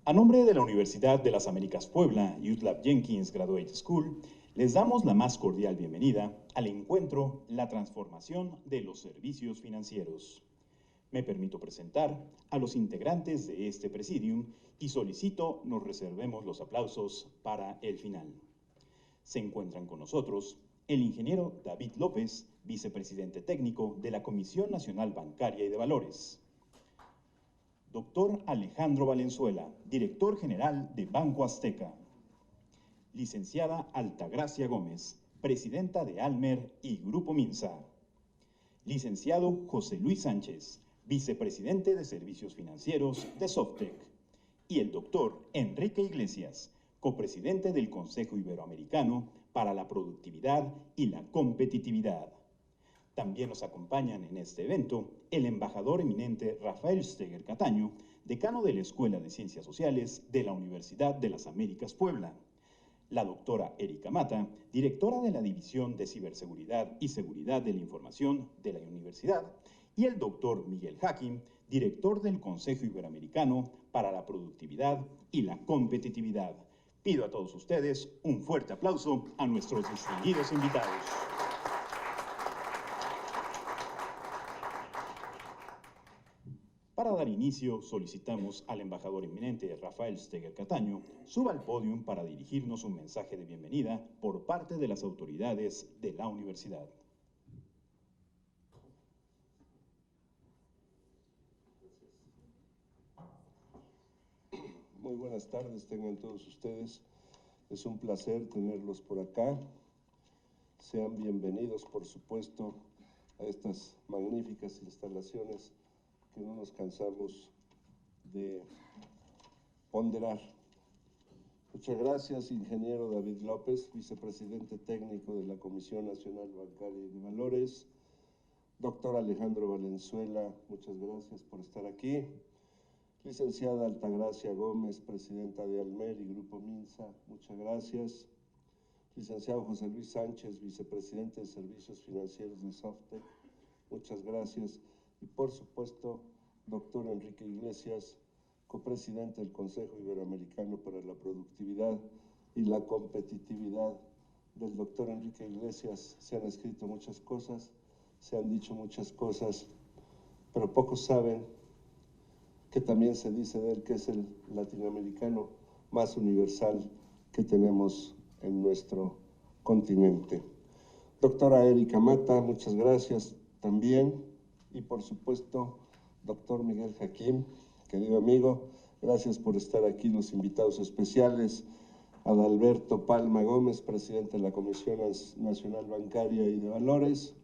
A nombre de la Universidad de las Américas Puebla y UTLAB Jenkins Graduate School, les damos la más cordial bienvenida al encuentro La transformación de los servicios financieros. Me permito presentar a los integrantes de este presidium y solicito nos reservemos los aplausos para el final. Se encuentran con nosotros el ingeniero David López, vicepresidente técnico de la Comisión Nacional Bancaria y de Valores. Doctor Alejandro Valenzuela, director general de Banco Azteca. Licenciada Altagracia Gómez, presidenta de Almer y Grupo Minsa. Licenciado José Luis Sánchez, vicepresidente de Servicios Financieros de Softec. Y el doctor Enrique Iglesias, copresidente del Consejo Iberoamericano para la Productividad y la Competitividad. También nos acompañan en este evento el embajador eminente Rafael Steger Cataño, decano de la Escuela de Ciencias Sociales de la Universidad de las Américas Puebla, la doctora Erika Mata, directora de la División de Ciberseguridad y Seguridad de la Información de la Universidad, y el doctor Miguel Hakim, director del Consejo Iberoamericano para la Productividad y la Competitividad. Pido a todos ustedes un fuerte aplauso a nuestros distinguidos invitados. Para dar inicio, solicitamos al embajador eminente Rafael Steger Cataño suba al podio para dirigirnos un mensaje de bienvenida por parte de las autoridades de la universidad. Muy buenas tardes, tengan todos ustedes. Es un placer tenerlos por acá. Sean bienvenidos, por supuesto, a estas magníficas instalaciones que no nos cansamos de ponderar. Muchas gracias, ingeniero David López, vicepresidente técnico de la Comisión Nacional Bancaria y de Valores. Doctor Alejandro Valenzuela, muchas gracias por estar aquí. Licenciada Altagracia Gómez, presidenta de Almer y Grupo Minsa, muchas gracias. Licenciado José Luis Sánchez, vicepresidente de Servicios Financieros de Softec, muchas gracias. Y por supuesto, doctor Enrique Iglesias, copresidente del Consejo Iberoamericano para la Productividad y la Competitividad. Del doctor Enrique Iglesias se han escrito muchas cosas, se han dicho muchas cosas, pero pocos saben que también se dice de él que es el latinoamericano más universal que tenemos en nuestro continente. Doctora Erika Mata, muchas gracias también. Y por supuesto, doctor Miguel Hakim, querido amigo, gracias por estar aquí, los invitados especiales, Adalberto Palma Gómez, presidente de la Comisión Nacional Bancaria y de Valores,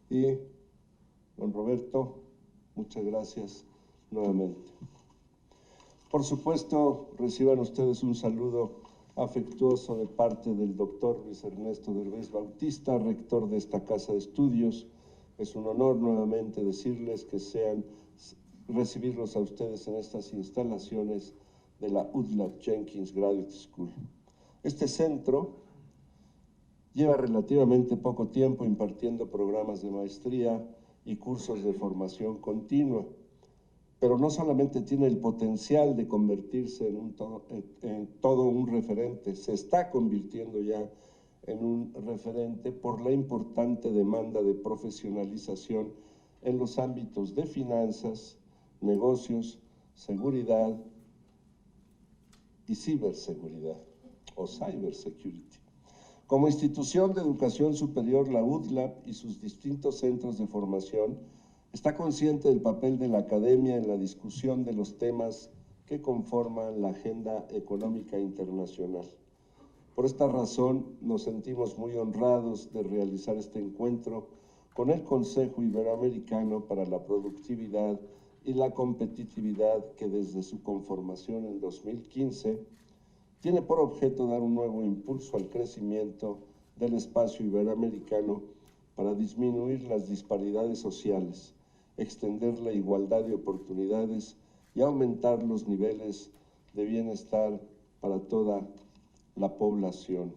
y don Roberto, muchas gracias nuevamente. Por supuesto, reciban ustedes un saludo afectuoso de parte del doctor Luis Ernesto Derbez Bautista, rector de esta casa de estudios. Es un honor nuevamente decirles que recibirlos a ustedes en estas instalaciones de la UTLAB Jenkins Graduate School. Este centro lleva relativamente poco tiempo impartiendo programas de maestría y cursos de formación continua, pero no solamente tiene el potencial de convertirse en todo un referente, se está convirtiendo ya en un referente por la importante demanda de profesionalización en los ámbitos de finanzas, negocios, seguridad y ciberseguridad o cybersecurity. Como institución de educación superior, la UTLAB y sus distintos centros de formación está consciente del papel de la academia en la discusión de los temas que conforman la agenda económica internacional. Por esta razón, nos sentimos muy honrados de realizar este encuentro con el Consejo Iberoamericano para la Productividad y la Competitividad, que desde su conformación en 2015 tiene por objeto dar un nuevo impulso al crecimiento del espacio iberoamericano para disminuir las disparidades sociales, extender la igualdad de oportunidades y aumentar los niveles de bienestar para toda la población.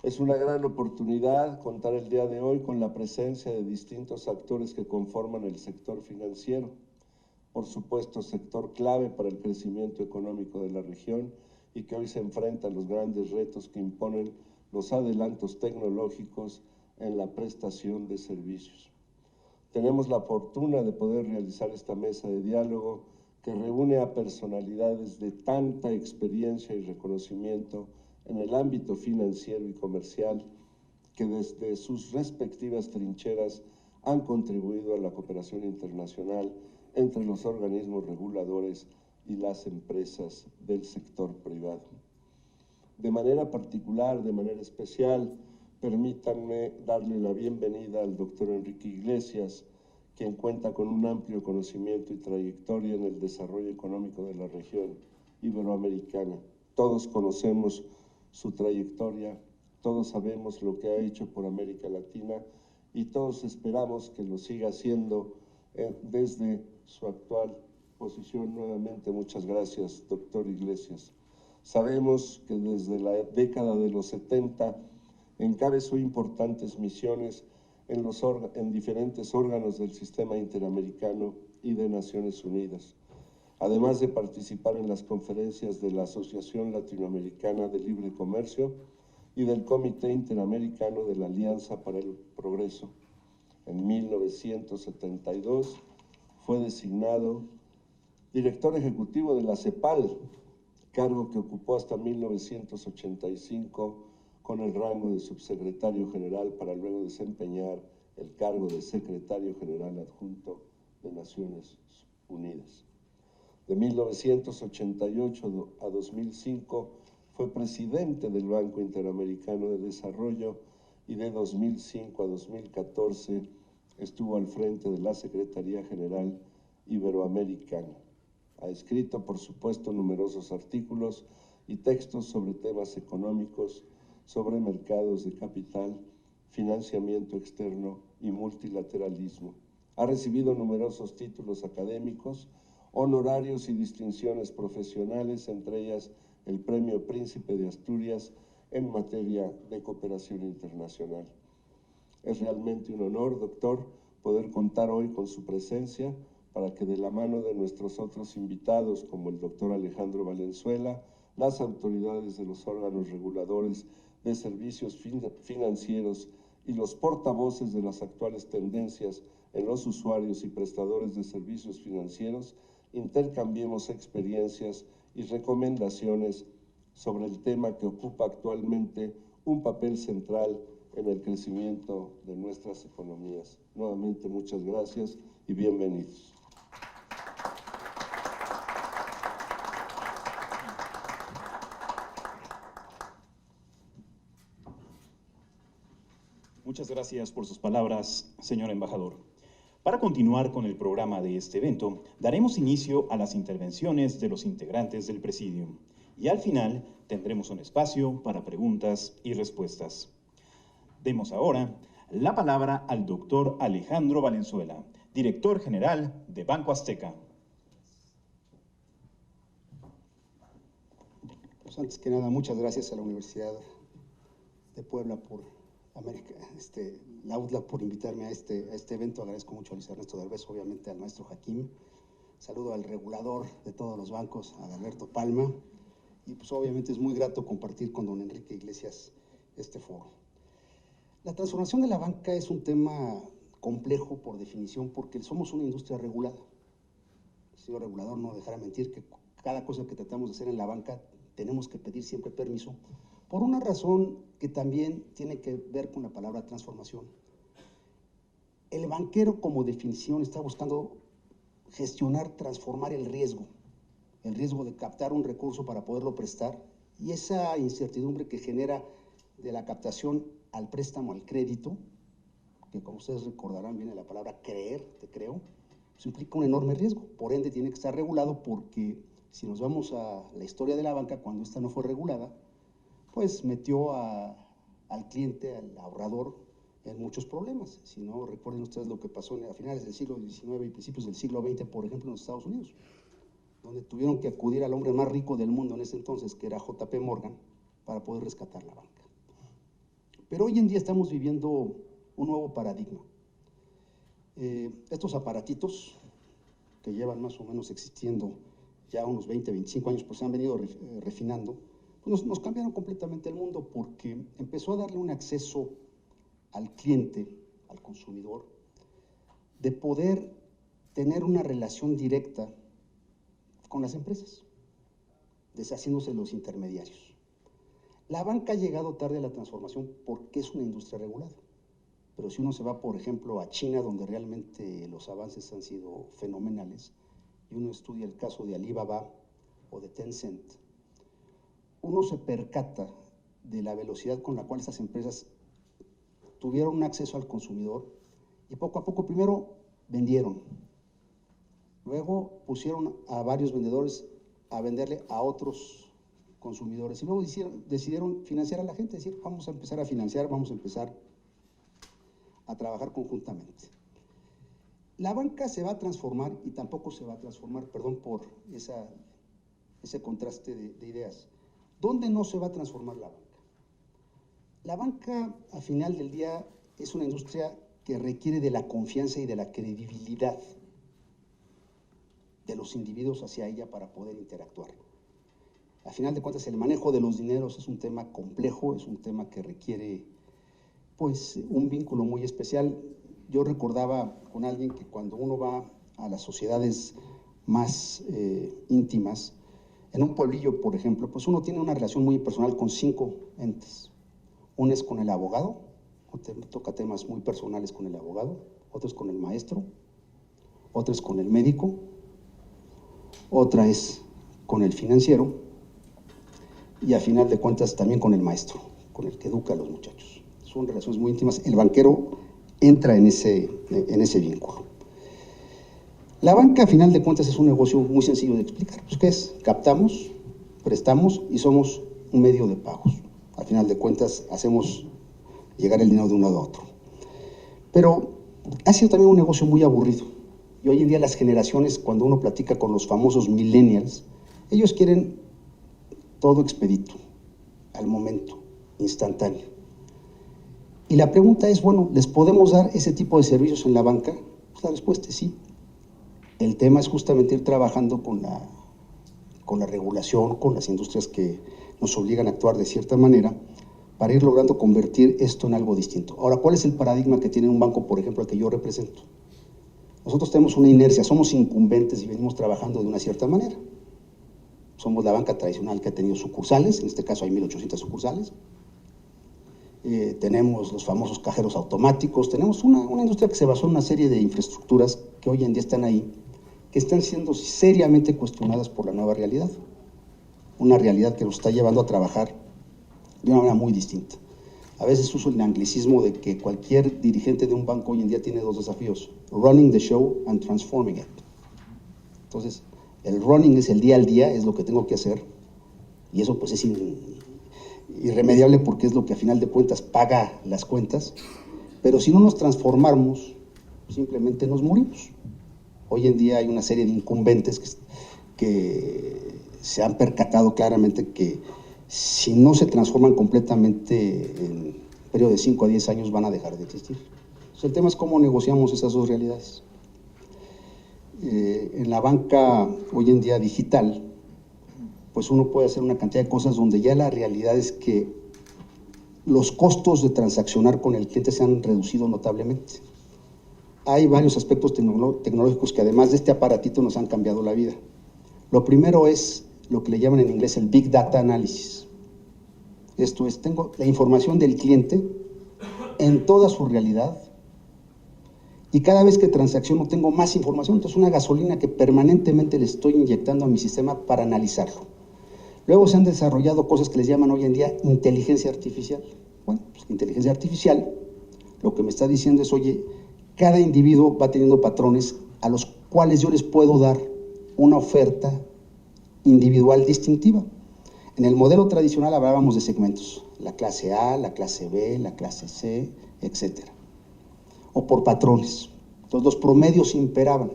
Es una gran oportunidad contar el día de hoy con la presencia de distintos actores que conforman el sector financiero. por supuesto sector clave para el crecimiento económico de la región y que hoy se enfrenta a los grandes retos que imponen los adelantos tecnológicos en la prestación de servicios. Tenemos la fortuna de poder realizar esta mesa de diálogo que reúne a personalidades de tanta experiencia y reconocimiento en el ámbito financiero y comercial que desde sus respectivas trincheras han contribuido a la cooperación internacional entre los organismos reguladores y las empresas del sector privado. De manera particular, de manera especial, permítanme darle la bienvenida al doctor Enrique Iglesias, quien cuenta con un amplio conocimiento y trayectoria en el desarrollo económico de la región iberoamericana. Todos conocemos su trayectoria, todos sabemos lo que ha hecho por América Latina y todos esperamos que lo siga haciendo desde su actual posición. Nuevamente, muchas gracias, doctor Iglesias. Sabemos que desde la década de los 70 encabezó importantes misiones en diferentes órganos del sistema interamericano y de Naciones Unidas, además de participar en las conferencias de la Asociación Latinoamericana de Libre Comercio y del Comité Interamericano de la Alianza para el Progreso. En 1972 fue designado director ejecutivo de la CEPAL, cargo que ocupó hasta 1985 con el rango de subsecretario general para luego desempeñar el cargo de secretario general adjunto de Naciones Unidas. De 1988 a 2005 fue presidente del Banco Interamericano de Desarrollo y de 2005 a 2014 estuvo al frente de la Secretaría General Iberoamericana. Ha escrito, por supuesto, numerosos artículos y textos sobre temas económicos, sobre mercados de capital, financiamiento externo y multilateralismo. Ha recibido numerosos títulos académicos, honorarios y distinciones profesionales, entre ellas el Premio Príncipe de Asturias en materia de cooperación internacional. Es realmente un honor, doctor, poder contar hoy con su presencia para que de la mano de nuestros otros invitados, como el doctor Alejandro Valenzuela, las autoridades de los órganos reguladores de servicios financieros y los portavoces de las actuales tendencias en los usuarios y prestadores de servicios financieros, intercambiemos experiencias y recomendaciones sobre el tema que ocupa actualmente un papel central en el crecimiento de nuestras economías. Nuevamente, muchas gracias y bienvenidos. Muchas gracias por sus palabras, señor embajador. Para continuar con el programa de este evento, daremos inicio a las intervenciones de los integrantes del Presidium y al final tendremos un espacio para preguntas y respuestas. Demos ahora la palabra al doctor Alejandro Valenzuela, director general de Banco Azteca. Pues antes que nada, muchas gracias a la Universidad de Puebla por la UDLA por invitarme a este evento. Agradezco mucho a Luis Ernesto Derbez, obviamente al maestro Hakim. Saludo al regulador de todos los bancos, a Alberto Palma. Y pues obviamente es muy grato compartir con don Enrique Iglesias este foro. La transformación de la banca es un tema complejo por definición porque somos una industria regulada. El señor regulador no dejará mentir que cada cosa que tratamos de hacer en la banca tenemos que pedir siempre permiso, por una razón que también tiene que ver con la palabra transformación. El banquero, como definición, está buscando gestionar, transformar el riesgo de captar un recurso para poderlo prestar, y esa incertidumbre que genera de la captación al préstamo, al crédito, que como ustedes recordarán viene la palabra creer, te creo, pues implica un enorme riesgo. Por ende tiene que estar regulado, porque si nos vamos a la historia de la banca, cuando esta no fue regulada, pues metió al cliente, al ahorrador, en muchos problemas. Si no, recuerden ustedes lo que pasó a finales del siglo XIX y principios del siglo XX, por ejemplo, en los Estados Unidos, donde tuvieron que acudir al hombre más rico del mundo en ese entonces, que era J.P. Morgan, para poder rescatar la banca. Pero hoy en día estamos viviendo un nuevo paradigma. Estos aparatitos que llevan más o menos existiendo ya unos 20, 25 años, pues se han venido refinando, pues nos cambiaron completamente el mundo, porque empezó a darle un acceso al cliente, al consumidor, de poder tener una relación directa con las empresas, deshaciéndose de los intermediarios. La banca ha llegado tarde a la transformación porque es una industria regulada. Pero si uno se va, por ejemplo, a China, donde realmente los avances han sido fenomenales, y uno estudia el caso de Alibaba o de Tencent, uno se percata de la velocidad con la cual esas empresas tuvieron un acceso al consumidor y poco a poco primero vendieron, luego pusieron a varios vendedores a venderle a otros consumidores y luego decidieron financiar a la gente, es decir, vamos a empezar a financiar, vamos a empezar a trabajar conjuntamente. La banca se va a transformar y tampoco se va a transformar, perdón por ese contraste de ideas. ¿Dónde no se va a transformar la banca? La banca, al final del día, es una industria que requiere de la confianza y de la credibilidad de los individuos hacia ella para poder interactuar. Al final de cuentas, el manejo de los dineros es un tema complejo, es un tema que requiere, pues, un vínculo muy especial. Yo recordaba con alguien que cuando uno va a las sociedades más íntimas, en un pueblillo, por ejemplo, pues uno tiene una relación muy personal con 5 entes. Uno es con el abogado, toca temas muy personales con el abogado, otro es con el maestro, otro es con el médico, otra es con el financiero y a final de cuentas también con el maestro, con el que educa a los muchachos. Son relaciones muy íntimas. El banquero entra en ese vínculo. La banca, a final de cuentas, es un negocio muy sencillo de explicar. Pues, ¿qué es? Captamos, prestamos y somos un medio de pagos. Al final de cuentas, hacemos llegar el dinero de un lado a otro. Pero ha sido también un negocio muy aburrido. Y hoy en día las generaciones, cuando uno platica con los famosos millennials, ellos quieren todo expedito, al momento, instantáneo. Y la pregunta es, bueno, ¿les podemos dar ese tipo de servicios en la banca? Pues la respuesta es sí. El tema es justamente ir trabajando con la regulación, con las industrias que nos obligan a actuar de cierta manera, para ir logrando convertir esto en algo distinto. Ahora, ¿cuál es el paradigma que tiene un banco, por ejemplo, al que yo represento? Nosotros tenemos una inercia, somos incumbentes y venimos trabajando de una cierta manera. Somos la banca tradicional que ha tenido sucursales, en este caso hay 1,800 sucursales. Tenemos los famosos cajeros automáticos, tenemos una industria que se basó en una serie de infraestructuras que hoy en día están ahí, que están siendo seriamente cuestionadas por la nueva realidad. Una realidad que nos está llevando a trabajar de una manera muy distinta. A veces uso el anglicismo de que cualquier dirigente de un banco hoy en día tiene 2 desafíos: running the show and transforming it. Entonces, el running es el día al día, es lo que tengo que hacer, y eso pues es irremediable porque es lo que a final de cuentas paga las cuentas, pero si no nos transformamos, simplemente nos morimos. Hoy en día hay una serie de incumbentes que se han percatado claramente que si no se transforman completamente en un periodo de 5 a 10 años van a dejar de existir. Entonces, el tema es cómo negociamos esas 2 realidades. En la banca hoy en día digital, pues uno puede hacer una cantidad de cosas donde ya la realidad es que los costos de transaccionar con el cliente se han reducido notablemente. Hay varios aspectos tecnológicos que además de este aparatito nos han cambiado la vida. Lo primero es lo que le llaman en inglés el Big Data Analysis. Esto es, tengo la información del cliente en toda su realidad y cada vez que transacciono tengo más información, entonces una gasolina que permanentemente le estoy inyectando a mi sistema para analizarlo. Luego se han desarrollado cosas que les llaman hoy en día inteligencia artificial. Bueno, pues inteligencia artificial lo que me está diciendo es, oye, cada individuo va teniendo patrones a los cuales yo les puedo dar una oferta individual distintiva. En el modelo tradicional hablábamos de segmentos, la clase A, la clase B, la clase C, etcétera, o por patrones. Entonces los promedios imperaban.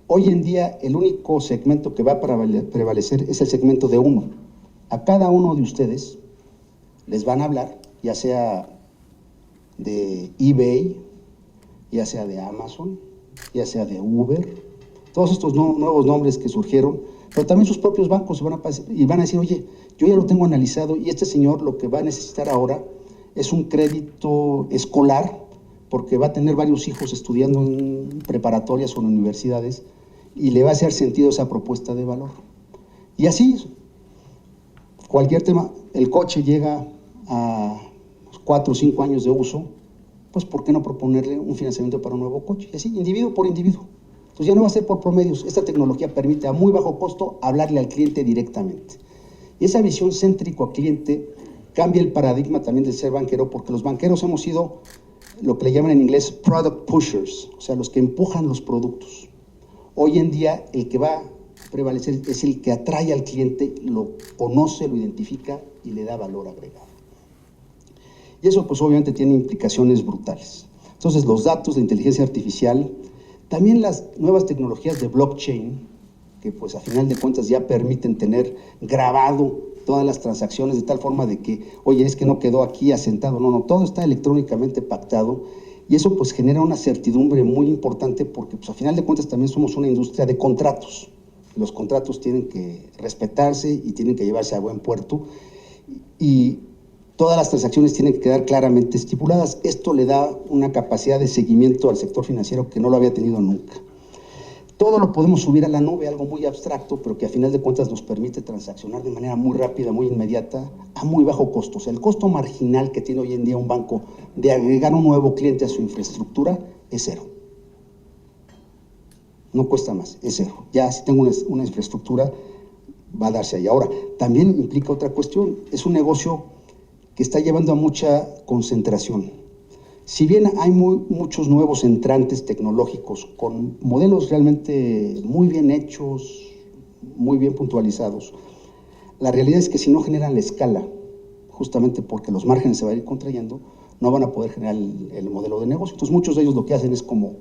Hoy en día el único segmento que va a prevalecer es el segmento de 1. A cada uno de ustedes les van a hablar, ya sea de eBay, ya sea de Amazon, ya sea de Uber, todos estos nuevos nombres que surgieron, pero también sus propios bancos van a decir, oye, yo ya lo tengo analizado y este señor lo que va a necesitar ahora es un crédito escolar, porque va a tener varios hijos estudiando en preparatorias o en universidades, y le va a hacer sentido esa propuesta de valor. Y así, cualquier tema, el coche llega a 4 o 5 años de uso, pues ¿por qué no proponerle un financiamiento para un nuevo coche? Y así, individuo por individuo. Entonces ya no va a ser por promedios. Esta tecnología permite a muy bajo costo hablarle al cliente directamente. Y esa visión céntrico al cliente cambia el paradigma también de ser banquero, porque los banqueros hemos sido lo que le llaman en inglés product pushers, o sea, los que empujan los productos. Hoy en día el que va a prevalecer es el que atrae al cliente, lo conoce, lo identifica y le da valor agregado. Y eso pues obviamente tiene implicaciones brutales. Entonces los datos de inteligencia artificial, también las nuevas tecnologías de blockchain, que pues a final de cuentas ya permiten tener grabado todas las transacciones de tal forma de que, oye, es que no quedó aquí asentado, no, todo está electrónicamente pactado, y eso pues genera una certidumbre muy importante porque pues a final de cuentas también somos una industria de contratos. Los contratos tienen que respetarse y tienen que llevarse a buen puerto, y todas las transacciones tienen que quedar claramente estipuladas. Esto le da una capacidad de seguimiento al sector financiero que no lo había tenido nunca. Todo lo podemos subir a la nube, algo muy abstracto, pero que a final de cuentas nos permite transaccionar de manera muy rápida, muy inmediata, a muy bajo costo. O sea, el costo marginal que tiene hoy en día un banco de agregar un nuevo cliente a su infraestructura es cero. No cuesta más, es cero. Ya si tengo una infraestructura, va a darse ahí. Ahora, también implica otra cuestión. Es un negocio que está llevando a mucha concentración. Si bien hay muchos nuevos entrantes tecnológicos con modelos realmente muy bien hechos, muy bien puntualizados, la realidad es que si no generan la escala, justamente porque los márgenes se van a ir contrayendo, no van a poder generar el modelo de negocio. Entonces muchos de ellos lo que hacen es como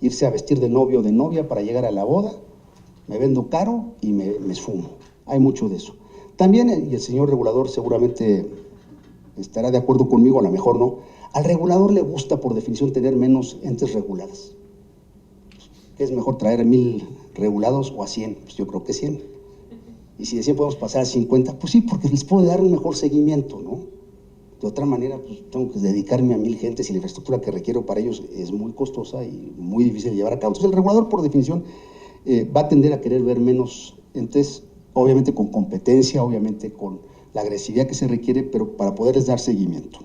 irse a vestir de novio o de novia para llegar a la boda, me vendo caro y me esfumo. Hay mucho de eso. También, y el señor regulador seguramente estará de acuerdo conmigo, a lo mejor no, al regulador le gusta, por definición, tener menos entes reguladas. ¿Es mejor traer 1000 regulados o a 100? Pues yo creo que 100. Y si de 100 podemos pasar a 50, pues sí, porque les puedo dar un mejor seguimiento, ¿no? De otra manera, pues tengo que dedicarme a 1000 gentes y la infraestructura que requiero para ellos es muy costosa y muy difícil de llevar a cabo. Entonces el regulador, por definición, va a tender a querer ver menos entes, obviamente con competencia, obviamente con la agresividad que se requiere, pero para poderles dar seguimiento.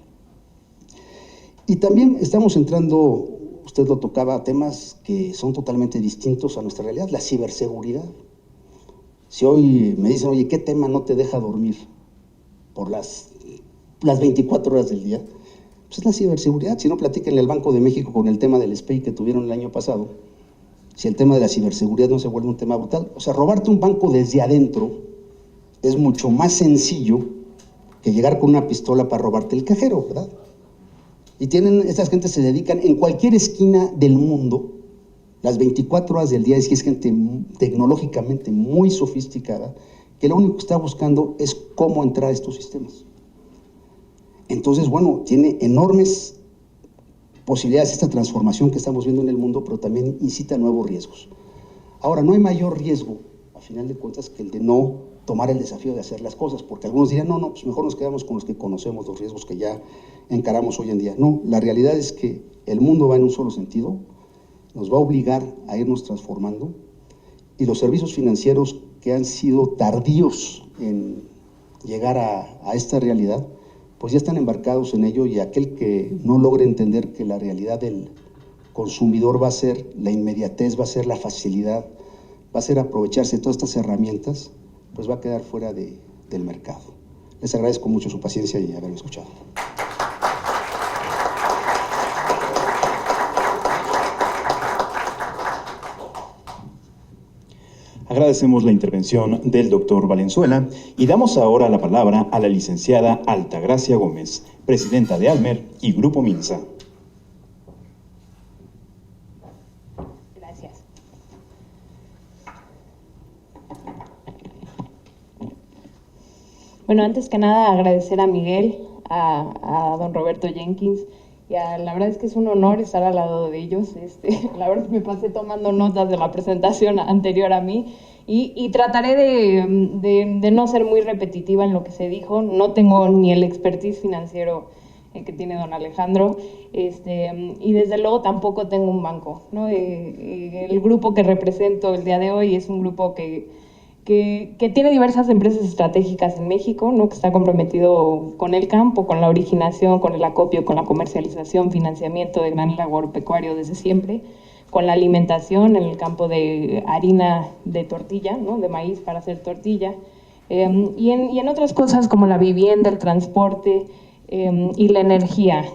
Y también estamos entrando, usted lo tocaba, a temas que son totalmente distintos a nuestra realidad, la ciberseguridad. Si hoy me dicen, oye, ¿qué tema no te deja dormir por las 24 horas del día? Pues es la ciberseguridad. Si no, platíquenle al Banco de México con el tema del SPEI que tuvieron el año pasado, si el tema de la ciberseguridad no se vuelve un tema brutal. O sea, robarte un banco desde adentro es mucho más sencillo que llegar con una pistola para robarte el cajero, ¿verdad? Y estas gentes se dedican en cualquier esquina del mundo, las 24 horas del día, es que es gente tecnológicamente muy sofisticada, que lo único que está buscando es cómo entrar a estos sistemas. Entonces, bueno, tiene enormes posibilidades esta transformación que estamos viendo en el mundo, pero también incita a nuevos riesgos. Ahora, no hay mayor riesgo, a final de cuentas, que el de no tomar el desafío de hacer las cosas, porque algunos dirían, no, pues mejor nos quedamos con los que conocemos, los riesgos que ya encaramos hoy en día. No, la realidad es que el mundo va en un solo sentido, nos va a obligar a irnos transformando, y los servicios financieros que han sido tardíos en llegar a esta realidad, pues ya están embarcados en ello, y aquel que no logre entender que la realidad del consumidor va a ser la inmediatez, va a ser la facilidad, va a ser aprovecharse de todas estas herramientas, pues va a quedar fuera del mercado. Les agradezco mucho su paciencia y haberme escuchado. Agradecemos la intervención del doctor Valenzuela y damos ahora la palabra a la licenciada Altagracia Gómez, presidenta de Almer y Grupo Minsa. Gracias. Bueno, antes que nada agradecer a Miguel, a don Roberto Jenkins La verdad es que es un honor estar al lado de ellos. La verdad me pasé tomando notas de la presentación anterior a mí y trataré de no ser muy repetitiva en lo que se dijo. No tengo ni el expertise financiero que tiene don Alejandro, y desde luego tampoco tengo un banco, ¿no? El grupo que represento el día de hoy es un grupo que tiene diversas empresas estratégicas en México, ¿no? Que está comprometido con el campo, con la originación, con el acopio, con la comercialización, financiamiento de granel agropecuario desde siempre, con la alimentación en el campo de harina de tortilla, ¿no? De maíz para hacer tortilla, y en otras cosas como la vivienda, el transporte y la energía,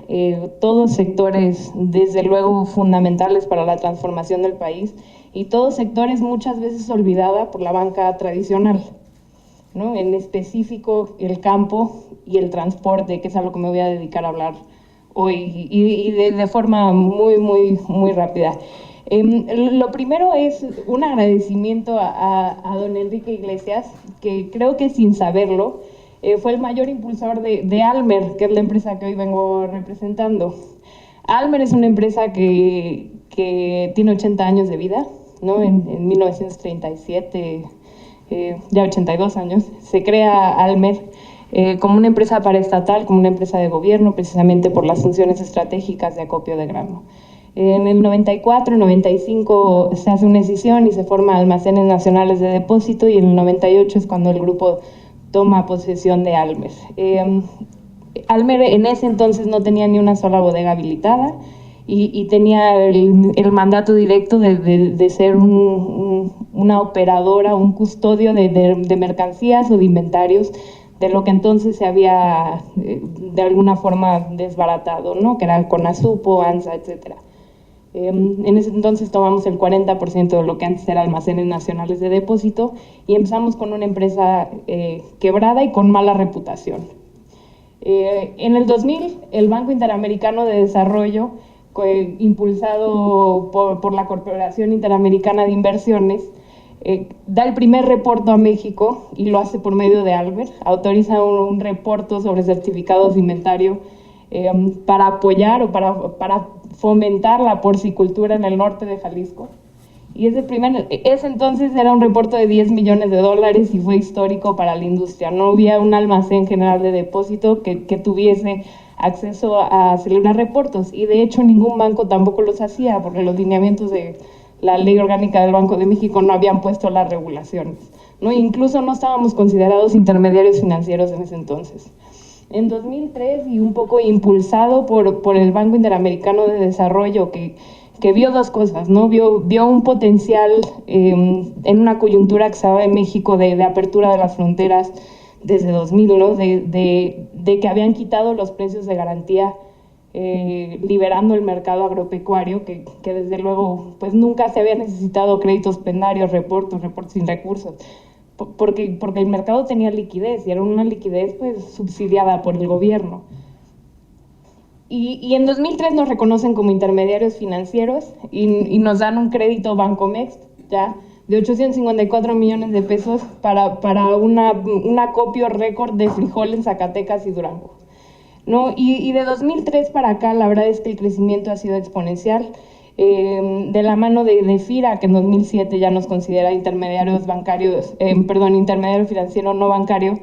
todos sectores desde luego fundamentales para la transformación del país, y todos sectores muchas veces olvidada por la banca tradicional, ¿no? En específico el campo y el transporte, que es a lo que me voy a dedicar a hablar hoy, y de forma muy rápida. Lo primero es un agradecimiento a don Enrique Iglesias, que creo que sin saberlo fue el mayor impulsor de Almer, que es la empresa que hoy vengo representando. Almer es una empresa que tiene 80 años de vida, ¿no? En 1937, ya 82 años, se crea Almer como una empresa paraestatal, como una empresa de gobierno, precisamente por las funciones estratégicas de acopio de grano. En el 94, 95 se hace una escisión y se forma Almacenes Nacionales de Depósito, y en el 98 es cuando el grupo toma posesión de Almer. Almer en ese entonces no tenía ni una sola bodega habilitada y tenía el mandato directo de ser una operadora, un custodio de mercancías o de inventarios de lo que entonces se había de alguna forma desbaratado, ¿no? Que era Conasupo, ANSA, etcétera. En ese entonces tomamos el 40% de lo que antes era Almacenes Nacionales de Depósito y empezamos con una empresa quebrada y con mala reputación. En el 2000, el Banco Interamericano de Desarrollo, impulsado por la Corporación Interamericana de Inversiones, da el primer reporto a México y lo hace por medio de Almer, autoriza un reporto sobre certificados de inventario para apoyar o para fomentar la porcicultura en el norte de Jalisco. Y ese entonces era un reporte de $10 millones y fue histórico para la industria. No había un almacén general de depósito que tuviese acceso a celebrar reportos, y de hecho ningún banco tampoco los hacía porque los lineamientos de la Ley Orgánica del Banco de México no habían puesto las regulaciones, ¿no? Incluso no estábamos considerados intermediarios financieros en ese entonces. En 2003, y un poco impulsado por el Banco Interamericano de Desarrollo, que vio dos cosas, ¿no? Vio un potencial en una coyuntura que se daba en México de apertura de las fronteras desde 2000, ¿no? De que habían quitado los precios de garantía, liberando el mercado agropecuario, que desde luego pues nunca se había necesitado créditos pendarios, reportes sin recursos, porque el mercado tenía liquidez, y era una liquidez pues subsidiada por el gobierno. Y en 2003 nos reconocen como intermediarios financieros y nos dan un crédito Bancomext, ya, de 854 millones de pesos para un acopio récord de frijol en Zacatecas y Durango, ¿no? Y de 2003 para acá, la verdad es que el crecimiento ha sido exponencial, de la mano de FIRA, que en 2007 ya nos considera intermediario financiero no bancario.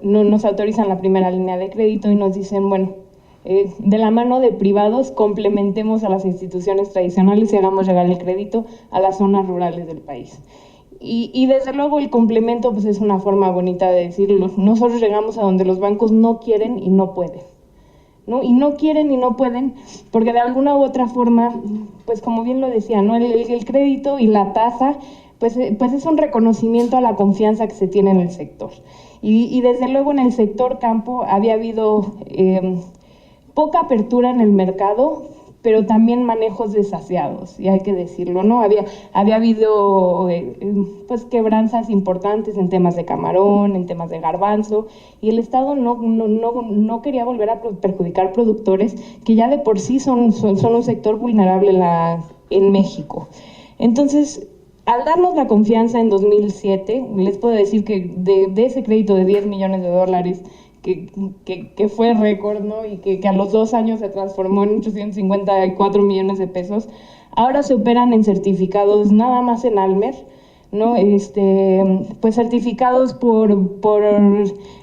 Nos autorizan la primera línea de crédito y nos dicen, bueno, de la mano de privados complementemos a las instituciones tradicionales y hagamos llegar el crédito a las zonas rurales del país. Y desde luego el complemento pues es una forma bonita de decirlo. Nosotros llegamos a donde los bancos no quieren y no pueden, ¿no? Y no quieren y no pueden porque de alguna u otra forma, pues como bien lo decía, ¿no? El crédito y la tasa pues es un reconocimiento a la confianza que se tiene en el sector. Y desde luego en el sector campo había habido poca apertura en el mercado, pero también manejos desasiados, y hay que decirlo, ¿no? Había habido pues quebranzas importantes en temas de camarón, en temas de garbanzo, y el Estado no quería volver a perjudicar productores que ya de por sí son un sector vulnerable en México. Entonces, al darnos la confianza en 2007, les puedo decir que de ese crédito de $10 millones, que fue récord, ¿no? Y que a los 2 años se transformó en 854 millones de pesos. Ahora se operan en certificados nada más en Almer, ¿no? Pues certificados por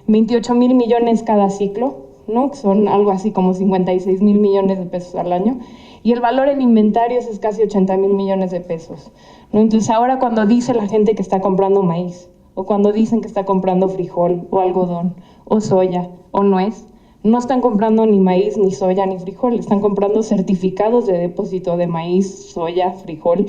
28,000 millones cada ciclo, ¿no? Que son algo así como 56,000 millones de pesos al año. Y el valor en inventarios es casi 80,000 millones de pesos, ¿no? Entonces ahora cuando dice la gente que está comprando maíz, o cuando dicen que está comprando frijol, o algodón, o soya, o nuez, no están comprando ni maíz, ni soya, ni frijol, están comprando certificados de depósito de maíz, soya, frijol,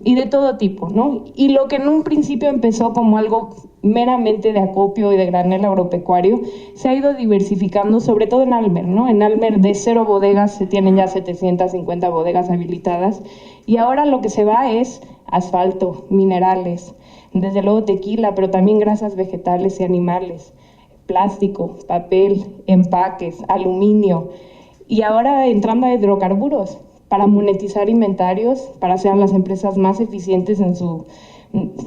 y de todo tipo, ¿no? Y lo que en un principio empezó como algo meramente de acopio y de granel agropecuario, se ha ido diversificando, sobre todo en Almer, ¿no? En Almer de 0 bodegas se tienen ya 750 bodegas habilitadas, y ahora lo que se va es asfalto, minerales, desde luego tequila, pero también grasas vegetales y animales, plástico, papel, empaques, aluminio, y ahora entrando a hidrocarburos, para monetizar inventarios, para ser las empresas más eficientes en su,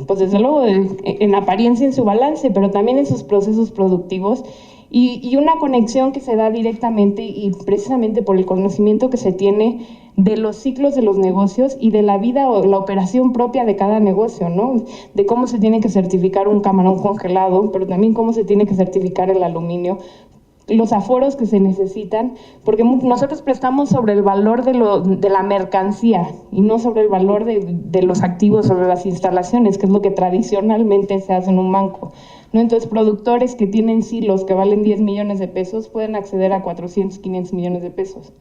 pues desde luego en apariencia en su balance, pero también en sus procesos productivos, y una conexión que se da directamente y precisamente por el conocimiento que se tiene de los ciclos de los negocios y de la vida o la operación propia de cada negocio, ¿no? De cómo se tiene que certificar un camarón congelado, pero también cómo se tiene que certificar el aluminio, los aforos que se necesitan, porque nosotros prestamos sobre el valor de la mercancía y no sobre el valor de los activos, sobre las instalaciones, que es lo que tradicionalmente se hace en un banco, ¿no? Entonces, productores que tienen silos que valen 10 millones de pesos pueden acceder a 400, 500 millones de pesos,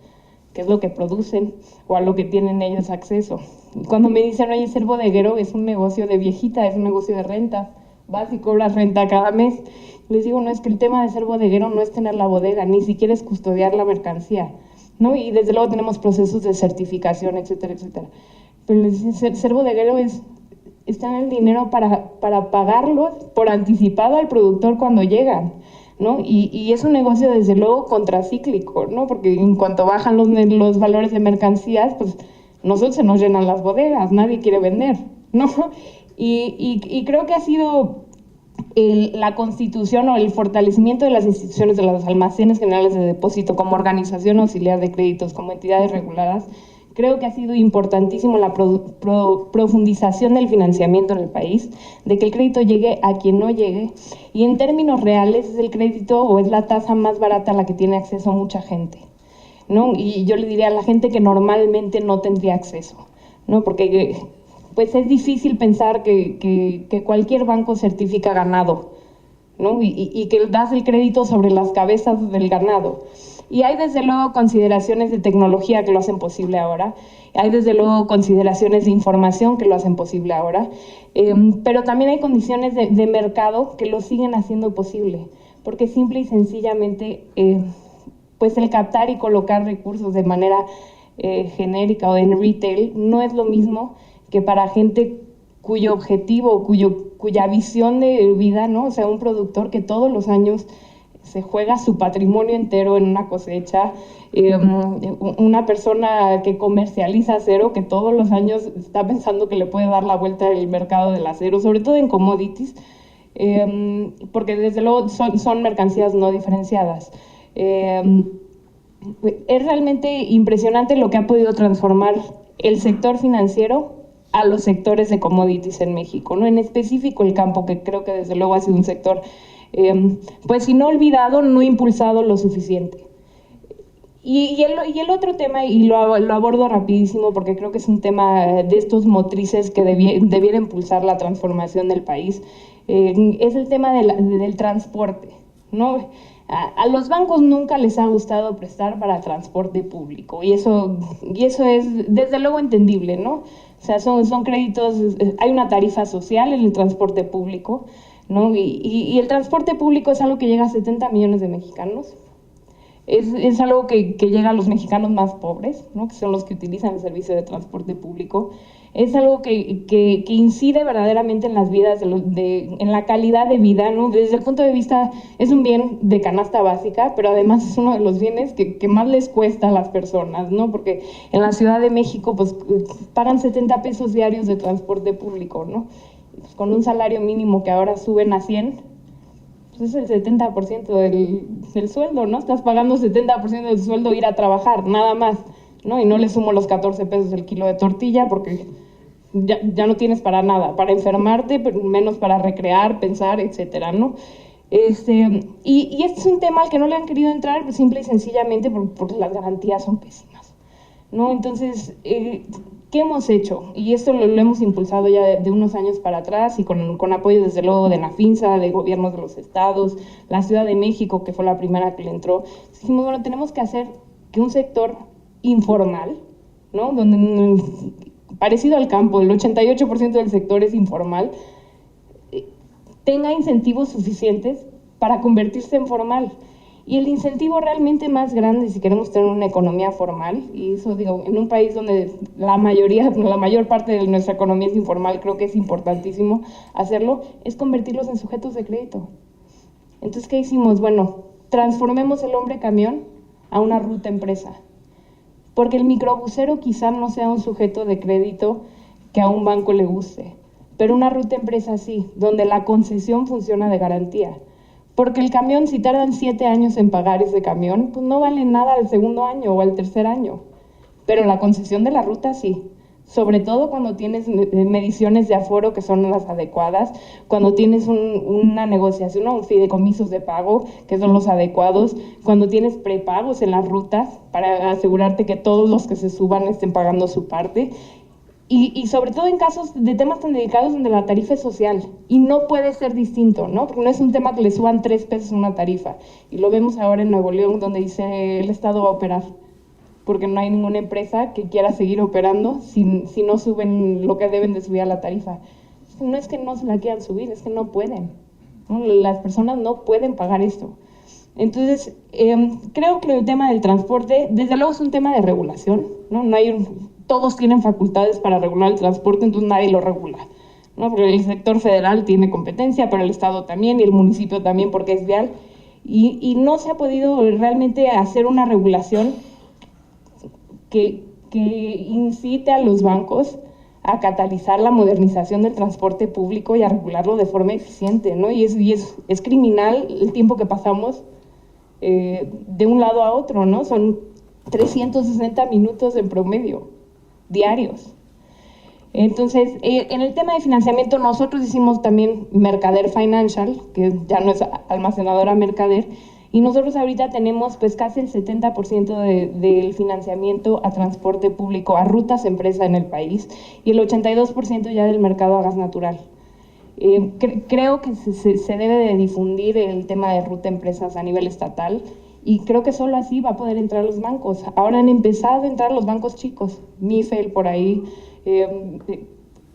que es lo que producen o a lo que tienen ellos acceso. Y cuando me dicen, oye, ser bodeguero es un negocio de viejita, es un negocio de renta, vas y cobras renta cada mes. Les digo, no, es que el tema de ser bodeguero no es tener la bodega, ni siquiera es custodiar la mercancía, ¿no? Y desde luego tenemos procesos de certificación, etcétera, etcétera. Pero les digo, ser bodeguero es tener el dinero para pagarlos por anticipado al productor cuando llegan, ¿no? Y es un negocio desde luego contracíclico, ¿no? Porque en cuanto bajan los valores de mercancías, pues nosotros se nos llenan las bodegas, nadie quiere vender, ¿no? Y creo que ha sido la constitución o el fortalecimiento de las instituciones de los almacenes generales de depósito como organización auxiliar de créditos, como entidades reguladas, creo que ha sido importantísimo la profundización del financiamiento en el país, de que el crédito llegue a quien no llegue, y en términos reales es el crédito o es la tasa más barata a la que tiene acceso mucha gente, ¿no? Y yo le diría a la gente que normalmente no tendría acceso, ¿no? Porque pues es difícil pensar que cualquier banco certifica ganado, ¿no? Y que das el crédito sobre las cabezas del ganado. Y hay desde luego consideraciones de tecnología que lo hacen posible ahora, hay desde luego consideraciones de información que lo hacen posible ahora, pero también hay condiciones de mercado que lo siguen haciendo posible, porque simple y sencillamente pues el captar y colocar recursos de manera genérica o en retail no es lo mismo que para gente cuyo objetivo, cuya visión de vida, ¿no? O sea, un productor que todos los años se juega su patrimonio entero en una cosecha, una persona que comercializa acero, que todos los años está pensando que le puede dar la vuelta al mercado del acero, sobre todo en commodities, porque desde luego son mercancías no diferenciadas. Es realmente impresionante lo que ha podido transformar el sector financiero a los sectores de commodities en México, ¿no? En específico el campo, que creo que desde luego ha sido un sector pues si no olvidado, no impulsado lo suficiente. Y el otro tema, y lo abordo rapidísimo porque creo que es un tema de estos motrices que debiera impulsar la transformación del país, es el tema del transporte, ¿no? A los bancos nunca les ha gustado prestar para transporte público, y eso es desde luego entendible, ¿no? O sea, son créditos, hay una tarifa social en el transporte público, ¿no? Y el transporte público es algo que llega a 70 millones de mexicanos. Es algo que llega a los mexicanos más pobres, ¿no? Que son los que utilizan el servicio de transporte público. Es algo que incide verdaderamente en las vidas, en la calidad de vida, ¿no? Desde el punto de vista, es un bien de canasta básica, pero además es uno de los bienes que más les cuesta a las personas, ¿no? Porque en la Ciudad de México, pues, pagan 70 pesos diarios de transporte público, ¿no? Pues, con un salario mínimo que ahora suben a 100, pues es el 70% del sueldo, ¿no? Estás pagando 70% del sueldo ir a trabajar, nada más, ¿no? Y no le sumo los 14 pesos el kilo de tortilla porque ya no tienes para nada, para enfermarte, menos para recrear, pensar, etcétera, ¿no? Y este es un tema al que no le han querido entrar simple y sencillamente porque las garantías son pésimas, ¿no? Entonces, ¿qué hemos hecho? Y esto lo hemos impulsado ya de unos años para atrás y con apoyo desde luego de Nafinsa, de gobiernos de los estados, la Ciudad de México, que fue la primera que le entró. Dijimos, bueno, tenemos que hacer que un sector informal, ¿no? Donde, parecido al campo, el 88% del sector es informal, tenga incentivos suficientes para convertirse en formal. Y el incentivo realmente más grande, si queremos tener una economía formal, y eso digo, en un país donde la mayor parte de nuestra economía es informal, creo que es importantísimo hacerlo, es convertirlos en sujetos de crédito. Entonces, ¿qué hicimos? Bueno, transformemos el hombre camión a una ruta empresa. Porque el microbusero quizá no sea un sujeto de crédito que a un banco le guste, pero una ruta empresa sí, donde la concesión funciona de garantía. Porque el camión, si tardan 7 años en pagar ese camión, pues no vale nada al segundo año o al tercer año. Pero la concesión de la ruta sí. Sobre todo cuando tienes mediciones de aforo que son las adecuadas, cuando tienes una negociación o un fideicomisos de pago que son los adecuados, cuando tienes prepagos en las rutas para asegurarte que todos los que se suban estén pagando su parte. Y sobre todo en casos de temas tan delicados donde la tarifa es social y no puede ser distinto, ¿no? Porque no es un tema que le suban 3 pesos una tarifa. Y lo vemos ahora en Nuevo León, donde dice el Estado va a operar, porque no hay ninguna empresa que quiera seguir operando si no suben lo que deben de subir a la tarifa. No es que no se la quieran subir, es que no pueden, ¿no? Las personas no pueden pagar esto. Entonces, creo que el tema del transporte, desde luego es un tema de regulación, ¿no? Todos tienen facultades para regular el transporte, entonces nadie lo regula, ¿no? Porque el sector federal tiene competencia, pero el Estado también y el municipio también porque es vial. Y no se ha podido realmente hacer una regulación que incite a los bancos a catalizar la modernización del transporte público y a regularlo de forma eficiente, ¿no? Y es criminal el tiempo que pasamos de un lado a otro, ¿no? Son 360 minutos en promedio, diarios. Entonces, en el tema de financiamiento, nosotros hicimos también Mercader Financial, que ya no es almacenadora Mercader, y nosotros ahorita tenemos pues casi el 70% del financiamiento a transporte público, a rutas empresa en el país, y el 82% ya del mercado a gas natural. Creo que se debe de difundir el tema de ruta empresas a nivel estatal, y creo que solo así va a poder entrar los bancos. Ahora han empezado a entrar los bancos chicos, Mifel por ahí.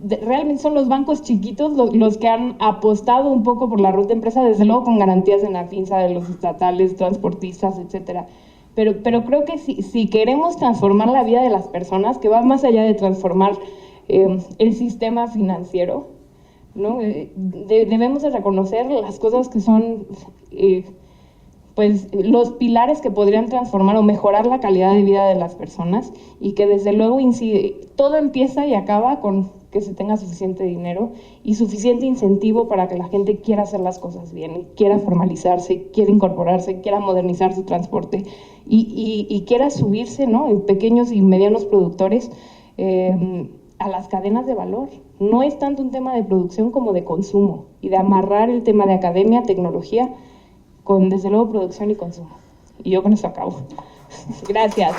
Realmente son los bancos chiquitos los que han apostado un poco por la ruta empresa, desde luego con garantías de Nafinsa, de los estatales, transportistas, etcétera. Pero creo que si queremos transformar la vida de las personas, que va más allá de transformar el sistema financiero, ¿no? Debemos de reconocer las cosas que son pues los pilares que podrían transformar o mejorar la calidad de vida de las personas, y que desde luego todo empieza y acaba con que se tenga suficiente dinero y suficiente incentivo para que la gente quiera hacer las cosas bien, quiera formalizarse, quiera incorporarse, quiera modernizar su transporte y quiera subirse, ¿no? En pequeños y medianos productores a las cadenas de valor. No es tanto un tema de producción como de consumo, y de amarrar el tema de academia, tecnología, con desde luego producción y consumo. Y yo con eso acabo. Gracias.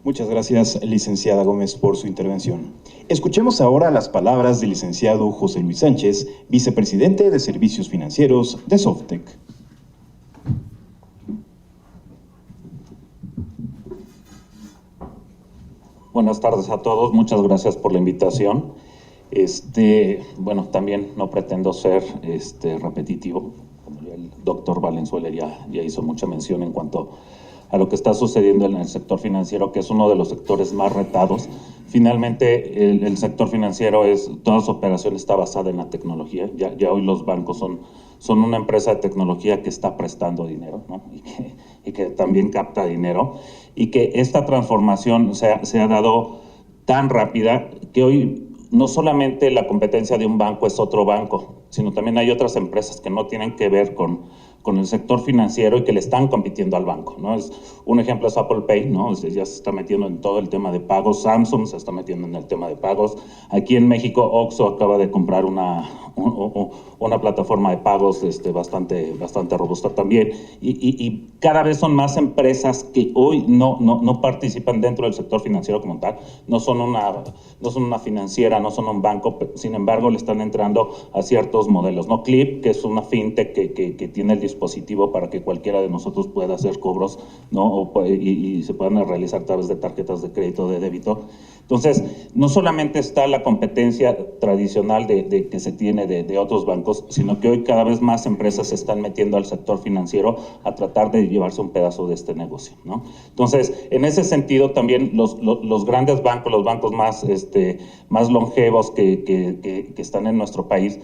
Muchas gracias, licenciada Gómez, por su intervención. Escuchemos ahora las palabras del licenciado José Luis Sánchez, vicepresidente de Servicios Financieros de Softec. Buenas tardes a todos, muchas gracias por la invitación. Bueno, también no pretendo ser repetitivo, como ya el doctor Valenzuela ya hizo mucha mención en cuanto a lo que está sucediendo en el sector financiero, que es uno de los sectores más retados. Finalmente, el sector financiero toda su operación está basada en la tecnología. Ya hoy los bancos son una empresa de tecnología que está prestando dinero, ¿no? y que también capta dinero. y que esta transformación se ha dado tan rápida que hoy no solamente la competencia de un banco es otro banco, sino también hay otras empresas que no tienen que ver con el sector financiero y que le están compitiendo al banco, ¿no? Un ejemplo es Apple Pay, ¿no? Ya se está metiendo en todo el tema de pagos, Samsung se está metiendo en el tema de pagos. Aquí en México, Oxxo acaba de comprar una plataforma de pagos bastante robusta también. Y cada vez son más empresas que hoy no participan dentro del sector financiero como tal, no son una financiera, no son un banco, sin embargo le están entrando a ciertos modelos, ¿no? Clip, que es una fintech que tiene el dispositivo para que cualquiera de nosotros pueda hacer cobros, ¿no? Y se puedan realizar a través de tarjetas de crédito, de débito. Entonces, no solamente está la competencia tradicional que se tiene de otros bancos, sino que hoy cada vez más empresas se están metiendo al sector financiero a tratar de llevarse un pedazo de este negocio, ¿no? Entonces, en ese sentido también los grandes bancos, los bancos más longevos que están en nuestro país,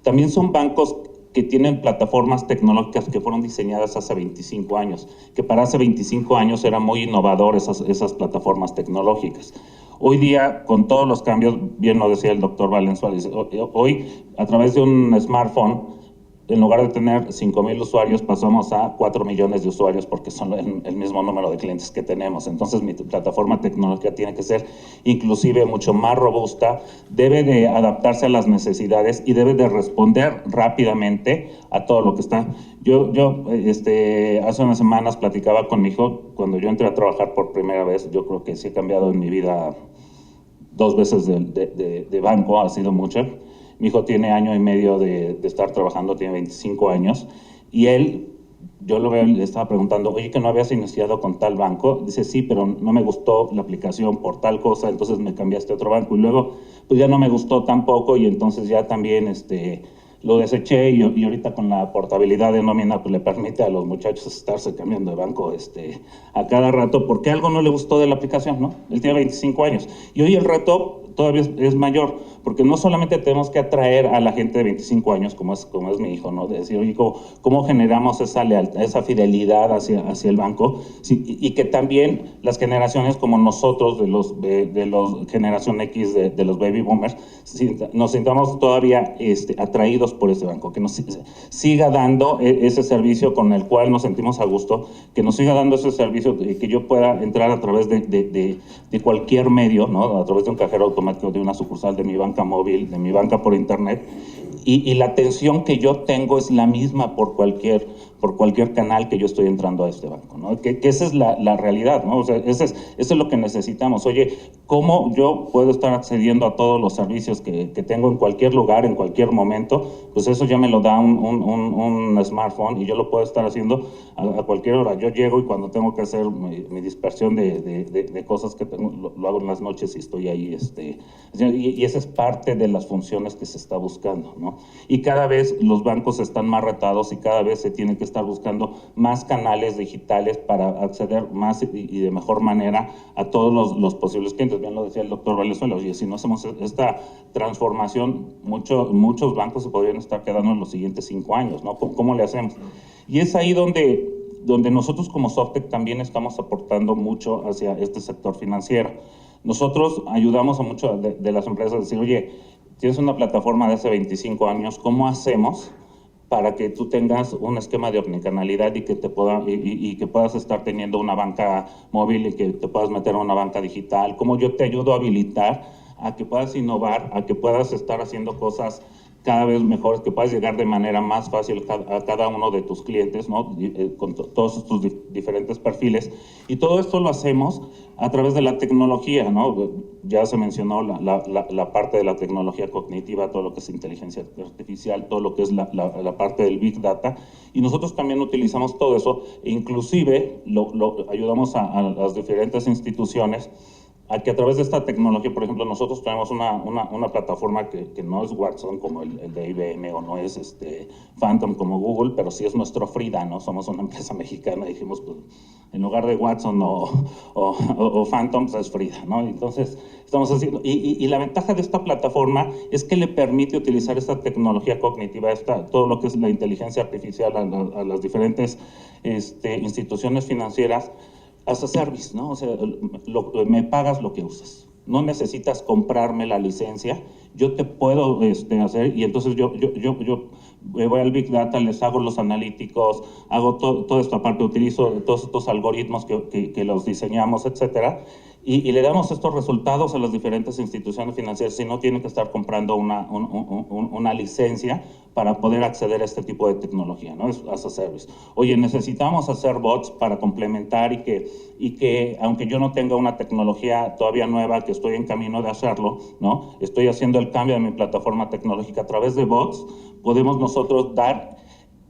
también son bancos que tienen plataformas tecnológicas que fueron diseñadas hace 25 años, que para hace 25 años eran muy innovadoras esas plataformas tecnológicas. Hoy día, con todos los cambios, bien lo decía el doctor Valenzuela, hoy a través de un smartphone, en lugar de tener 5,000 usuarios, pasamos a 4 millones de usuarios porque son el mismo número de clientes que tenemos. Entonces, mi plataforma tecnológica tiene que ser inclusive mucho más robusta, debe de adaptarse a las necesidades y debe de responder rápidamente a todo lo que está. Yo hace unas semanas platicaba con mi hijo, cuando yo entré a trabajar por primera vez, yo creo que sí he cambiado en mi vida 2 veces de banco, ha sido mucho. Mi hijo tiene 1 año y medio de estar trabajando, tiene 25 años, y él, yo lo veo, le estaba preguntando, oye, ¿que no habías iniciado con tal banco? Dice, sí, pero no me gustó la aplicación por tal cosa, entonces me cambiaste a otro banco, y luego, pues ya no me gustó tampoco, y entonces ya también, lo deseché, y ahorita con la portabilidad de nómina, pues le permite a los muchachos estarse cambiando de banco, a cada rato, porque algo no le gustó de la aplicación, ¿no? Él tiene 25 años, y hoy el reto todavía es mayor, porque no solamente tenemos que atraer a la gente de 25 años, como es mi hijo, ¿no? De decir, oye, ¿cómo generamos esa lealtad, esa fidelidad hacia el banco? Sí, y que también las generaciones como nosotros, de los generación X, de los baby boomers, nos sintamos todavía atraídos por ese banco, que nos siga dando ese servicio con el cual nos sentimos a gusto, que nos siga dando ese servicio, que yo pueda entrar a través de cualquier medio, ¿no? A través de un cajero automático, de una sucursal, de mi banca móvil, de mi banca por internet, y la atención que yo tengo es la misma por cualquier canal que yo estoy entrando a este banco, ¿no? Que esa es la realidad, ¿no? O sea, eso es lo que necesitamos. Oye, ¿cómo yo puedo estar accediendo a todos los servicios que tengo en cualquier lugar, en cualquier momento? Pues eso ya me lo da un smartphone, y yo lo puedo estar haciendo a cualquier hora. Yo llego, y cuando tengo que hacer mi dispersión de cosas que tengo, lo hago en las noches y estoy ahí, y esa es parte de las funciones que se está buscando, ¿no? Y cada vez los bancos están más retados, y cada vez se tienen que estar buscando más canales digitales para acceder más y de mejor manera a todos los posibles clientes. Bien lo decía el doctor Valenzuela, oye, si no hacemos esta transformación, muchos bancos se podrían estar quedando en los siguientes 5 años, ¿no? ¿Cómo le hacemos? Y es ahí donde nosotros como Softec también estamos aportando mucho hacia este sector financiero. Nosotros ayudamos a muchas de las empresas a decir, oye, tienes una plataforma de hace 25 años, ¿cómo hacemos para que tú tengas un esquema de omnicanalidad y que que puedas estar teniendo una banca móvil y que te puedas meter a una banca digital? ¿Cómo yo te ayudo a habilitar a que puedas innovar, a que puedas estar haciendo cosas cada vez mejores, que puedas llegar de manera más fácil a cada uno de tus clientes, ¿no? Con todos estos diferentes perfiles? Y todo esto lo hacemos a través de la tecnología, ¿no? Ya se mencionó la parte de la tecnología cognitiva, todo lo que es inteligencia artificial, todo lo que es la parte del Big Data, y nosotros también utilizamos todo eso, e inclusive ayudamos a las diferentes instituciones a que a través de esta tecnología, por ejemplo, nosotros tenemos una plataforma que no es Watson como el de IBM, o no es Phantom como Google, pero sí es nuestro Frida, ¿no? Somos una empresa mexicana, dijimos, pues, en lugar de Watson o Phantom, pues es Frida, ¿no? Entonces, estamos haciendo, y la ventaja de esta plataforma es que le permite utilizar esta tecnología cognitiva, todo lo que es la inteligencia artificial a las diferentes instituciones financieras, as a service, ¿no? O sea, me pagas lo que usas. No necesitas comprarme la licencia, yo te puedo hacer, y entonces yo voy al Big Data, les hago los analíticos, hago toda esta parte, utilizo todos estos algoritmos que los diseñamos, etcétera, y le damos estos resultados a las diferentes instituciones financieras, y no tienen que estar comprando una licencia para poder acceder a este tipo de tecnología, ¿no? Es as a service. Oye, necesitamos hacer bots para complementar y que aunque yo no tenga una tecnología todavía nueva, que estoy en camino de hacerlo, ¿no? Estoy haciendo el cambio de mi plataforma tecnológica a través de bots, podemos nosotros dar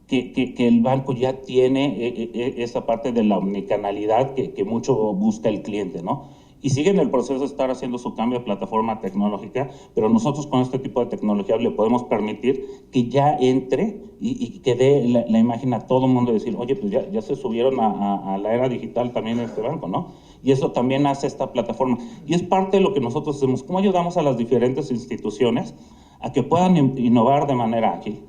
que el banco ya tiene esa parte de la omnicanalidad que mucho busca el cliente, ¿no? Y sigue en el proceso de estar haciendo su cambio de plataforma tecnológica, pero nosotros con este tipo de tecnología le podemos permitir que ya entre y que dé la imagen a todo el mundo, decir, oye, pues ya se subieron a la era digital también este banco, ¿no? Y eso también hace esta plataforma. Y es parte de lo que nosotros hacemos, cómo ayudamos a las diferentes instituciones a que puedan innovar de manera ágil,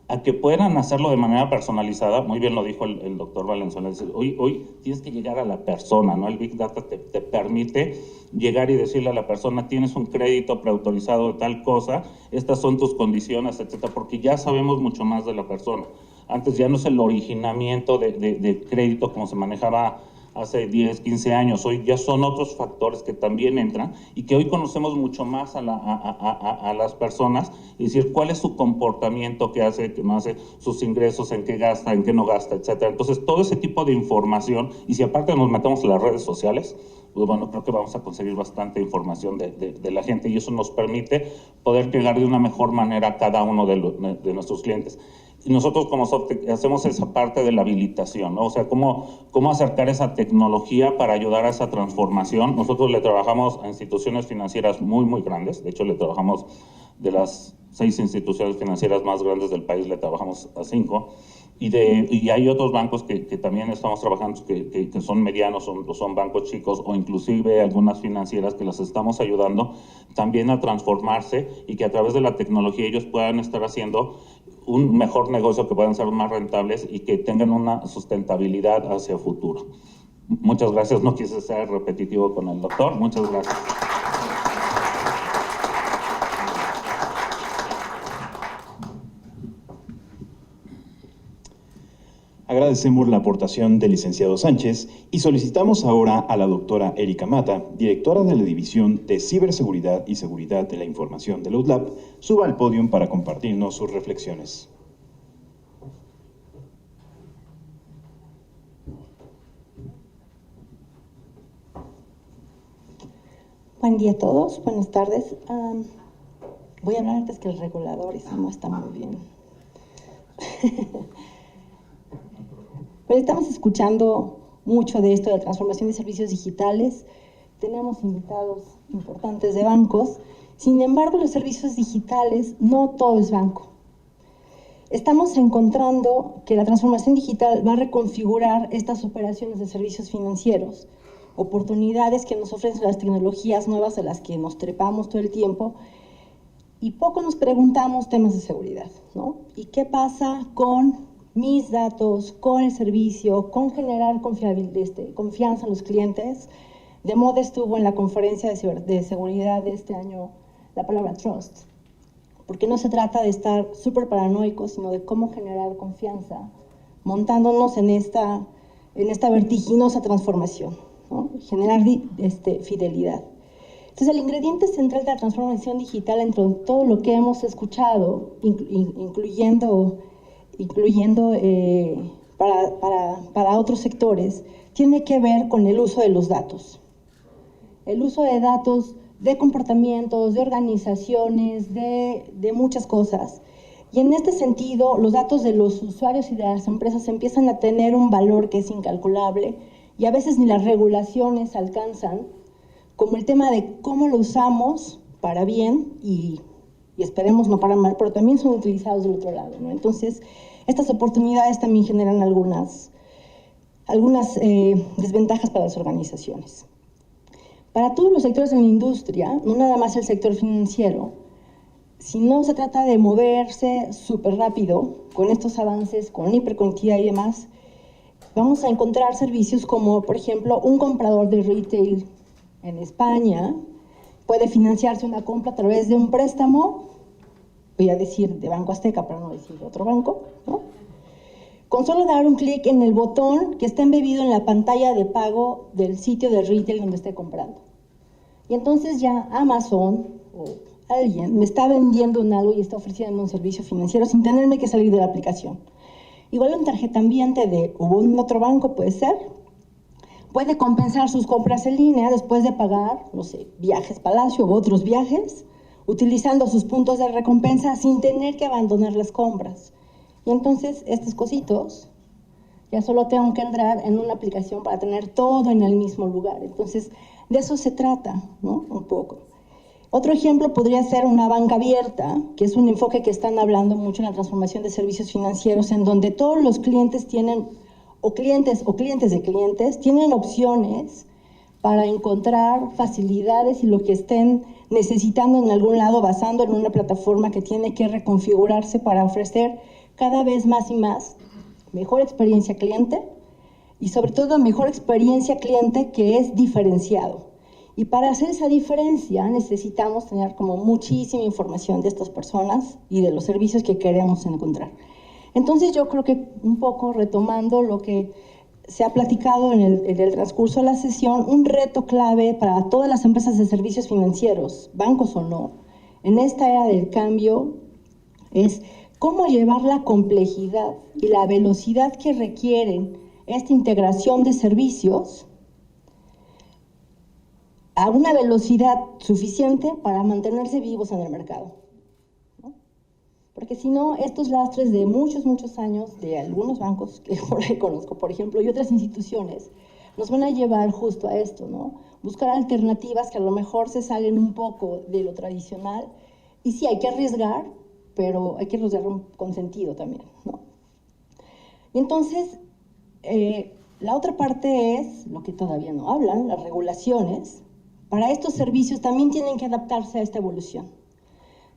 a que puedan hacerlo de manera personalizada. Muy bien lo dijo el doctor Valenzuela, es decir, hoy tienes que llegar a la persona, ¿no? El Big Data te permite llegar y decirle a la persona, tienes un crédito preautorizado de tal cosa, estas son tus condiciones, etcétera, porque ya sabemos mucho más de la persona. Antes ya no es el originamiento de crédito como se manejaba hace 10, 15 años, hoy ya son otros factores que también entran y que hoy conocemos mucho más a las personas, y decir cuál es su comportamiento, qué hace, qué no hace, sus ingresos, en qué gasta, en qué no gasta, etcétera. Entonces, todo ese tipo de información, y si aparte nos metemos en las redes sociales, pues bueno, creo que vamos a conseguir bastante información de la gente, y eso nos permite poder llegar de una mejor manera a cada uno de nuestros clientes. Y nosotros como Softec hacemos esa parte de la habilitación, ¿no? O sea, cómo acercar esa tecnología para ayudar a esa transformación. Nosotros le trabajamos a instituciones financieras muy, muy grandes. De hecho, le trabajamos de las 6 instituciones financieras más grandes del país, le trabajamos a 5. Y hay otros bancos que también estamos trabajando, que son medianos, son bancos chicos, o inclusive algunas financieras que las estamos ayudando también a transformarse, y que a través de la tecnología ellos puedan estar haciendo un mejor negocio, que puedan ser más rentables y que tengan una sustentabilidad hacia el futuro. Muchas gracias, no quise ser repetitivo con el doctor, muchas gracias. Agradecemos la aportación del licenciado Sánchez y solicitamos ahora a la doctora Erika Mata, directora de la División de Ciberseguridad y Seguridad de la Información de la UTLAP, suba al podio para compartirnos sus reflexiones. Buen día a todos, buenas tardes. Voy a hablar antes que el regulador, eso no está muy bien. Pues estamos escuchando mucho de esto de la transformación de servicios digitales. Tenemos invitados importantes de bancos. Sin embargo, los servicios digitales no todo es banco. Estamos encontrando que la transformación digital va a reconfigurar estas operaciones de servicios financieros, oportunidades que nos ofrecen las tecnologías nuevas a las que nos trepamos todo el tiempo, y poco nos preguntamos temas de seguridad, ¿no? ¿Y qué pasa con mis datos, con el servicio, con generar confianza en los clientes? De moda estuvo en la conferencia de seguridad de este año la palabra trust, porque no se trata de estar súper paranoicos, sino de cómo generar confianza, montándonos en esta vertiginosa transformación, ¿no? Generar fidelidad. Entonces, el ingrediente central de la transformación digital, entre todo lo que hemos escuchado, incluyendo para otros sectores, tiene que ver con el uso de los datos. El uso de datos de comportamientos, de organizaciones, de muchas cosas. Y en este sentido, los datos de los usuarios y de las empresas empiezan a tener un valor que es incalculable, y a veces ni las regulaciones alcanzan, como el tema de cómo lo usamos para bien y esperemos no para mal, pero también son utilizados del otro lado, ¿no? Entonces, estas oportunidades también generan algunas desventajas para las organizaciones. Para todos los sectores de la industria, no nada más el sector financiero, si no se trata de moverse súper rápido con estos avances, con la hiperconectividad y demás, vamos a encontrar servicios como, por ejemplo, un comprador de retail en España puede financiarse una compra a través de un préstamo, voy a decir de Banco Azteca para no decir otro banco, ¿no? Con solo dar un clic en el botón que está embebido en la pantalla de pago del sitio de retail donde esté comprando. Y entonces ya Amazon o alguien me está vendiendo un algo y está ofreciendo un servicio financiero sin tenerme que salir de la aplicación. Igual un tarjeta ambiente de un otro banco puede ser, puede compensar sus compras en línea después de pagar, no sé, Viajes Palacio u otros viajes, utilizando sus puntos de recompensa sin tener que abandonar las compras. Y entonces estos cositos ya solo tengo que entrar en una aplicación para tener todo en el mismo lugar. Entonces de eso se trata, ¿no? Un poco. Otro ejemplo podría ser una banca abierta, que es un enfoque que están hablando mucho en la transformación de servicios financieros, en donde todos los clientes tienen, o clientes de clientes, tienen opciones para encontrar facilidades y lo que estén necesitando en algún lado, basando en una plataforma que tiene que reconfigurarse para ofrecer cada vez más y más mejor experiencia cliente y sobre todo mejor experiencia cliente que es diferenciado. Y para hacer esa diferencia necesitamos tener como muchísima información de estas personas y de los servicios que queremos encontrar. Entonces yo creo que un poco retomando lo que se ha platicado en el transcurso de la sesión, un reto clave para todas las empresas de servicios financieros, bancos o no, en esta era del cambio es cómo llevar la complejidad y la velocidad que requieren esta integración de servicios a una velocidad suficiente para mantenerse vivos en el mercado, ¿no? Porque si no, estos lastres de muchos años de algunos bancos que por ahí conozco, por ejemplo, y otras instituciones, nos van a llevar justo a esto, ¿no? Buscar alternativas que a lo mejor se salen un poco de lo tradicional, y sí, hay que arriesgar, pero hay que arriesgar con sentido también, ¿no? Y entonces, la otra parte es, lo que todavía no hablan, las regulaciones. Para estos servicios también tienen que adaptarse a esta evolución.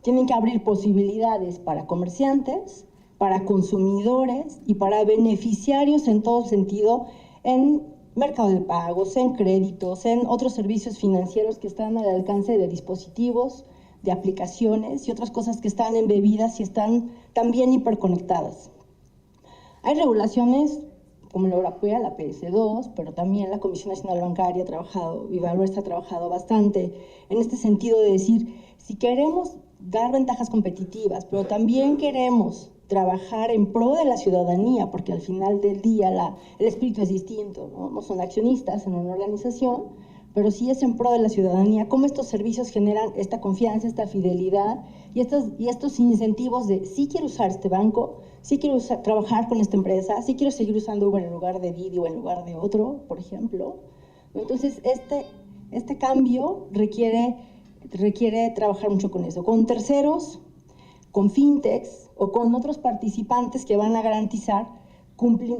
Tienen que abrir posibilidades para comerciantes, para consumidores y para beneficiarios en todo sentido, en mercado de pagos, en créditos, en otros servicios financieros que están al alcance de dispositivos, de aplicaciones y otras cosas que están embebidas y están también hiperconectadas. Hay regulaciones como la europea, la PS2, pero también la Comisión Nacional Bancaria ha trabajado, Vivalores ha trabajado bastante en este sentido de decir, si queremos dar ventajas competitivas, pero también queremos trabajar en pro de la ciudadanía, porque al final del día el espíritu es distinto, ¿no? No son accionistas en una organización, pero sí es en pro de la ciudadanía, cómo estos servicios generan esta confianza, esta fidelidad y estos incentivos de sí quiero usar este banco, sí quiero trabajar con esta empresa, sí quiero seguir usando Uber en lugar de Didi o en lugar de otro, por ejemplo. Entonces, este cambio requiere trabajar mucho con eso, con terceros, con fintechs o con otros participantes que van a garantizar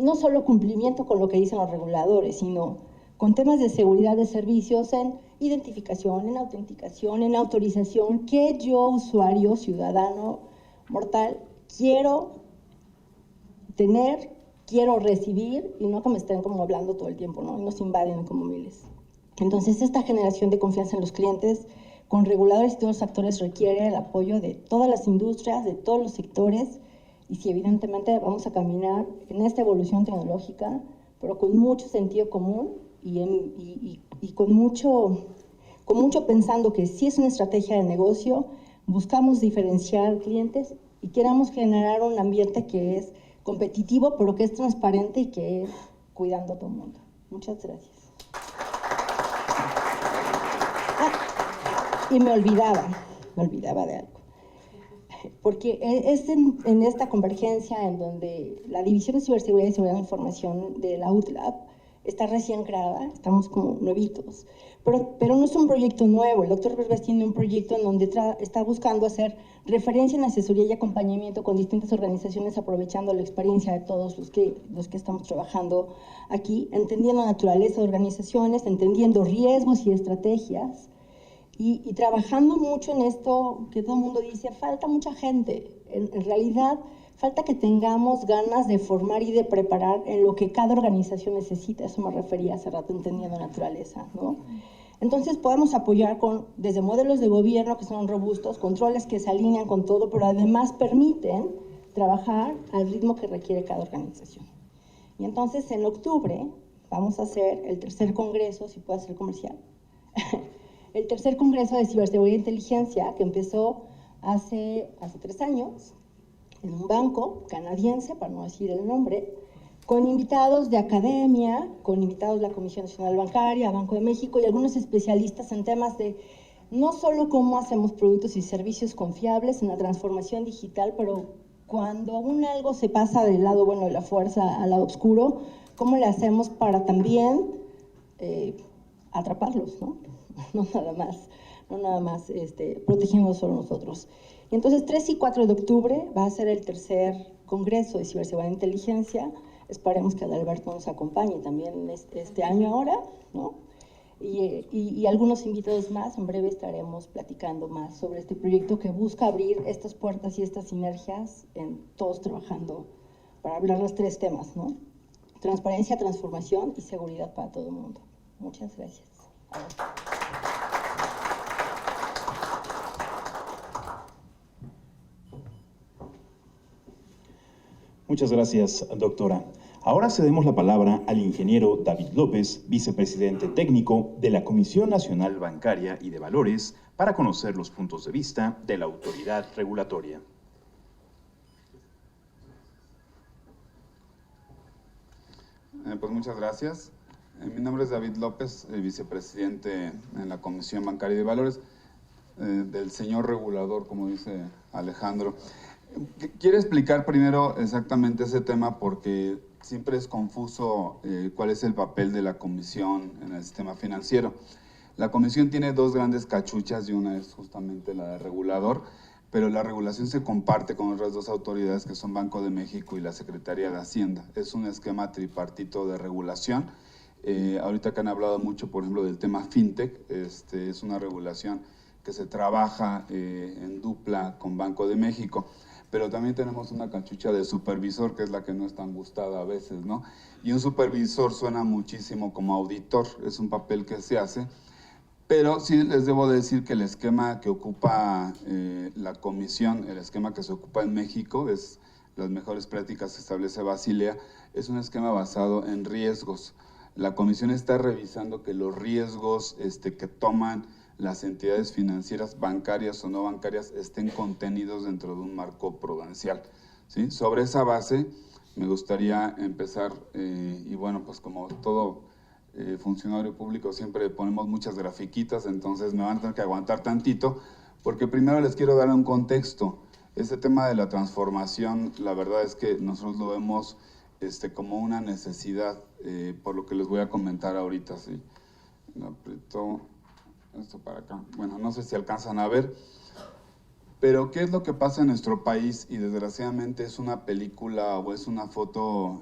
no solo cumplimiento con lo que dicen los reguladores, sino con temas de seguridad de servicios en identificación, en autenticación, en autorización, que yo, usuario, ciudadano, mortal, quiero tener, quiero recibir, y no que me estén como hablando todo el tiempo, ¿no? Y nos invaden como miles. Entonces, esta generación de confianza en los clientes con reguladores y todos los actores requiere el apoyo de todas las industrias, de todos los sectores, y sí, evidentemente vamos a caminar en esta evolución tecnológica, pero con mucho sentido común y con mucho pensando que si es una estrategia de negocio, buscamos diferenciar clientes y queramos generar un ambiente que es competitivo, pero que es transparente y que es cuidando a todo el mundo. Muchas gracias. Y me olvidaba de algo. Porque es en esta convergencia en donde la División de Ciberseguridad y Seguridad de la Información de la UTLAB está recién creada, estamos como nuevitos, pero no es un proyecto nuevo. El doctor Berbés tiene un proyecto en donde está buscando hacer referencia en asesoría y acompañamiento con distintas organizaciones, aprovechando la experiencia de todos los que estamos trabajando aquí, entendiendo la naturaleza de organizaciones, entendiendo riesgos y estrategias, y trabajando mucho en esto que todo el mundo dice, falta mucha gente. En realidad, falta que tengamos ganas de formar y de preparar en lo que cada organización necesita. Eso me refería hace rato, entendiendo naturaleza, ¿no? Entonces podemos apoyar desde modelos de gobierno que son robustos, controles que se alinean con todo, pero además permiten trabajar al ritmo que requiere cada organización. Y entonces en octubre vamos a hacer el tercer congreso, si puede ser comercial, el tercer congreso de ciberseguridad e inteligencia que empezó hace 3 años en un banco canadiense, para no decir el nombre, con invitados de academia, con invitados de la Comisión Nacional Bancaria, Banco de México y algunos especialistas en temas de no solo cómo hacemos productos y servicios confiables en la transformación digital, pero cuando algo se pasa del lado bueno de la fuerza al lado oscuro, ¿cómo le hacemos para también atraparlos, ¿no? No nada más protegiendo solo nosotros. Y entonces 3 y 4 de octubre va a ser el tercer congreso de ciberseguridad e inteligencia. Esperemos que Adalberto nos acompañe también este año ahora, ¿no? Y algunos invitados más. En breve estaremos platicando más sobre este proyecto que busca abrir estas puertas y estas sinergias, todos trabajando para hablar los 3 temas, ¿no? Transparencia, transformación y seguridad para todo el mundo. Muchas gracias. Muchas gracias, doctora. Ahora cedemos la palabra al ingeniero David López, vicepresidente técnico de la Comisión Nacional Bancaria y de Valores, para conocer los puntos de vista de la autoridad regulatoria. Pues muchas gracias. Mi nombre es David López, vicepresidente en la Comisión Bancaria y de Valores, del señor regulador, como dice Alejandro. Quiero explicar primero exactamente ese tema porque siempre es confuso cuál es el papel de la comisión en el sistema financiero. La comisión tiene 2 grandes cachuchas y una es justamente la de regulador, pero la regulación se comparte con otras 2 autoridades que son Banco de México y la Secretaría de Hacienda. Es un esquema tripartito de regulación. Ahorita que han hablado mucho, por ejemplo, del tema fintech, es una regulación que se trabaja en dupla con Banco de México. Pero también tenemos una cachucha de supervisor, que es la que no es tan gustada a veces, ¿no? Y un supervisor suena muchísimo como auditor, es un papel que se hace, pero sí les debo decir que el esquema que ocupa la comisión, el esquema que se ocupa en México, es las mejores prácticas que establece Basilea, es un esquema basado en riesgos. La comisión está revisando que los riesgos que toman las entidades financieras, bancarias o no bancarias, estén contenidos dentro de un marco prudencial, ¿sí? Sobre esa base me gustaría empezar, y bueno, pues como todo funcionario público siempre ponemos muchas grafiquitas, entonces me van a tener que aguantar tantito, porque primero les quiero dar un contexto. Este tema de la transformación, la verdad es que nosotros lo vemos como una necesidad, por lo que les voy a comentar ahorita, ¿sí? Me apretó esto para acá. Bueno, no sé si alcanzan a ver, pero ¿qué es lo que pasa en nuestro país? Y desgraciadamente es una película o es una foto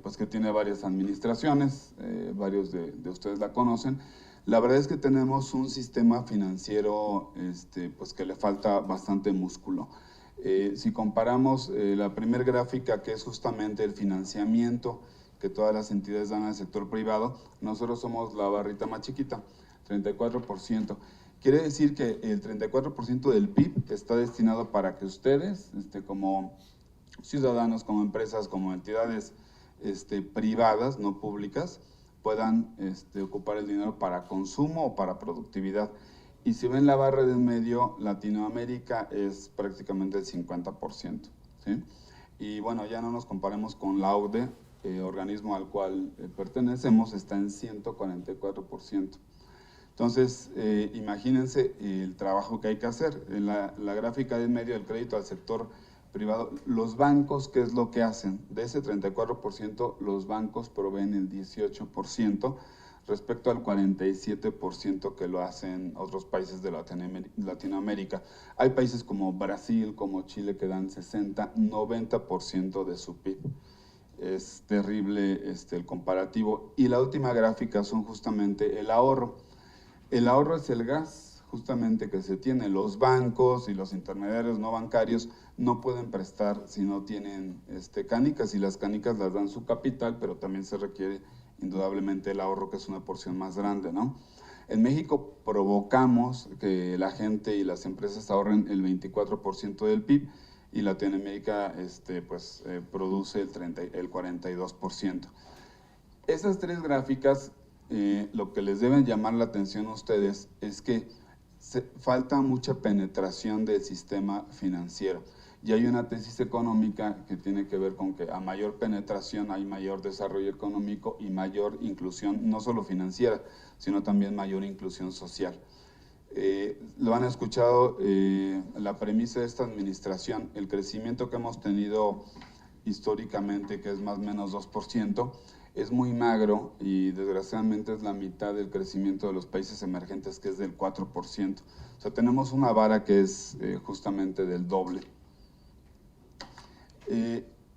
pues que tiene varias administraciones, varios de ustedes la conocen. La verdad es que tenemos un sistema financiero pues que le falta bastante músculo. Si comparamos la primera gráfica, que es justamente el financiamiento que todas las entidades dan al sector privado, nosotros somos la barrita más chiquita, 34%. Quiere decir que el 34% del PIB está destinado para que ustedes, como ciudadanos, como empresas, como entidades privadas, no públicas, puedan ocupar el dinero para consumo o para productividad. Y si ven la barra de en medio, Latinoamérica es prácticamente el 50%, ¿sí? Y bueno, ya no nos comparemos con la OCDE, organismo al cual pertenecemos, está en 144%. Entonces, imagínense el trabajo que hay que hacer. En la gráfica de en medio del crédito al sector privado, los bancos, ¿qué es lo que hacen? De ese 34%, los bancos proveen el 18%, respecto al 47% que lo hacen otros países de Latinoamérica. Hay países como Brasil, como Chile, que dan 60, 90% de su PIB. Es terrible el comparativo. Y la última gráfica son justamente el ahorro. El ahorro es el gas justamente que se tiene. Los bancos y los intermediarios no bancarios no pueden prestar si no tienen canicas, y las canicas las dan su capital, pero también se requiere indudablemente el ahorro, que es una porción más grande, ¿no? En México provocamos que la gente y las empresas ahorren el 24% del PIB, y Latinoamérica produce el 42%. Esas tres gráficas, lo que les deben llamar la atención a ustedes es que falta mucha penetración del sistema financiero. Y hay una tesis económica que tiene que ver con que a mayor penetración hay mayor desarrollo económico y mayor inclusión, no solo financiera, sino también mayor inclusión social. Lo han escuchado, la premisa de esta administración, el crecimiento que hemos tenido históricamente, que es más o menos 2%, es muy magro, y desgraciadamente es la mitad del crecimiento de los países emergentes, que es del 4%. O sea, tenemos una vara que es justamente del doble.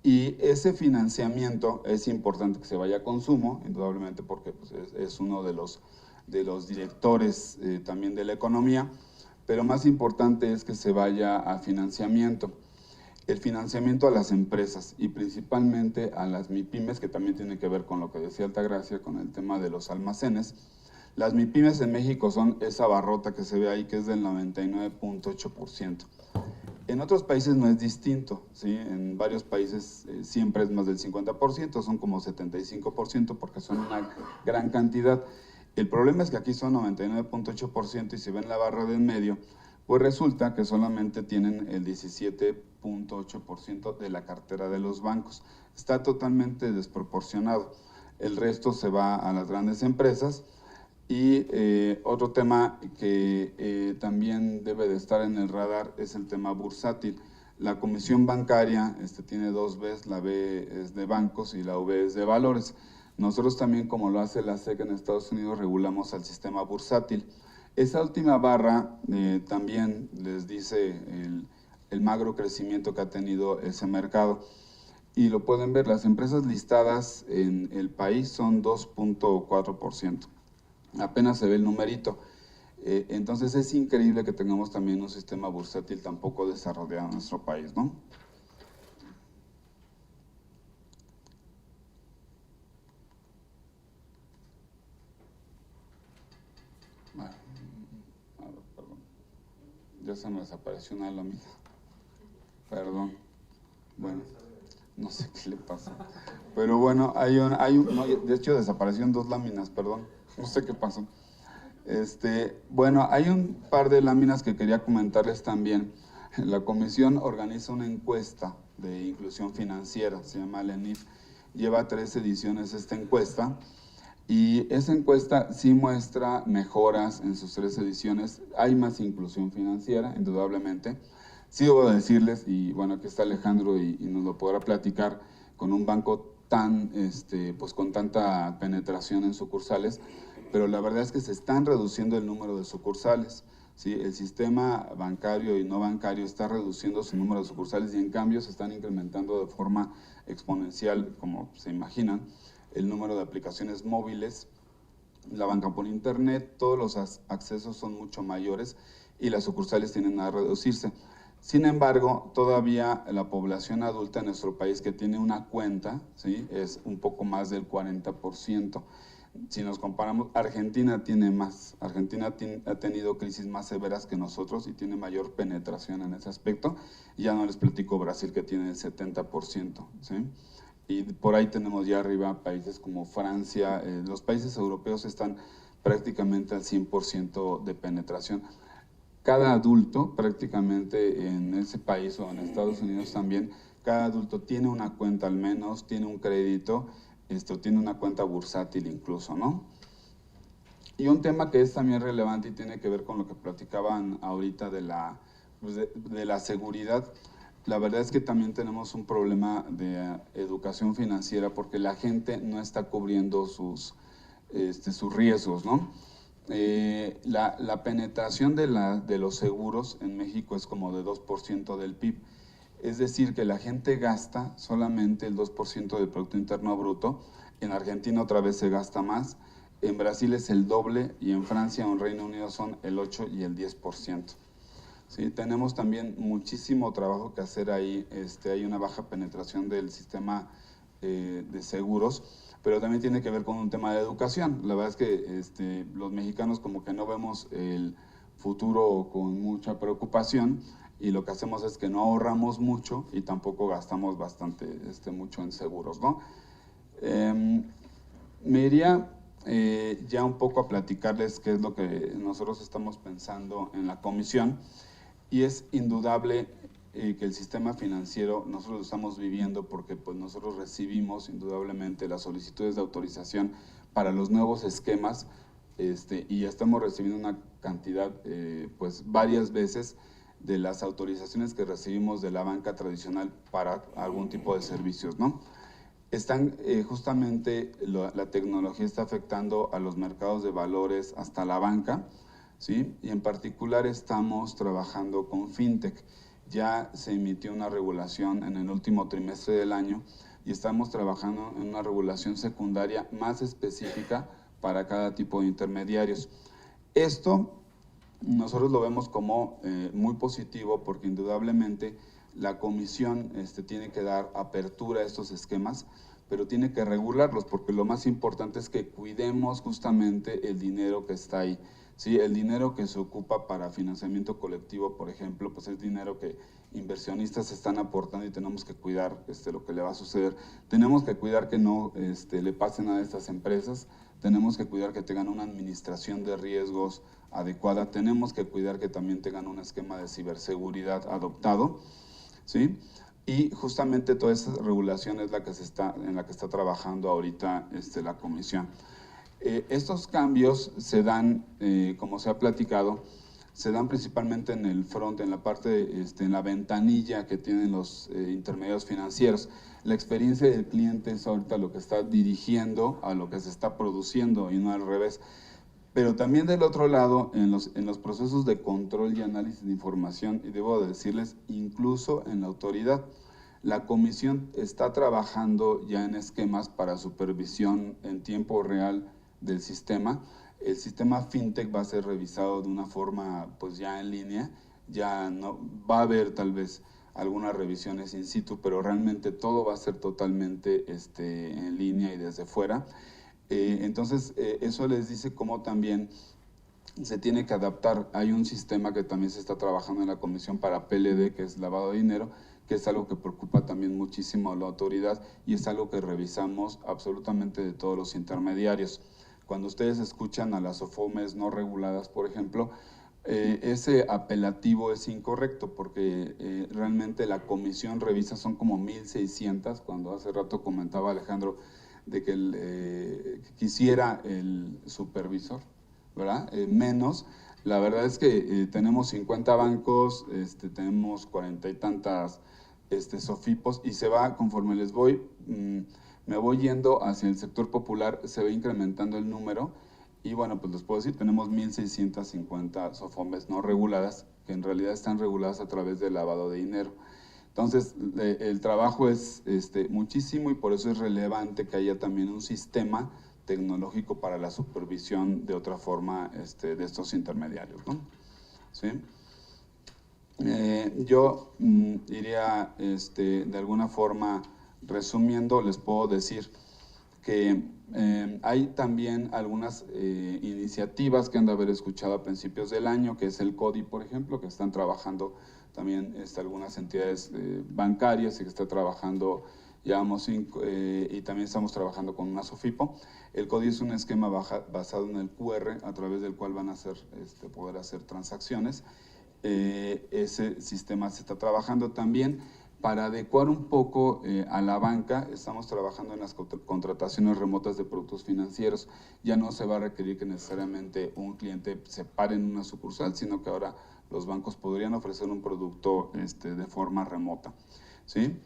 Y ese financiamiento es importante que se vaya a consumo, indudablemente, porque pues, es uno de los directores también de la economía, pero más importante es que se vaya a financiamiento. El financiamiento a las empresas, y principalmente a las MIPYMES, que también tiene que ver con lo que decía Altagracia, con el tema de los almacenes. Las MIPYMES en México son esa barrota que se ve ahí, que es del 99.8%. En otros países no es distinto, ¿sí? En varios países siempre es más del 50%, son como 75%, porque son una gran cantidad. El problema es que aquí son 99.8%, y si ven la barra del medio, pues resulta que solamente tienen el 17.8% de la cartera de los bancos. Está totalmente desproporcionado. El resto se va a las grandes empresas. Y otro tema que también debe de estar en el radar es el tema bursátil. La Comisión Bancaria tiene dos Bs, la B es de bancos y la V es de valores. Nosotros también, como lo hace la SEC en Estados Unidos, regulamos al sistema bursátil. Esa última barra también les dice el magro crecimiento que ha tenido ese mercado. Y lo pueden ver, las empresas listadas en el país son 2.4%. Apenas se ve el numerito. Entonces es increíble que tengamos también un sistema bursátil tan poco desarrollado en nuestro país, ¿no? Bueno, a ver, perdón. Ya se me desapareció una lámina. Perdón. Bueno, no sé qué le pasa. Pero bueno, no, de hecho desaparecieron dos láminas, perdón. No sé qué pasó. Bueno, hay un par de láminas que quería comentarles también. La comisión organiza una encuesta de inclusión financiera, se llama LENIF. Lleva 3 ediciones esta encuesta, y esa encuesta sí muestra mejoras en sus 3 ediciones. Hay más inclusión financiera, indudablemente. Sí debo decirles, y bueno, aquí está Alejandro y nos lo podrá platicar, con un banco tan, pues con tanta penetración en sucursales, pero la verdad es que se están reduciendo el número de sucursales, ¿sí? El sistema bancario y no bancario está reduciendo su número de sucursales, y en cambio se están incrementando de forma exponencial, como se imaginan, el número de aplicaciones móviles, la banca por internet, todos los accesos son mucho mayores, y las sucursales tienden a reducirse. Sin embargo, todavía la población adulta en nuestro país que tiene una cuenta, ¿sí?, es un poco más del 40%. Si nos comparamos, Argentina tiene más. Argentina ha tenido crisis más severas que nosotros y tiene mayor penetración en ese aspecto. Y ya no les platico Brasil, que tiene el 70%, ¿sí? Y por ahí tenemos ya arriba países como Francia. Los países europeos están prácticamente al 100% de penetración. Cada adulto, prácticamente en ese país o en Estados Unidos también, cada adulto tiene una cuenta al menos, tiene un crédito, tiene una cuenta bursátil incluso, ¿no? Y un tema que es también relevante y tiene que ver con lo que platicaban ahorita de la seguridad. La verdad es que también tenemos un problema de educación financiera, porque la gente no está cubriendo sus riesgos, ¿no? La penetración de los seguros en México es como de 2% del PIB. Es decir, que la gente gasta solamente el 2% del Producto Interno Bruto. En Argentina otra vez se gasta más. en Brasil es el doble y en Francia o en Reino Unido son el 8 y el 10%. Sí, tenemos también muchísimo trabajo que hacer ahí. Hay una baja penetración del sistema de seguros, pero también tiene que ver con un tema de educación. La verdad es que los mexicanos como que no vemos el futuro con mucha preocupación y lo que hacemos es que no ahorramos mucho y tampoco gastamos bastante mucho en seguros, ¿no? Me iría ya un poco a platicarles qué es lo que nosotros estamos pensando en la comisión. Y es indudable que el sistema financiero nosotros lo estamos viviendo porque pues, nosotros recibimos indudablemente las solicitudes de autorización para los nuevos esquemas y ya estamos recibiendo una cantidad, pues varias veces de las autorizaciones que recibimos de la banca tradicional para algún tipo de servicios, ¿no? Justamente la tecnología está afectando a los mercados de valores hasta la banca, ¿sí? Y en particular estamos trabajando con FinTech. Ya se emitió una regulación en el último trimestre del año y estamos trabajando en una regulación secundaria más específica para cada tipo de intermediarios. Esto nosotros lo vemos como muy positivo porque indudablemente la comisión tiene que dar apertura a estos esquemas, pero tiene que regularlos porque lo más importante es que cuidemos justamente el dinero que está ahí. Sí, el dinero que se ocupa para financiamiento colectivo, por ejemplo, pues es dinero que inversionistas están aportando y tenemos que cuidar lo que le va a suceder. Tenemos que cuidar que no le pase nada a estas empresas, tenemos que cuidar que tengan una administración de riesgos adecuada, tenemos que cuidar que también tengan un esquema de ciberseguridad adoptado, ¿sí? Y justamente toda esa regulación es en la que está trabajando ahorita la comisión. Estos cambios se dan, como se ha platicado, se dan principalmente en el front, en la parte, en la ventanilla que tienen los intermediarios financieros. La experiencia del cliente es ahorita lo que está dirigiendo a lo que se está produciendo y no al revés. Pero también del otro lado, en los procesos de control y análisis de información, y debo decirles, incluso en la autoridad, la comisión está trabajando ya en esquemas para supervisión en tiempo real del sistema. El sistema FinTech va a ser revisado de una forma pues ya en línea, ya no va a haber tal vez algunas revisiones in situ, pero realmente todo va a ser totalmente en línea y desde fuera. Entonces eso les dice cómo también se tiene que adaptar. Hay un sistema que también se está trabajando en la comisión para PLD, que es lavado de dinero, que es algo que preocupa también muchísimo a la autoridad y es algo que revisamos absolutamente de todos los intermediarios. Cuando ustedes escuchan a las SOFOMES no reguladas, por ejemplo, ese apelativo es incorrecto porque realmente la comisión revisa, son como 1,600, cuando hace rato comentaba Alejandro de que quisiera el supervisor, ¿verdad? Menos. La verdad es que tenemos 50 bancos, tenemos 40 y tantas SOFIPOS y se va, conforme les voy, me voy yendo hacia el sector popular, se va incrementando el número y bueno, pues les puedo decir, tenemos 1,650 SOFOMES no reguladas, que en realidad están reguladas a través del lavado de dinero. Entonces, el trabajo es muchísimo y por eso es relevante que haya también un sistema tecnológico para la supervisión de otra forma de estos intermediarios, ¿no? ¿Sí? Yo iría de alguna forma resumiendo, les puedo decir que hay también algunas iniciativas que han de haber escuchado a principios del año, que es el CODI, por ejemplo, que están trabajando también algunas entidades bancarias y que está trabajando, llevamos 5, y también estamos trabajando con una SOFIPO. El CODI es un esquema basado en el QR, a través del cual van a poder hacer transacciones. Ese sistema se está trabajando también para adecuar un poco a la banca. Estamos trabajando en las contrataciones remotas de productos financieros. Ya no se va a requerir que necesariamente un cliente se pare en una sucursal, sino que ahora los bancos podrían ofrecer un producto de forma remota, ¿sí?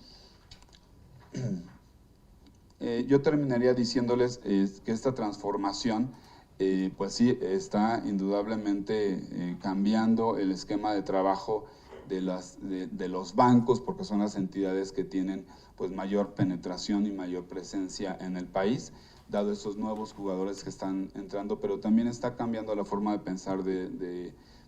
Yo terminaría diciéndoles que esta transformación pues sí, está indudablemente cambiando el esquema de trabajo de los bancos, porque son las entidades que tienen pues mayor penetración y mayor presencia en el país. dado esos nuevos jugadores que están entrando, pero también está cambiando la forma de pensar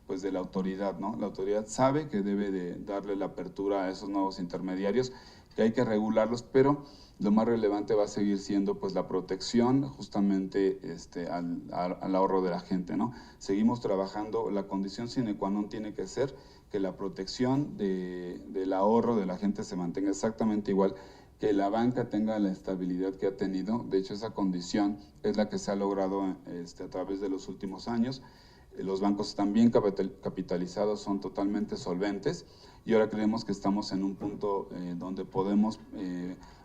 pues de la autoridad, ¿no? La autoridad sabe que debe de darle la apertura a esos nuevos intermediarios, que hay que regularlos, pero lo más relevante va a seguir siendo pues la protección justamente al ahorro de la gente, ¿no? Seguimos trabajando, la condición sine qua non tiene que ser que la protección del ahorro de la gente se mantenga exactamente igual, que la banca tenga la estabilidad que ha tenido. De hecho, esa condición es la que se ha logrado a través de los últimos años. Los bancos están bien capitalizados, son totalmente solventes, y ahora creemos que estamos en un punto donde podemos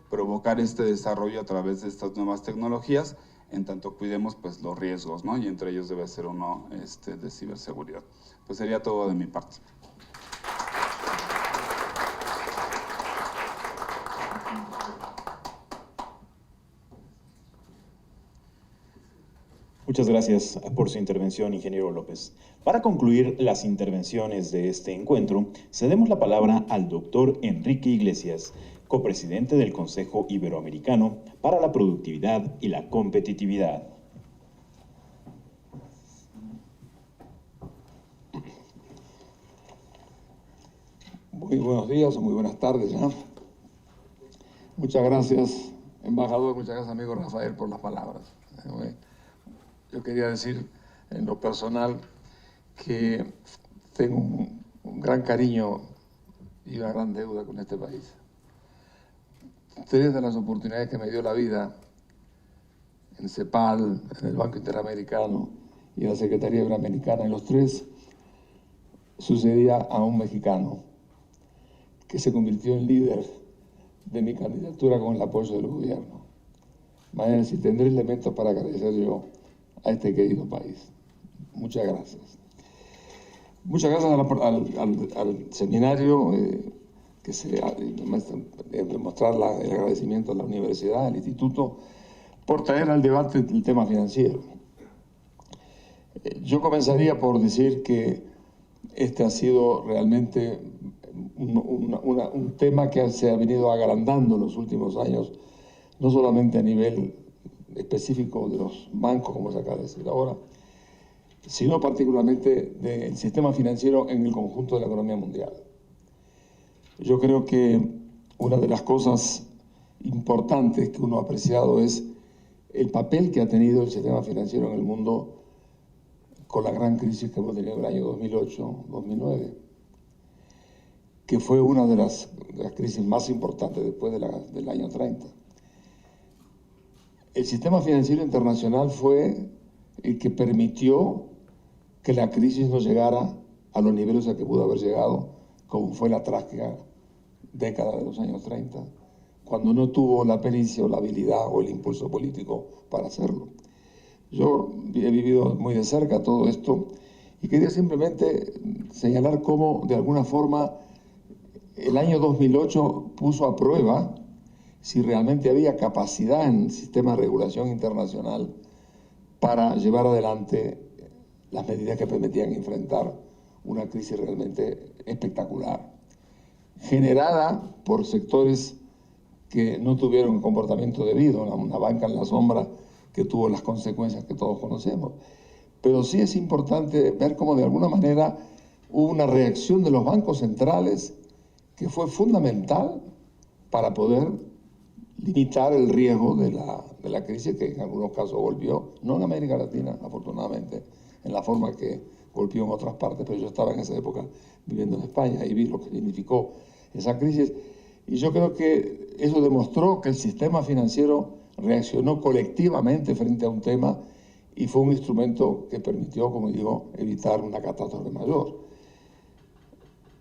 provocar este desarrollo a través de estas nuevas tecnologías, en tanto cuidemos pues los riesgos, ¿no? Y entre ellos debe ser uno de ciberseguridad. Pues sería todo de mi parte. Muchas gracias por su intervención, ingeniero López. Para concluir las intervenciones de este encuentro, cedemos la palabra al doctor Enrique Iglesias, copresidente del Consejo Iberoamericano para la Productividad y la Competitividad. Muy buenos días o muy buenas tardes, ¿no? Muchas gracias, embajador, muchas gracias, amigo Rafael, por las palabras. Yo quería decir, en lo personal, que tengo un gran cariño y una gran deuda con este país. 3 de las oportunidades que me dio la vida en CEPAL, en el Banco Interamericano y en la Secretaría Iberoamericana, en los 3 sucedía a un mexicano que se convirtió en líder de mi candidatura con el apoyo del gobierno. Mañana, si tendré elementos para agradecer yo a este querido país. Muchas gracias. Muchas gracias al seminario que se demostrar el agradecimiento a la universidad, al instituto, por traer al debate el tema financiero. Yo comenzaría por decir que este ha sido realmente un tema que se ha venido agrandando en los últimos años, no solamente a nivel específico de los bancos, como se acaba de decir ahora, sino particularmente del sistema financiero en el conjunto de la economía mundial. Yo creo que una de las cosas importantes que uno ha apreciado es el papel que ha tenido el sistema financiero en el mundo con la gran crisis que hemos tenido en el año 2008-2009, que fue una de las crisis más importantes después del año 30. El sistema financiero internacional fue el que permitió que la crisis no llegara a los niveles a que pudo haber llegado, como fue la trágica década de los años 30, cuando no tuvo la pericia o la habilidad o el impulso político para hacerlo. Yo he vivido muy de cerca todo esto y quería simplemente señalar cómo, de alguna forma, el año 2008 puso a prueba si realmente había capacidad en el sistema de regulación internacional para llevar adelante las medidas que permitían enfrentar una crisis realmente espectacular, generada por sectores que no tuvieron el comportamiento debido, una banca en la sombra que tuvo las consecuencias que todos conocemos. Pero sí es importante ver cómo de alguna manera hubo una reacción de los bancos centrales que fue fundamental para poder limitar el riesgo de la crisis que en algunos casos golpeó, no en América Latina, afortunadamente, en la forma que golpeó en otras partes, pero yo estaba en esa época viviendo en España y vi lo que significó esa crisis. Y yo creo que eso demostró que el sistema financiero reaccionó colectivamente frente a un tema y fue un instrumento que permitió, como digo, evitar una catástrofe mayor.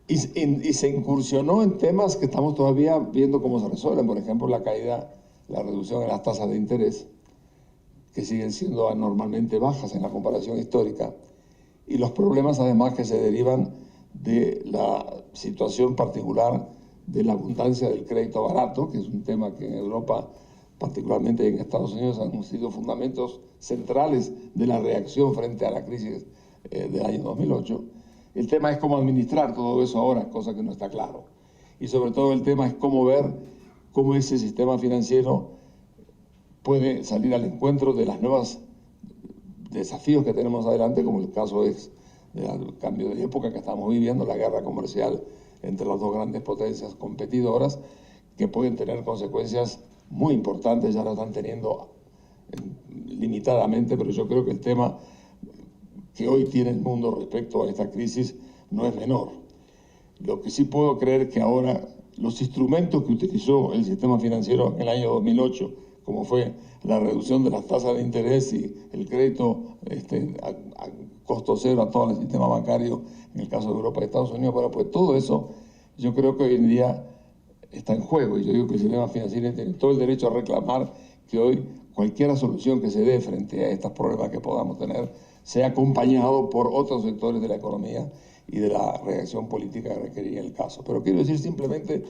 Y se incursionó en temas que estamos todavía viendo cómo se resuelven, por ejemplo, la caída, la reducción en las tasas de interés, que siguen siendo anormalmente bajas en la comparación histórica, y los problemas además que se derivan de la situación particular de la abundancia del crédito barato, que es un tema que en Europa, particularmente en Estados Unidos, han sido fundamentos centrales de la reacción frente a la crisis del año 2008. El tema es cómo administrar todo eso ahora, cosa que no está claro. Y sobre todo el tema es cómo ver cómo ese sistema financiero puede salir al encuentro de las nuevas desafíos que tenemos adelante, como el caso es del cambio de época que estamos viviendo, la guerra comercial entre las dos grandes potencias competidoras, que pueden tener consecuencias muy importantes, ya lo están teniendo limitadamente, pero yo creo que el tema que hoy tiene el mundo respecto a esta crisis no es menor. Lo que sí puedo creer que ahora los instrumentos que utilizó el sistema financiero en el año 2008, como fue la reducción de las tasas de interés y el crédito a costo cero a todo el sistema bancario, en el caso de Europa y Estados Unidos, bueno, pues todo eso yo creo que hoy en día está en juego, y yo digo que el sistema financiero tiene todo el derecho a reclamar que hoy cualquier solución que se dé frente a estos problemas que podamos tener sea acompañado por otros sectores de la economía y de la reacción política que requería el caso. Pero quiero decir simplemente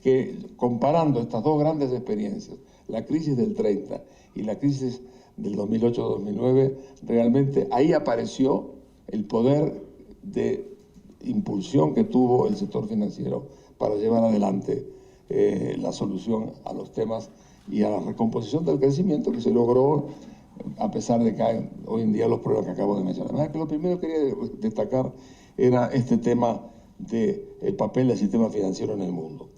que comparando estas dos grandes experiencias, la crisis del 30 y la crisis del 2008-2009, realmente ahí apareció el poder de impulsión que tuvo el sector financiero para llevar adelante la solución a los temas y a la recomposición del crecimiento que se logró a pesar de que hay hoy en día los problemas que acabo de mencionar. Además, que lo primero que quería destacar era este tema del papel del sistema financiero en el mundo.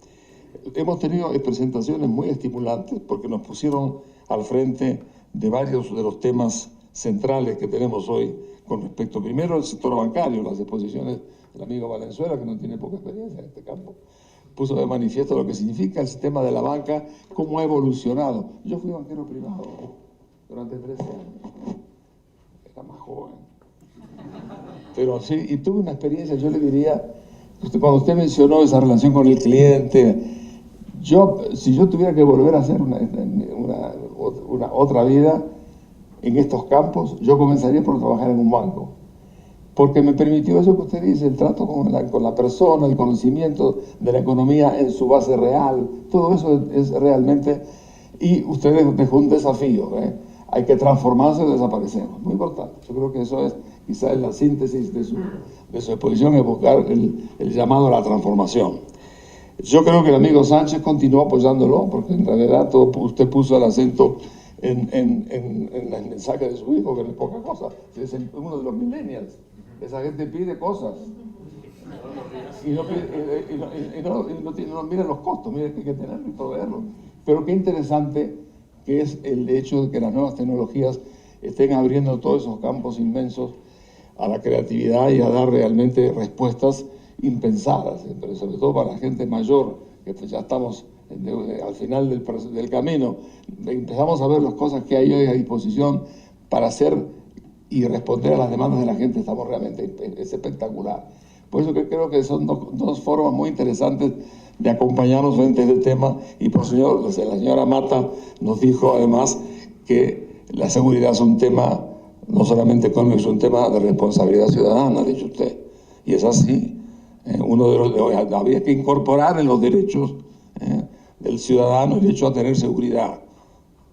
Hemos tenido presentaciones muy estimulantes porque nos pusieron al frente de varios de los temas centrales que tenemos hoy con respecto, primero, al sector bancario. Las exposiciones del amigo Valenzuela, que no tiene poca experiencia en este campo, puso de manifiesto lo que significa el sistema de la banca, cómo ha evolucionado. Yo fui banquero privado durante 13 años, era más joven, pero sí, y tuve una experiencia, yo le diría, cuando usted mencionó esa relación con el cliente, si yo tuviera que volver a hacer una otra vida en estos campos, yo comenzaría por trabajar en un banco, porque me permitió eso que usted dice, el trato con la persona, el conocimiento de la economía en su base real, todo eso es realmente, y usted dejó un desafío, hay que transformarse o desaparecemos, muy importante. Yo creo que eso es quizás la síntesis de su exposición, es buscar el llamado a la transformación. Yo creo que el amigo Sánchez continuó apoyándolo, porque en realidad usted puso el acento en el mensaje de su hijo, que no es poca cosa, es uno de los millennials. Esa gente pide cosas y no mira los costos, mira que hay que tenerlo y proveerlo. Pero qué interesante que es el hecho de que las nuevas tecnologías estén abriendo todos esos campos inmensos a la creatividad y a dar realmente respuestas impensadas, pero sobre todo para la gente mayor, que ya estamos al final del camino, empezamos a ver las cosas que hay hoy a disposición para hacer y responder a las demandas de la gente. Estamos realmente, es espectacular. Por eso que creo que son dos formas muy interesantes de acompañarnos frente a este tema, y por la señora Mata nos dijo además que la seguridad es un tema no solamente económico, es un tema de responsabilidad ciudadana, ha dicho usted, y es así. Había que incorporar en los derechos del ciudadano el derecho a tener seguridad.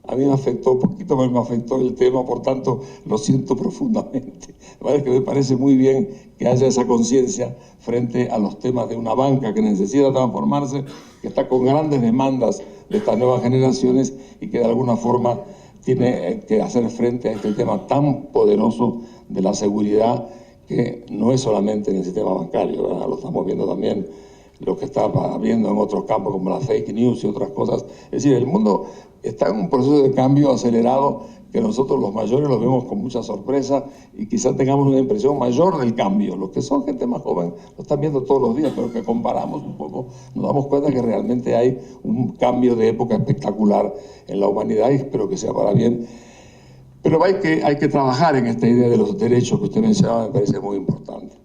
A mí me afectó un poquito, pero me afectó el tema, por tanto lo siento profundamente. Me parece muy bien que haya esa conciencia frente a los temas de una banca que necesita transformarse, que está con grandes demandas de estas nuevas generaciones y que de alguna forma tiene que hacer frente a este tema tan poderoso de la seguridad, que no es solamente en el sistema bancario, ¿verdad? Lo estamos viendo también, lo que está viendo en otros campos como la fake news y otras cosas. Es decir, el mundo está en un proceso de cambio acelerado que nosotros los mayores lo vemos con mucha sorpresa y quizás tengamos una impresión mayor del cambio. Los que son gente más joven lo están viendo todos los días, pero que comparamos un poco nos damos cuenta que realmente hay un cambio de época espectacular en la humanidad, y espero que sea para bien. Pero hay que trabajar en esta idea de los derechos que usted mencionaba, me parece muy importante.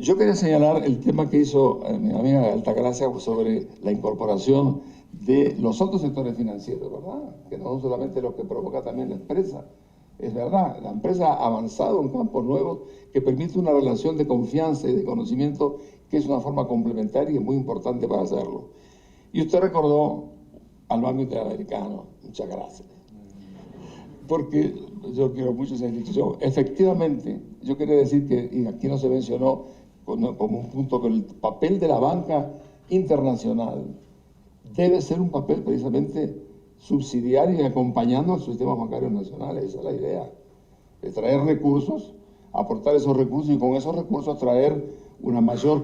Yo quería señalar el tema que hizo mi amiga Altagracia sobre la incorporación de los otros sectores financieros, ¿verdad? Que no son solamente lo que provoca también la empresa. Es verdad, la empresa ha avanzado en campos nuevos que permite una relación de confianza y de conocimiento que es una forma complementaria y muy importante para hacerlo. Y usted recordó al Banco Interamericano, muchas gracias. Porque yo quiero mucho esa institución. Efectivamente, yo quería decir que, y aquí no se mencionó como un punto, pero el papel de la banca internacional debe ser un papel precisamente subsidiar y acompañando al sistema bancario nacional. Esa es la idea, de traer recursos, aportar esos recursos y con esos recursos traer una mayor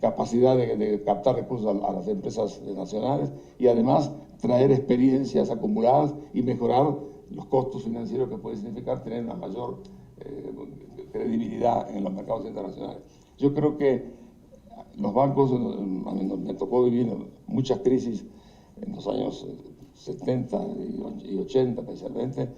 capacidad de captar recursos a las empresas nacionales y además traer experiencias acumuladas y mejorar los costos financieros que puede significar tener una mayor credibilidad en los mercados internacionales. Yo creo que los bancos, a mí me tocó vivir muchas crisis en los años 70 y 80 especialmente,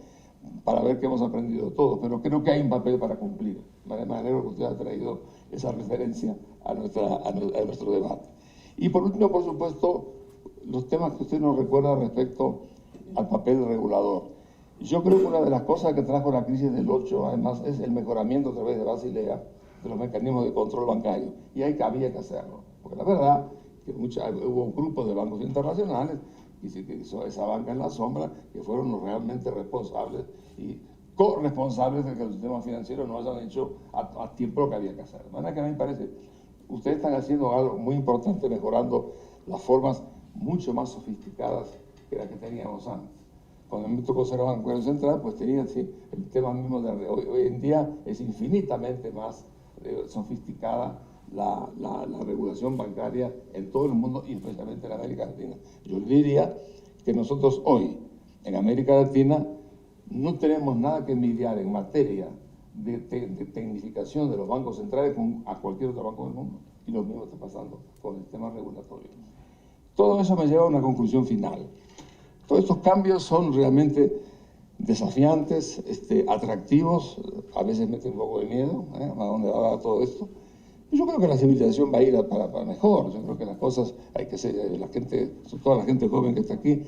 para ver que hemos aprendido todos, pero creo que hay un papel para cumplir. Me alegro que usted ha traído esa referencia a nuestro debate. Y por último, por supuesto, los temas que usted nos recuerda respecto al papel regulador. Yo creo que una de las cosas que trajo la crisis del 8, además, es el mejoramiento a través de Basilea de los mecanismos de control bancario. Y ahí había que hacerlo, porque la verdad que hubo un grupo de bancos internacionales y se hizo esa banca en la sombra, que fueron los realmente responsables y corresponsables de que los sistemas financieros no hayan hecho a tiempo lo que había que hacer. De manera que a mí me parece, ustedes están haciendo algo muy importante, mejorando las formas mucho más sofisticadas que las que teníamos antes. Cuando me tocó ser Banco Central, pues tenía sí, el tema mismo de hoy en día es infinitamente más sofisticada la regulación bancaria en todo el mundo y especialmente en América Latina. Yo diría que nosotros hoy, en América Latina, no tenemos nada que envidiar en materia de tecnificación de los bancos centrales a cualquier otro banco del mundo. Y lo mismo está pasando con el tema regulatorio. Todo eso me lleva a una conclusión final. Todos estos cambios son realmente desafiantes, atractivos, a veces meten un poco de miedo, a dónde va todo esto. Yo creo que la civilización va a ir para mejor. Yo creo que las cosas hay que ser, la gente, sobre todo la gente joven que está aquí,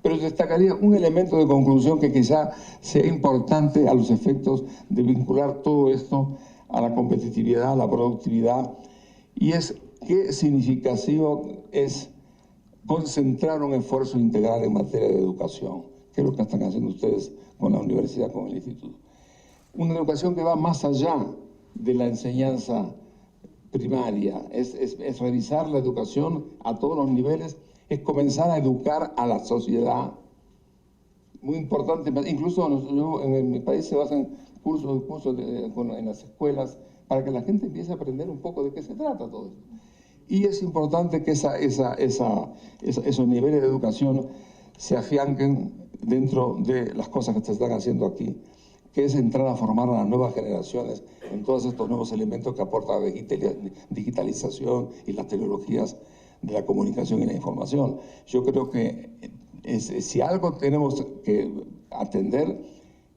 pero destacaría un elemento de conclusión que quizá sea importante a los efectos de vincular todo esto a la competitividad, a la productividad, y es qué significativo es concentrar un esfuerzo integral en materia de educación, que es lo que están haciendo ustedes con la universidad, con el instituto. Una educación que va más allá de la enseñanza primaria, es revisar la educación a todos los niveles, es comenzar a educar a la sociedad. Muy importante, incluso en mi país se hacen cursos en las escuelas para que la gente empiece a aprender un poco de qué se trata todo esto. Y es importante que esos niveles de educación se afianquen dentro de las cosas que se están haciendo aquí, que es entrar a formar a las nuevas generaciones en todos estos nuevos elementos que aporta la digitalización y las tecnologías de la comunicación y la información. Yo creo que si algo tenemos que atender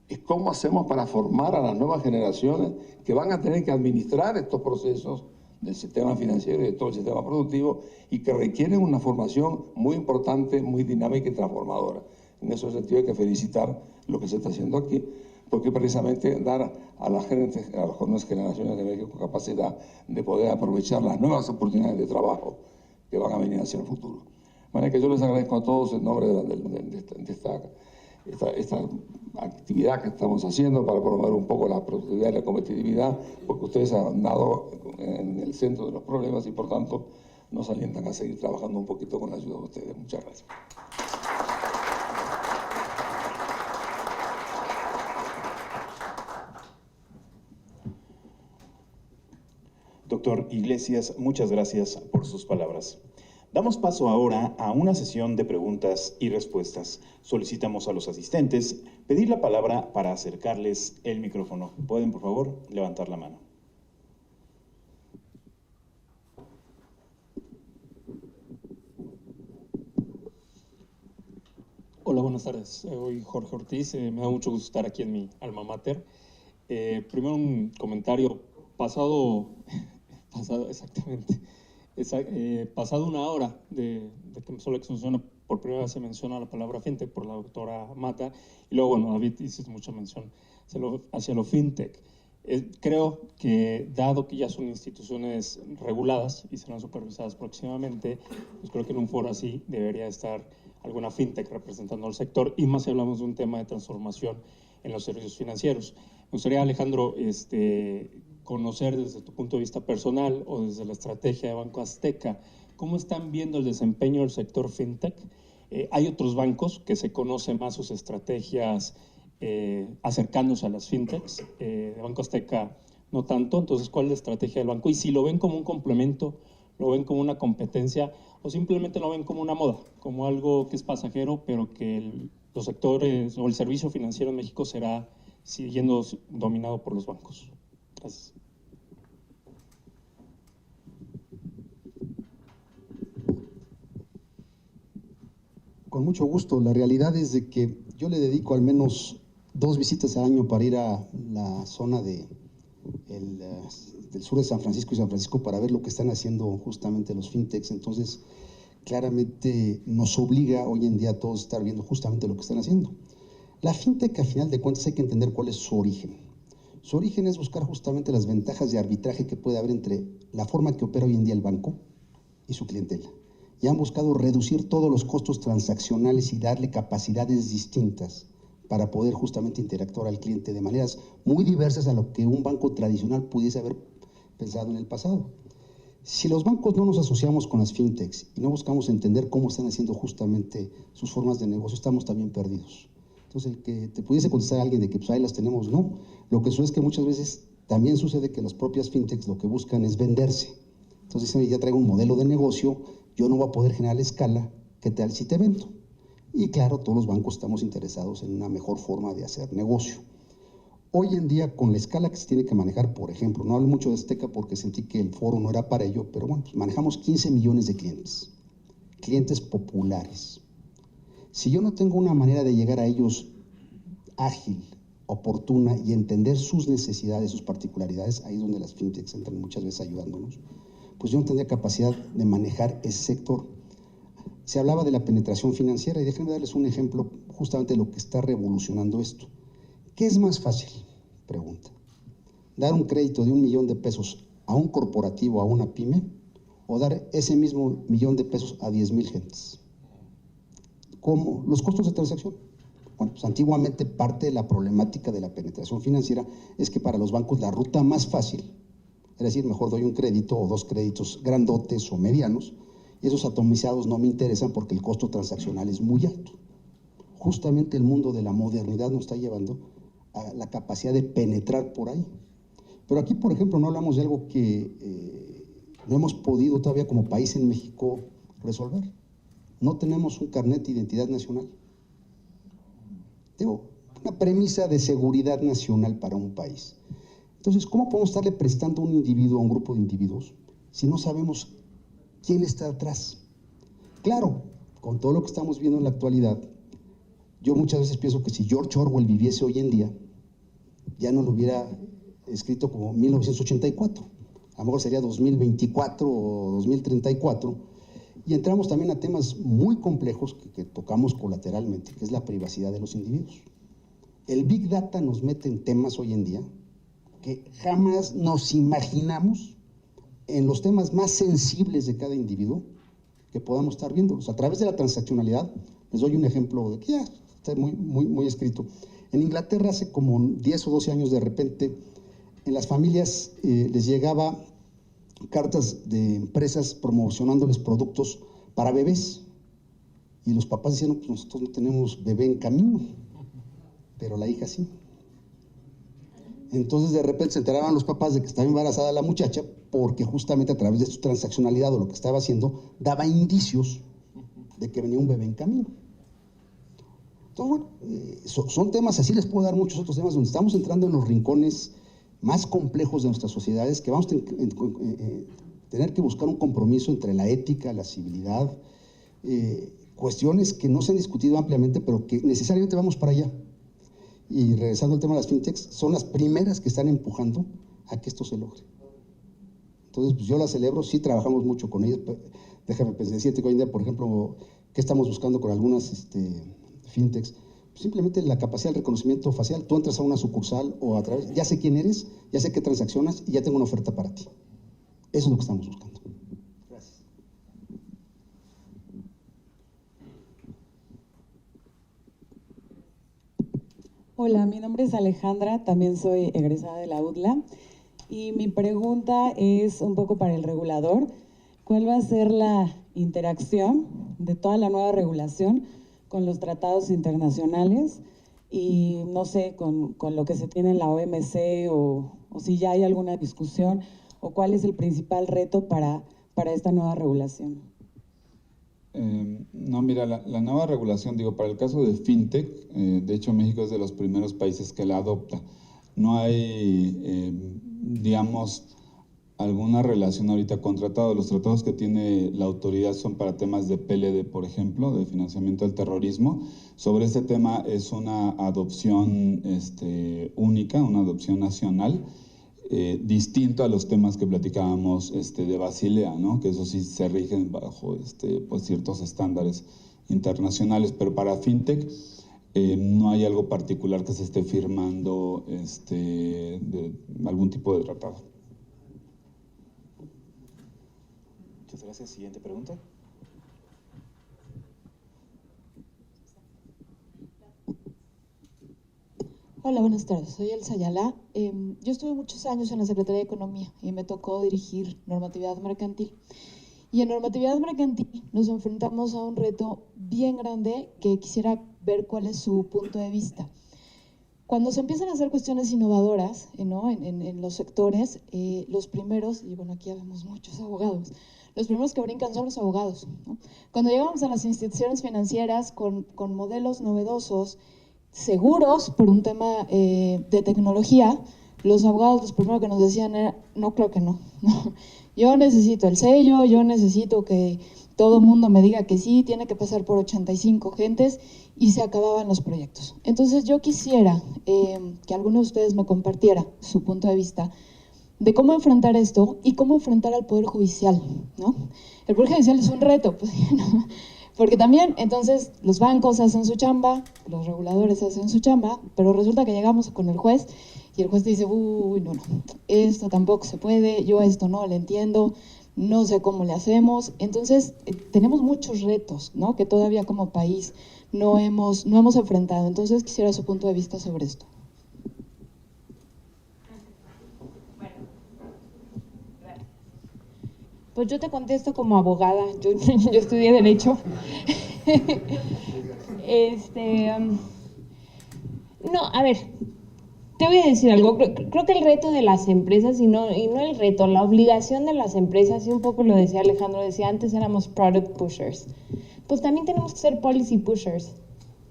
es cómo hacemos para formar a las nuevas generaciones que van a tener que administrar estos procesos del sistema financiero y de todo el sistema productivo y que requieren una formación muy importante, muy dinámica y transformadora. En ese sentido hay que felicitar lo que se está haciendo aquí, porque precisamente dar a las jóvenes generaciones de México capacidad de poder aprovechar las nuevas oportunidades de trabajo que van a venir hacia el futuro. De manera que yo les agradezco a todos en nombre de esta actividad que estamos haciendo para promover un poco la productividad y la competitividad, porque ustedes han dado en el centro de los problemas y por tanto nos alientan a seguir trabajando un poquito con la ayuda de ustedes. Muchas gracias. Doctor Iglesias, muchas gracias por sus palabras. Damos paso ahora a una sesión de preguntas y respuestas. Solicitamos a los asistentes pedir la palabra para acercarles el micrófono. ¿Pueden, por favor, levantar la mano? Hola, buenas tardes. Soy Jorge Ortiz. Me da mucho gusto estar aquí en mi alma mater. Primero un comentario. Pasado una hora de que empezó la exposición, por primera vez se menciona la palabra fintech por la doctora Mata, y luego, bueno, David hizo mucha mención hacia lo fintech. Creo que, dado que ya son instituciones reguladas y serán supervisadas próximamente, pues creo que en un foro así debería estar alguna fintech representando al sector, y más si hablamos de un tema de transformación en los servicios financieros. Me gustaría, Alejandro, conocer desde tu punto de vista personal o desde la estrategia de Banco Azteca, ¿cómo están viendo el desempeño del sector fintech Hay otros bancos que se conocen más sus estrategias acercándose a las fintechs. El Banco Azteca no tanto. Entonces, ¿cuál es la estrategia del banco? Y si lo ven como un complemento, lo ven como una competencia o simplemente lo ven como una moda, como algo que es pasajero, pero que los sectores o el servicio financiero en México será siguiendo dominado por los bancos. Gracias. Con mucho gusto. La realidad es de que yo le dedico al menos 2 visitas al año para ir a la zona del sur de San Francisco y San Francisco para ver lo que están haciendo justamente los fintechs. Entonces, claramente nos obliga hoy en día a todos a estar viendo justamente lo que están haciendo. La fintech, al final de cuentas, hay que entender cuál es su origen. Su origen es buscar justamente las ventajas de arbitraje que puede haber entre la forma que opera hoy en día el banco y su clientela. Y han buscado reducir todos los costos transaccionales y darle capacidades distintas para poder justamente interactuar al cliente de maneras muy diversas a lo que un banco tradicional pudiese haber pensado en el pasado. Si los bancos no nos asociamos con las fintechs y no buscamos entender cómo están haciendo justamente sus formas de negocio, estamos también perdidos. Entonces, el que te pudiese contestar a alguien de que pues ahí las tenemos, no. Lo que sucede es que muchas veces también sucede que las propias fintechs lo que buscan es venderse. Entonces, ya traigo un modelo de negocio, yo no voy a poder generar escala, ¿qué tal si te vendo? Y claro, todos los bancos estamos interesados en una mejor forma de hacer negocio. Hoy en día, con la escala que se tiene que manejar, por ejemplo, no hablo mucho de Azteca porque sentí que el foro no era para ello, pero bueno, pues manejamos 15 millones de clientes populares. Si yo no tengo una manera de llegar a ellos ágil, oportuna y entender sus necesidades, sus particularidades, ahí es donde las fintechs entran muchas veces ayudándonos, pues yo no tendría capacidad de manejar ese sector. Se hablaba de la penetración financiera y déjenme darles un ejemplo justamente de lo que está revolucionando esto. ¿Qué es más fácil? Pregunta. ¿Dar un crédito de $1 millón a un corporativo, a una pyme, o dar ese mismo $1 millón a 10,000 gentes? ¿Cómo? Los costos de transacción. Bueno, pues antiguamente parte de la problemática de la penetración financiera es que para los bancos la ruta más fácil, es decir, mejor doy un crédito o 2 créditos grandotes o medianos, y esos atomizados no me interesan porque el costo transaccional es muy alto. Justamente el mundo de la modernidad nos está llevando a la capacidad de penetrar por ahí. Pero aquí, por ejemplo, no hablamos de algo que no hemos podido todavía como país en México resolver. No tenemos un carnet de identidad nacional. Digo, una premisa de seguridad nacional para un país. Entonces, ¿cómo podemos estarle prestando a un individuo, a un grupo de individuos, si no sabemos quién está atrás? Claro, con todo lo que estamos viendo en la actualidad, yo muchas veces pienso que si George Orwell viviese hoy en día, ya no lo hubiera escrito como 1984. A lo mejor sería 2024 o 2034. Y entramos también a temas muy complejos que tocamos colateralmente, que es la privacidad de los individuos. El Big Data nos mete en temas hoy en día que jamás nos imaginamos en los temas más sensibles de cada individuo que podamos estar viendo. A través de la transaccionalidad, les doy un ejemplo de que ya está muy escrito. En Inglaterra hace como 10 o 12 años de repente, en las familias les llegaba cartas de empresas promocionándoles productos para bebés. Y los papás decían, no, pues nosotros no tenemos bebé en camino, pero la hija sí. Entonces de repente se enteraban los papás de que estaba embarazada la muchacha porque justamente a través de su transaccionalidad o lo que estaba haciendo daba indicios de que venía un bebé en camino. Entonces, bueno, son temas así, les puedo dar muchos otros temas donde estamos entrando en los rincones más complejos de nuestras sociedades, que vamos a tener que buscar un compromiso entre la ética, la civilidad, cuestiones que no se han discutido ampliamente, pero que necesariamente vamos para allá. Y regresando al tema de las fintechs, son las primeras que están empujando a que esto se logre. Entonces, pues yo las celebro, sí trabajamos mucho con ellas. Déjame decirte que hoy en día, por ejemplo, ¿qué estamos buscando con algunas fintechs? Pues simplemente la capacidad del reconocimiento facial. Tú entras a una sucursal o a través, ya sé quién eres, ya sé qué transaccionas y ya tengo una oferta para ti. Eso es lo que estamos buscando. Gracias. Hola, mi nombre es Alejandra, también soy egresada de la UDLA y mi pregunta es un poco para el regulador. ¿Cuál va a ser la interacción de toda la nueva regulación con los tratados internacionales y no sé, con lo que se tiene en la OMC o si ya hay alguna discusión o cuál es el principal reto para esta nueva regulación. No, mira, la nueva regulación, digo, para el caso de FinTech, de hecho México es de los primeros países que la adopta. No hay, digamos, alguna relación ahorita con tratados. Los tratados que tiene la autoridad son para temas de PLD, por ejemplo, de financiamiento del terrorismo. Sobre este tema es una adopción única, una adopción nacional, distinto a los temas que platicábamos de Basilea, ¿no? Que eso sí se rigen bajo pues ciertos estándares internacionales, pero para FinTech no hay algo particular que se esté firmando de algún tipo de tratado. Muchas gracias. Siguiente pregunta. Hola, buenas tardes. Soy Elsa Ayala. Yo estuve muchos años en la Secretaría de Economía y me tocó dirigir normatividad mercantil. Y en normatividad mercantil nos enfrentamos a un reto bien grande que quisiera ver cuál es su punto de vista. Cuando se empiezan a hacer cuestiones innovadoras, ¿no? en los sectores, los primeros, y bueno, aquí ya vemos muchos abogados, los primeros que brincan son los abogados, ¿no? Cuando llegamos a las instituciones financieras con modelos novedosos, seguros por un tema de tecnología, los abogados los primero que nos decían era, no, creo que no, no. Yo necesito el sello, yo necesito que todo el mundo me diga que sí, tiene que pasar por 85 gentes y se acababan los proyectos. Entonces yo quisiera que alguno de ustedes me compartiera su punto de vista de cómo enfrentar esto y cómo enfrentar al Poder Judicial, ¿no? El Poder Judicial es un reto, pues, ¿no? Porque también, entonces, los bancos hacen su chamba, los reguladores hacen su chamba, pero resulta que llegamos con el juez y el juez te dice, uy, no, esto tampoco se puede, yo esto no le entiendo, no sé cómo le hacemos. Entonces, tenemos muchos retos, ¿no? Que todavía como país no hemos enfrentado. Entonces, quisiera su punto de vista sobre esto. Pues yo te contesto como abogada, yo estudié Derecho. No, a ver, te voy a decir algo. Creo que el reto de las empresas, y no el reto, la obligación de las empresas, y un poco lo decía Alejandro, decía antes éramos product pushers, pues también tenemos que ser policy pushers,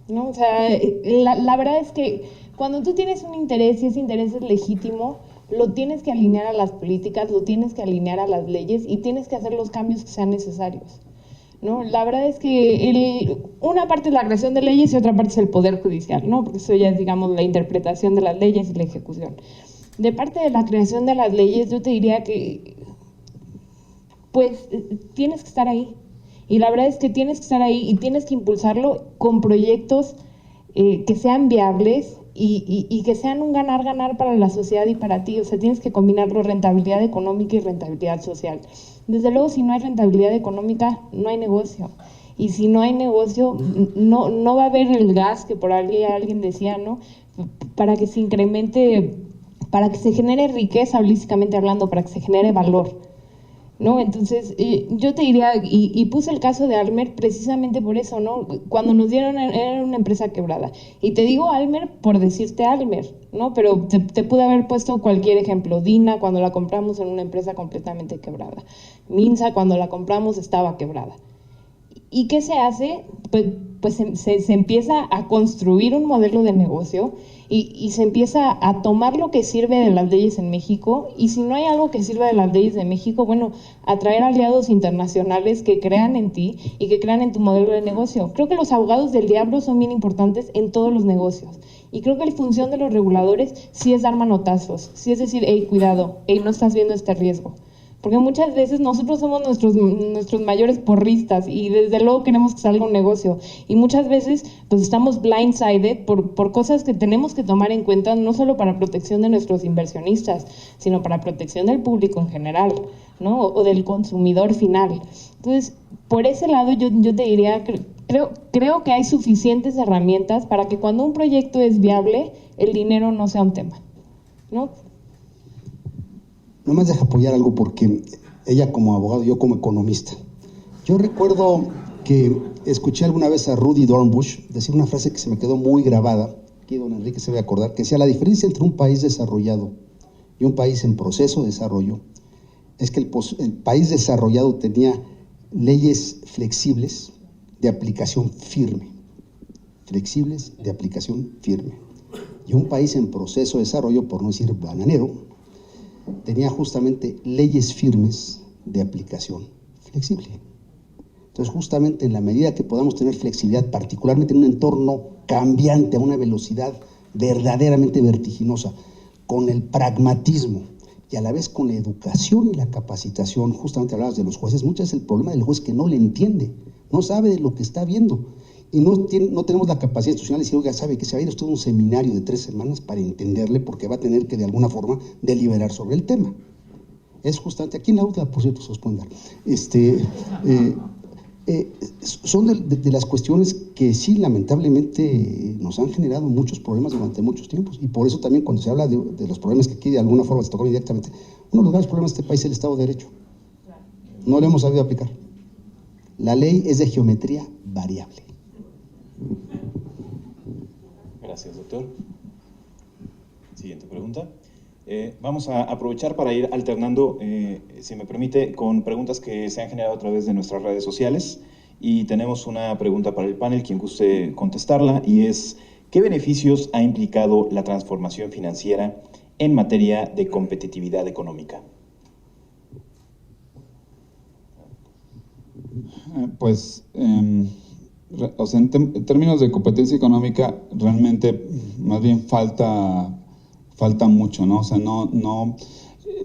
¿no? O sea, la verdad es que cuando tú tienes un interés y ese interés es legítimo, lo tienes que alinear a las políticas, lo tienes que alinear a las leyes y tienes que hacer los cambios que sean necesarios, ¿no? La verdad es que una parte es la creación de leyes y otra parte es el Poder Judicial, ¿no? Porque eso ya es, digamos, la interpretación de las leyes y la ejecución. De parte de la creación de las leyes, yo te diría que, pues, tienes que estar ahí. Y la verdad es que tienes que estar ahí y tienes que impulsarlo con proyectos que sean viables, y que sean un ganar-ganar para la sociedad y para ti. O sea, tienes que combinarlo, rentabilidad económica y rentabilidad social. Desde luego, si no hay rentabilidad económica, no hay negocio. Y si no hay negocio, no va a haber el gas que por ahí alguien decía, ¿no? Para que se incremente, para que se genere riqueza, holísticamente hablando, para que se genere valor, ¿no? Entonces, yo te diría, y puse el caso de Almer precisamente por eso, ¿no? Cuando nos dieron, era una empresa quebrada. Y te digo Almer por decirte Almer, ¿no? Pero te pude haber puesto cualquier ejemplo. Dina, cuando la compramos, en una empresa completamente quebrada. Minsa, cuando la compramos, estaba quebrada. ¿Y qué se hace? Pues se empieza a construir un modelo de negocio y se empieza a tomar lo que sirve de las leyes en México, y si no hay algo que sirva de las leyes de México, bueno, atraer aliados internacionales que crean en ti y que crean en tu modelo de negocio. Creo que los abogados del diablo son bien importantes en todos los negocios, y creo que la función de los reguladores sí es dar manotazos, sí es decir, hey, cuidado, hey, no estás viendo este riesgo. Porque muchas veces nosotros somos nuestros mayores porristas y desde luego queremos que salga un negocio. Y muchas veces pues estamos blindsided por cosas que tenemos que tomar en cuenta, no solo para protección de nuestros inversionistas, sino para protección del público en general, ¿no? O del consumidor final. Entonces, por ese lado yo te diría, creo que hay suficientes herramientas para que cuando un proyecto es viable, el dinero no sea un tema, ¿no? Nomás deja apoyar algo porque ella como abogado, yo como economista. Yo recuerdo que escuché alguna vez a Rudy Dornbush decir una frase que se me quedó muy grabada, aquí don Enrique se debe acordar, que decía: la diferencia entre un país desarrollado y un país en proceso de desarrollo es que el país desarrollado tenía leyes flexibles de aplicación firme, y un país en proceso de desarrollo, por no decir bananero, tenía justamente leyes firmes de aplicación flexible. Entonces, justamente en la medida que podamos tener flexibilidad, particularmente en un entorno cambiante a una velocidad verdaderamente vertiginosa, con el pragmatismo y a la vez con la educación y la capacitación, justamente hablabas de los jueces, muchas veces el problema del juez es que no le entiende, no sabe de lo que está viendo, y no tenemos la capacidad institucional de decir: oiga, sabe que se va a ir usted a un seminario de 3 semanas para entenderle, porque va a tener que de alguna forma deliberar sobre el tema. Es justamente, aquí en la UTLA, por cierto, se os pueden dar, son de las cuestiones que sí, lamentablemente, nos han generado muchos problemas durante muchos tiempos, y por eso también cuando se habla de los problemas que aquí de alguna forma se tocan directamente, uno de los grandes problemas de este país es el Estado de Derecho. No lo hemos sabido aplicar. La ley es de geometría variable. Gracias, doctor. Siguiente pregunta. Vamos a aprovechar para ir alternando, si me permite, con preguntas que se han generado a través de nuestras redes sociales. Y tenemos una pregunta para el panel, quien guste contestarla, y es: ¿qué beneficios ha implicado la transformación financiera en materia de competitividad económica? O sea, en términos de competencia económica, realmente más bien falta mucho, ¿no? O sea,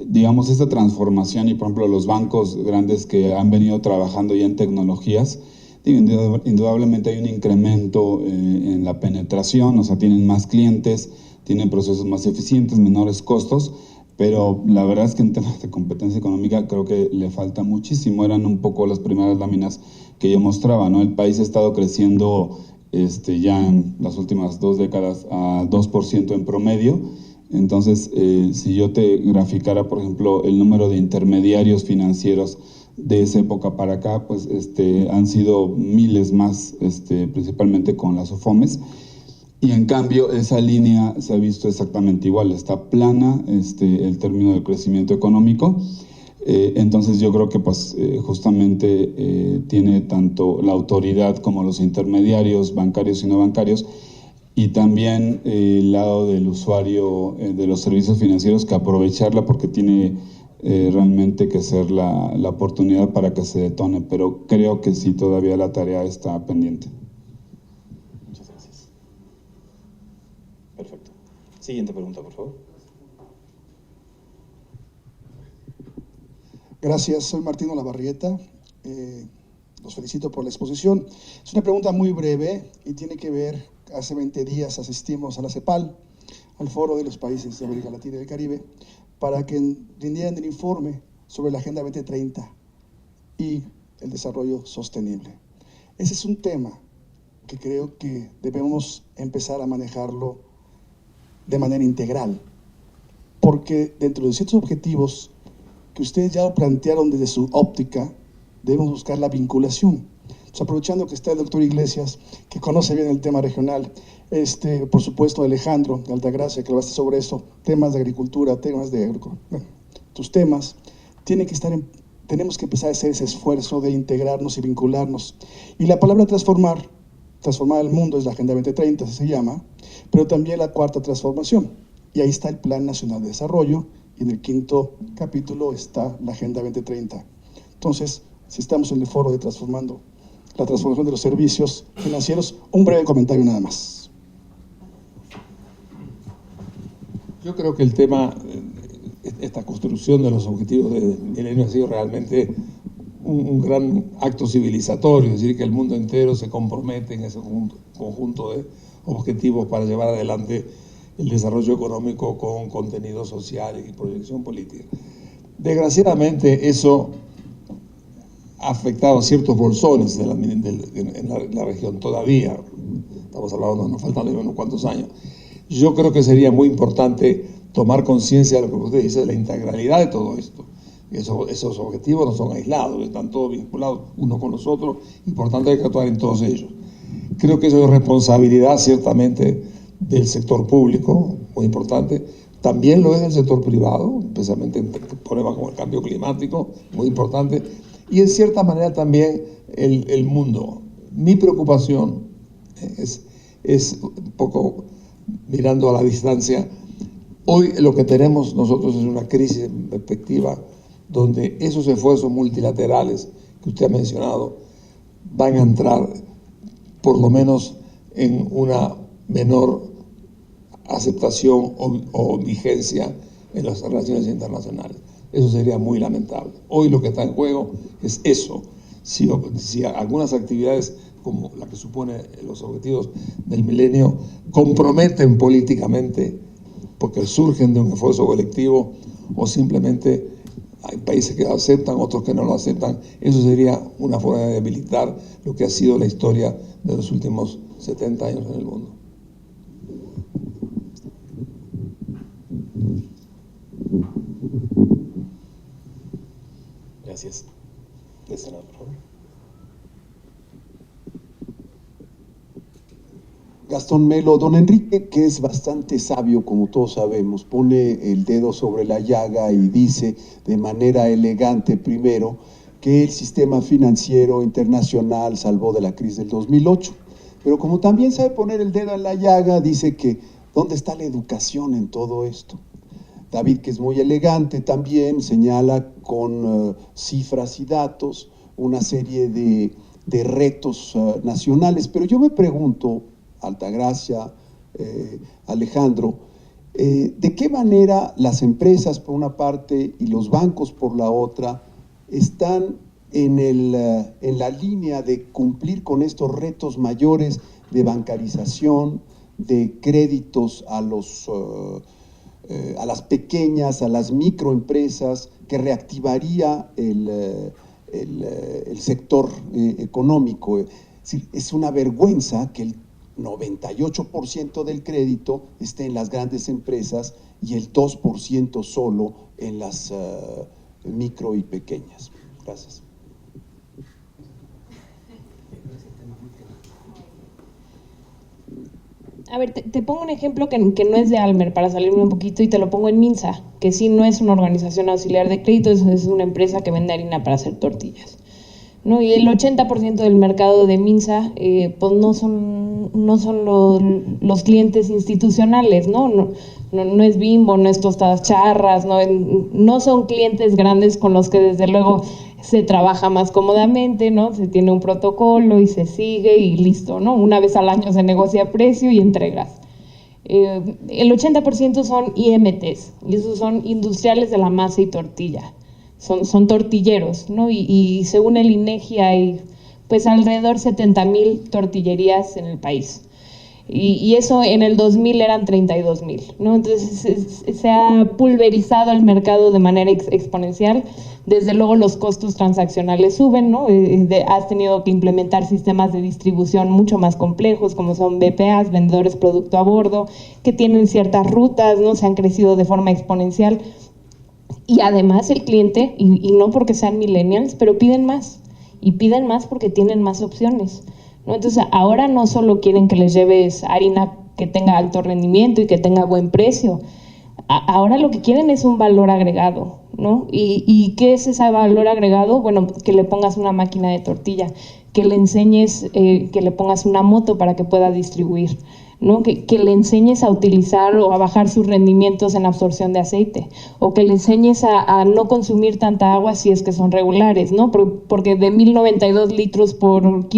digamos, esta transformación y, por ejemplo, los bancos grandes que han venido trabajando ya en tecnologías, indudablemente hay un incremento en la penetración, o sea, tienen más clientes, tienen procesos más eficientes, menores costos, pero la verdad es que en temas de competencia económica creo que le falta muchísimo. Eran un poco las primeras láminas que yo mostraba, ¿no? El país ha estado creciendo ya en las últimas 2 décadas a 2% en promedio. Entonces, si yo te graficara, por ejemplo, el número de intermediarios financieros de esa época para acá, pues han sido miles más, principalmente con las OFOMES. Y en cambio, esa línea se ha visto exactamente igual, está plana el término del crecimiento económico. Entonces yo creo que pues justamente tiene tanto la autoridad como los intermediarios bancarios y no bancarios, y también el lado del usuario de los servicios financieros, que aprovecharla, porque tiene realmente que ser la oportunidad para que se detone, pero creo que sí todavía la tarea está pendiente. Muchas gracias. Perfecto. Siguiente pregunta, por favor. Gracias, soy Martín Olavarrieta. Los felicito por la exposición. Es una pregunta muy breve y tiene que ver, hace 20 días asistimos a la CEPAL, al Foro de los Países de América Latina y el Caribe, para que rindieran el informe sobre la Agenda 2030 y el desarrollo sostenible. Ese es un tema que creo que debemos empezar a manejarlo de manera integral, porque dentro de ciertos objetivos que ustedes ya lo plantearon desde su óptica, debemos buscar la vinculación. Entonces, aprovechando que está el doctor Iglesias, que conoce bien el tema regional, por supuesto Alejandro de Altagracia, que lo va a hacer sobre eso, temas de agricultura, temas de tus temas, tenemos que empezar a hacer ese esfuerzo de integrarnos y vincularnos. Y la palabra transformar el mundo es la Agenda 2030, así se llama, pero también la cuarta transformación. Y ahí está el Plan Nacional de Desarrollo, y en el 5º capítulo está la Agenda 2030. Entonces, si estamos en el foro de la transformación de los servicios financieros, un breve comentario nada más. Yo creo que el tema, esta construcción de los objetivos del milenio ha sido realmente un gran acto civilizatorio, es decir, que el mundo entero se compromete en ese conjunto de objetivos para llevar adelante el desarrollo económico con contenido social y proyección política. Desgraciadamente eso ha afectado a ciertos bolsones en la región todavía, estamos hablando, nos faltan unos cuantos años. Yo creo que sería muy importante tomar conciencia de lo que usted dice, de la integralidad de todo esto. Esos objetivos no son aislados, están todos vinculados unos con los otros y por tanto hay que actuar en todos ellos. Creo que eso es responsabilidad ciertamente del sector público, muy importante. También lo es del sector privado, especialmente en problemas como el cambio climático, muy importante. Y en cierta manera también el mundo. Mi preocupación es un poco mirando a la distancia. Hoy lo que tenemos nosotros es una crisis en perspectiva donde esos esfuerzos multilaterales que usted ha mencionado van a entrar por lo menos en una menor aceptación o vigencia en las relaciones internacionales. Eso sería muy lamentable. Hoy lo que está en juego es eso. Si algunas actividades como la que supone los objetivos del milenio comprometen políticamente porque surgen de un esfuerzo colectivo o simplemente hay países que lo aceptan, otros que no lo aceptan, eso sería una forma de debilitar lo que ha sido la historia de los últimos 70 años en el mundo. Gracias. De este lado, por favor. Gastón Melo, don Enrique, que es bastante sabio, como todos sabemos, pone el dedo sobre la llaga y dice de manera elegante primero que el sistema financiero internacional salvó de la crisis del 2008. Pero como también sabe poner el dedo en la llaga, dice que ¿dónde está la educación en todo esto? David, que es muy elegante, también señala con cifras y datos una serie de retos nacionales. Pero yo me pregunto, Altagracia, Alejandro, ¿de qué manera las empresas por una parte y los bancos por la otra están en la línea de cumplir con estos retos mayores de bancarización, de créditos a las pequeñas, a las microempresas, que reactivaría el sector económico? Es una vergüenza que el 98% del crédito esté en las grandes empresas y el 2% solo en las micro y pequeñas. Gracias. A ver, te pongo un ejemplo que no es de Almer, para salirme un poquito, y te lo pongo en Minsa, que sí no es una organización auxiliar de crédito, es una empresa que vende harina para hacer tortillas, ¿no? Y el 80% del mercado de Minsa pues no son los clientes institucionales, ¿no? No es Bimbo, no es Tostadas Charras, no son clientes grandes con los que desde luego se trabaja más cómodamente, ¿no? Se tiene un protocolo y se sigue y listo, ¿no? Una vez al año se negocia precio y entregas. El 80% son IMTs, y esos son industriales de la masa y tortilla. Son tortilleros, ¿no? Y según el INEGI hay pues alrededor 70,000 tortillerías en el país. Y eso en el 2000 eran 32,000, ¿no? Entonces se ha pulverizado el mercado de manera exponencial. Desde luego los costos transaccionales suben, ¿no? Has tenido que implementar sistemas de distribución mucho más complejos, como son BPAs, vendedores producto a bordo, que tienen ciertas rutas, ¿no? Se han crecido de forma exponencial. Y además el cliente, y no porque sean millennials, pero piden más. Y piden más porque tienen más opciones, ¿no? Entonces ahora no solo quieren que les lleves harina que tenga alto rendimiento y que tenga buen precio. Ahora lo que quieren es un valor agregado, ¿no? ¿Y qué es ese valor agregado? Bueno, que le pongas una máquina de tortilla, que le enseñes, que le pongas una moto para que pueda distribuir, ¿no? Que le enseñes a utilizar o a bajar sus rendimientos en absorción de aceite, o que le enseñes a no consumir tanta agua si es que son regulares, ¿no? Porque de 1,092 litros por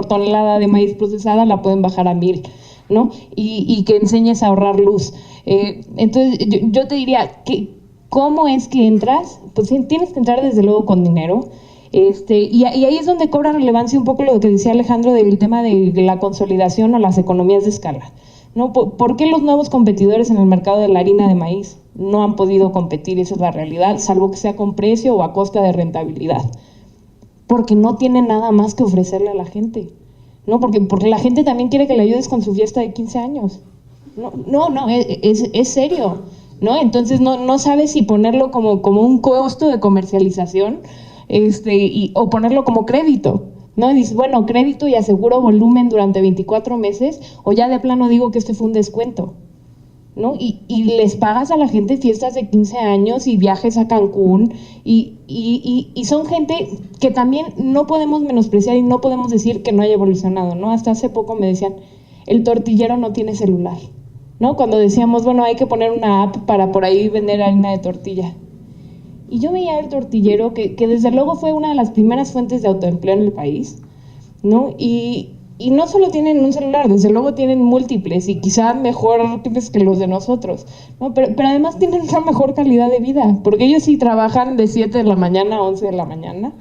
tonelada de maíz procesada la pueden bajar a 1,000, ¿no? Y que enseñes a ahorrar luz. Entonces yo te diría, ¿cómo es que entras? Pues tienes que entrar desde luego con dinero. Y ahí es donde cobra relevancia un poco lo que decía Alejandro del tema de la consolidación o las economías de escala, ¿no? ¿Por qué los nuevos competidores en el mercado de la harina de maíz no han podido competir? Esa es la realidad, salvo que sea con precio o a costa de rentabilidad. Porque no tienen nada más que ofrecerle a la gente, ¿no? Porque la gente también quiere que le ayudes con su fiesta de 15 años. No, es serio. ¿no? Entonces no sabes si ponerlo como un costo de comercialización o ponerlo como crédito, ¿no? Dices, bueno, crédito y aseguro volumen durante 24 meses, o ya de plano digo que este fue un descuento, ¿no? Y les pagas a la gente fiestas de 15 años y viajes a Cancún, y son gente que también no podemos menospreciar y no podemos decir que no haya evolucionado, ¿no? Hasta hace poco me decían, el tortillero no tiene celular, ¿no? Cuando decíamos, bueno, hay que poner una app para por ahí vender harina de tortilla. Y yo veía el tortillero, que desde luego fue una de las primeras fuentes de autoempleo en el país, ¿no? Y no solo tienen un celular, desde luego tienen múltiples y quizá mejores que los de nosotros, ¿no? Pero además tienen una mejor calidad de vida, porque ellos sí trabajan de 7 de la mañana a 11 de la mañana,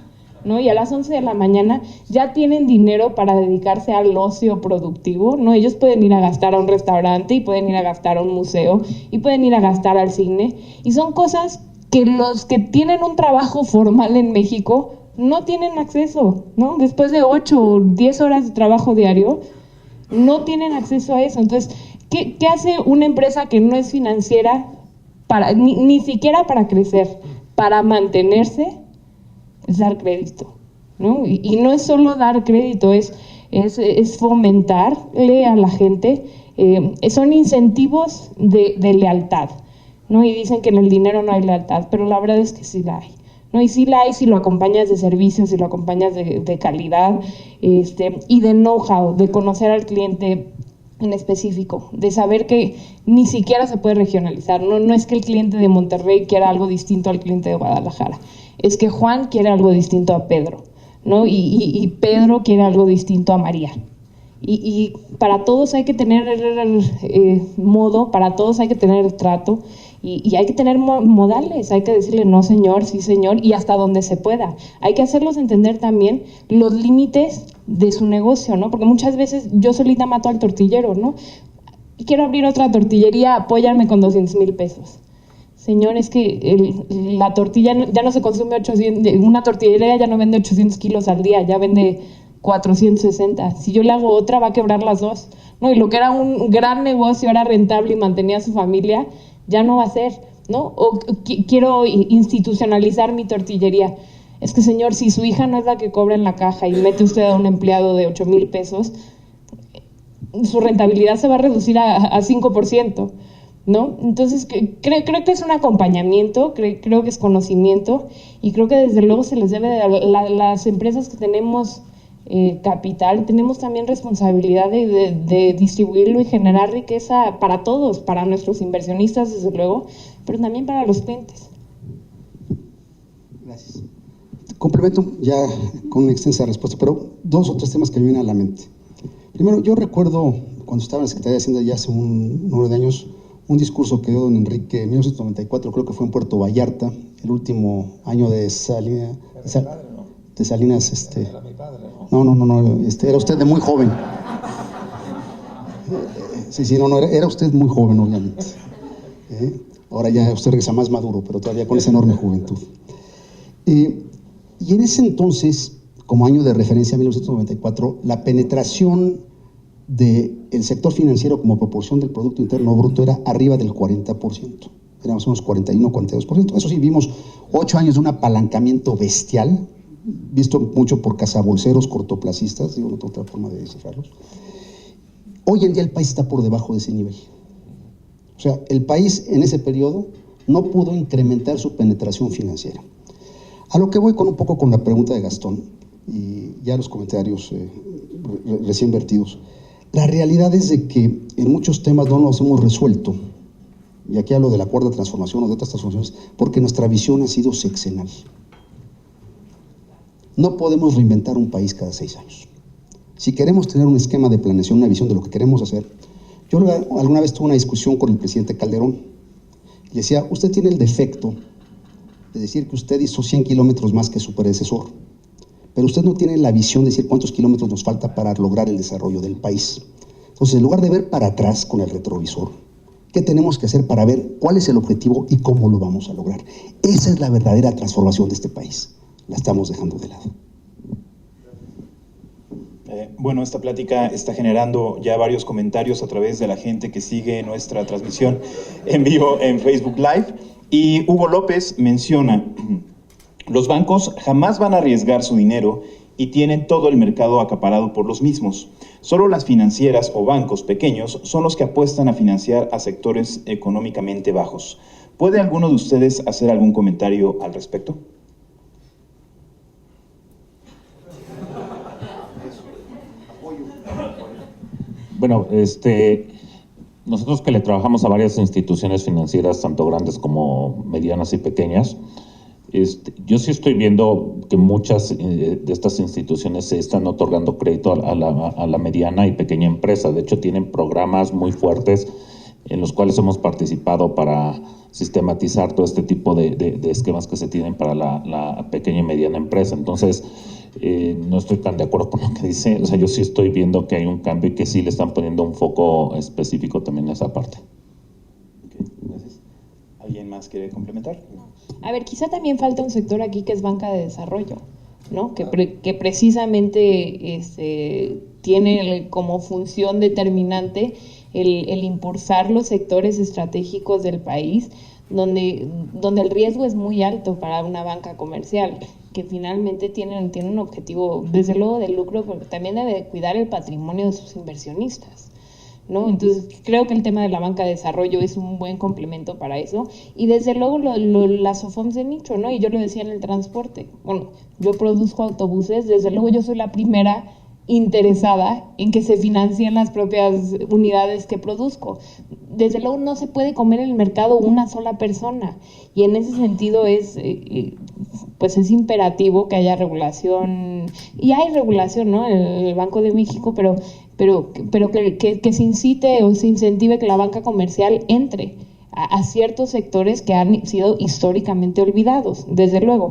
¿no? Y a las 11 de la mañana ya tienen dinero para dedicarse al ocio productivo, ¿no? Ellos pueden ir a gastar a un restaurante y pueden ir a gastar a un museo y pueden ir a gastar al cine, y son cosas que los que tienen un trabajo formal en México no tienen acceso, ¿no? Después de 8 o 10 horas de trabajo diario, no tienen acceso a eso. Entonces, ¿qué hace una empresa que no es financiera ni siquiera para crecer, para mantenerse? Es dar crédito, ¿no? Y no es solo dar crédito, es fomentarle a la gente, son incentivos de lealtad, ¿no? Y dicen que en el dinero no hay lealtad, pero la verdad es que sí la hay, ¿no? Y sí la hay si lo acompañas de servicios, si lo acompañas de calidad, y de know-how, de conocer al cliente en específico, de saber que ni siquiera se puede regionalizar, no es que el cliente de Monterrey quiera algo distinto al cliente de Guadalajara, es que Juan quiere algo distinto a Pedro, ¿no? Y Pedro quiere algo distinto a María. Y para todos hay que tener modo, para todos hay que tener trato, y hay que tener modales, hay que decirle no señor, sí señor, y hasta donde se pueda. Hay que hacerlos entender también los límites de su negocio, ¿no? Porque muchas veces yo solita mato al tortillero, ¿no? Quiero abrir otra tortillería, apóyame con 200,000 pesos. Señor, es que la tortilla ya no se consume 800, una tortillería ya no vende 800 kilos al día, ya vende 460. Si yo le hago otra, va a quebrar las dos, ¿no? Y lo que era un gran negocio, era rentable y mantenía a su familia, ya no va a ser, ¿no? O quiero institucionalizar mi tortillería. Es que, señor, si su hija no es la que cobra en la caja y mete usted a un empleado de 8,000 pesos, su rentabilidad se va a reducir a 5%, ¿no? Entonces, creo que es un acompañamiento, creo que es conocimiento, y creo que desde luego se les debe de las empresas que tenemos capital, tenemos también responsabilidad de distribuirlo y generar riqueza para todos, para nuestros inversionistas, desde luego, pero también para los clientes. Gracias. Complemento ya con una extensa respuesta, pero 2 o 3 temas que me vienen a la mente. Primero, yo recuerdo cuando estaba en la Secretaría de Hacienda ya hace un número de años, un discurso que dio don Enrique en 1994, creo que fue en Puerto Vallarta, el último año de Salinas. No, era usted de muy joven. Sí, era usted muy joven, obviamente. Ahora ya usted regresa más maduro, pero todavía con esa enorme juventud. Y en ese entonces, como año de referencia, 1994, la penetración del sector financiero como proporción del Producto Interno Bruto era arriba del 40%. Era más o menos 41, 42%. Eso sí, vimos 8 años de un apalancamiento bestial, visto mucho por cazabolseros cortoplacistas, digo, no tengo otra forma de descifrarlos. Hoy en día el país está por debajo de ese nivel. O sea, el país en ese periodo no pudo incrementar su penetración financiera. A lo que voy un poco con la pregunta de Gastón y ya los comentarios recién vertidos. La realidad es de que en muchos temas no nos hemos resuelto, y aquí hablo de la cuarta transformación o de otras transformaciones, porque nuestra visión ha sido sexenal. No podemos reinventar un país cada 6 años. Si queremos tener un esquema de planeación, una visión de lo que queremos hacer, yo alguna vez tuve una discusión con el presidente Calderón y decía, usted tiene el defecto de decir que usted hizo 100 kilómetros más que su predecesor, pero usted no tiene la visión de decir cuántos kilómetros nos falta para lograr el desarrollo del país. Entonces, en lugar de ver para atrás con el retrovisor, ¿qué tenemos que hacer para ver cuál es el objetivo y cómo lo vamos a lograr? Esa es la verdadera transformación de este país. La estamos dejando de lado. Bueno, esta plática está generando ya varios comentarios a través de la gente que sigue nuestra transmisión en vivo en Facebook Live. Y Hugo López menciona, los bancos jamás van a arriesgar su dinero y tienen todo el mercado acaparado por los mismos. Solo las financieras o bancos pequeños son los que apuestan a financiar a sectores económicamente bajos. ¿Puede alguno de ustedes hacer algún comentario al respecto? Bueno, nosotros que le trabajamos a varias instituciones financieras, tanto grandes como medianas y pequeñas, yo sí estoy viendo que muchas de estas instituciones se están otorgando crédito a la mediana y pequeña empresa. De hecho, tienen programas muy fuertes en los cuales hemos participado para sistematizar todo este tipo de esquemas que se tienen para la pequeña y mediana empresa. Entonces, no estoy tan de acuerdo con lo que dice. O sea, yo sí estoy viendo que hay un cambio y que sí le están poniendo un foco específico también a esa parte. Okay, gracias. ¿Alguien más quiere complementar? A ver, quizá también falta un sector aquí que es banca de desarrollo, ¿no? Que precisamente tiene como función determinante el impulsar los sectores estratégicos del país, donde el riesgo es muy alto para una banca comercial, que finalmente tiene un objetivo, desde luego, de lucro, pero también debe de cuidar el patrimonio de sus inversionistas, ¿no? Entonces, creo que el tema de la banca de desarrollo es un buen complemento para eso. Y desde luego las SOFOMs de nicho, ¿no? Y yo lo decía en el transporte. Bueno, yo produzco autobuses, desde luego yo soy la primera interesada en que se financien las propias unidades que produzco. Desde luego no se puede comer el mercado una sola persona, y en ese sentido pues es imperativo que haya regulación, y hay regulación, ¿no? El Banco de México, pero que se incite o se incentive que la banca comercial entre a ciertos sectores que han sido históricamente olvidados, desde luego.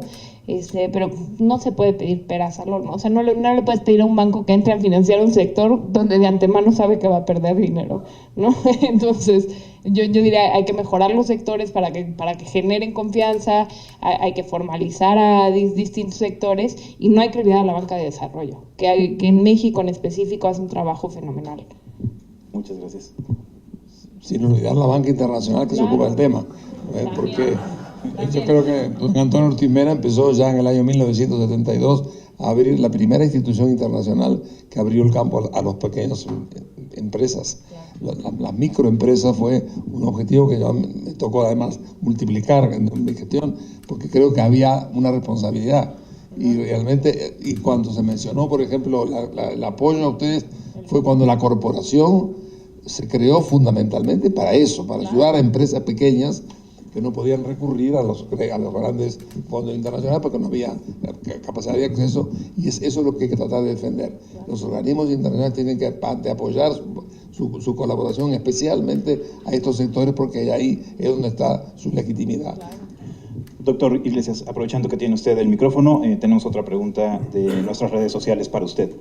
Pero no se puede pedir peras al horno. O sea, no le puedes pedir a un banco que entre a financiar un sector donde de antemano sabe que va a perder dinero, ¿no? Entonces, yo diría, hay que mejorar los sectores para que generen confianza, hay que formalizar a distintos sectores, y no hay que olvidar a la banca de desarrollo, que en México en específico hace un trabajo fenomenal. Muchas gracias. Sin olvidar la banca internacional que se ocupa del tema, porque yo creo que don Antonio Ortiz Mena empezó ya en el año 1972 a abrir la primera institución internacional que abrió el campo a las pequeñas empresas. La microempresa fue un objetivo que yo me tocó además multiplicar en mi gestión, porque creo que había una responsabilidad. Y realmente, y cuando se mencionó, por ejemplo, el apoyo a ustedes, fue cuando la corporación se creó fundamentalmente para eso, para ayudar a empresas pequeñas que no podían recurrir a los grandes fondos internacionales porque no había capacidad de acceso, y eso es lo que hay que tratar de defender. Los organismos internacionales tienen que apoyar su colaboración, especialmente a estos sectores, porque ahí es donde está su legitimidad. Doctor Iglesias, aprovechando que tiene usted el micrófono, tenemos otra pregunta de nuestras redes sociales para usted.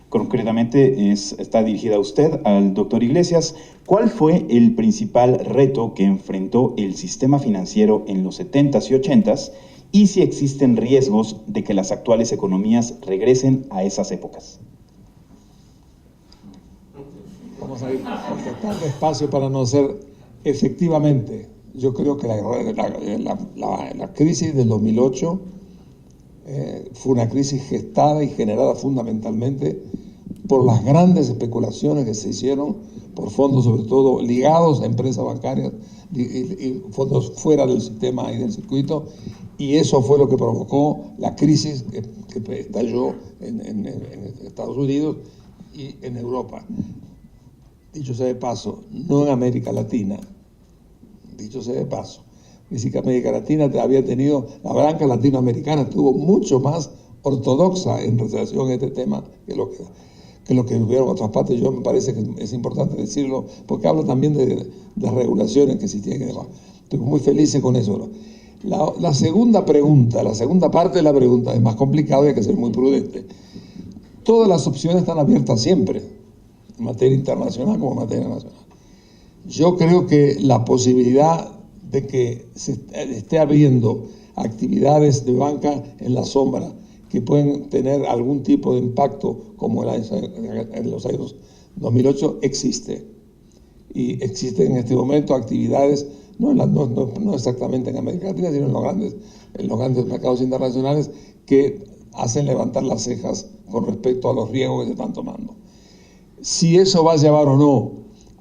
Concretamente está dirigida a usted, al doctor Iglesias. ¿Cuál fue el principal reto que enfrentó el sistema financiero en los 70s y 80s, y si existen riesgos de que las actuales economías regresen a esas épocas? Vamos a ir tan despacio para no ser efectivamente. Yo creo que la crisis del 2008 fue una crisis gestada y generada fundamentalmente por las grandes especulaciones que se hicieron por fondos, sobre todo ligados a empresas bancarias y fondos fuera del sistema y del circuito, y eso fue lo que provocó la crisis que estalló en Estados Unidos y en Europa. Dicho sea de paso, no en América Latina, dicho sea de paso. Dice que América Latina había tenido, la banca latinoamericana estuvo mucho más ortodoxa en relación a este tema que lo que hubieron otras partes. Yo me parece que es importante decirlo, porque habla también de las regulaciones que existían y demás. Estoy muy feliz con eso. La segunda pregunta, la segunda parte de la pregunta es más complicada y hay que ser muy prudente. Todas las opciones están abiertas siempre, en materia internacional como en materia nacional. Yo creo que la posibilidad de que se esté habiendo actividades de banca en la sombra que pueden tener algún tipo de impacto como en los años 2008 existe. Y existen en este momento actividades, no exactamente en América Latina, sino en los grandes mercados internacionales que hacen levantar las cejas con respecto a los riesgos que se están tomando. Si eso va a llevar o no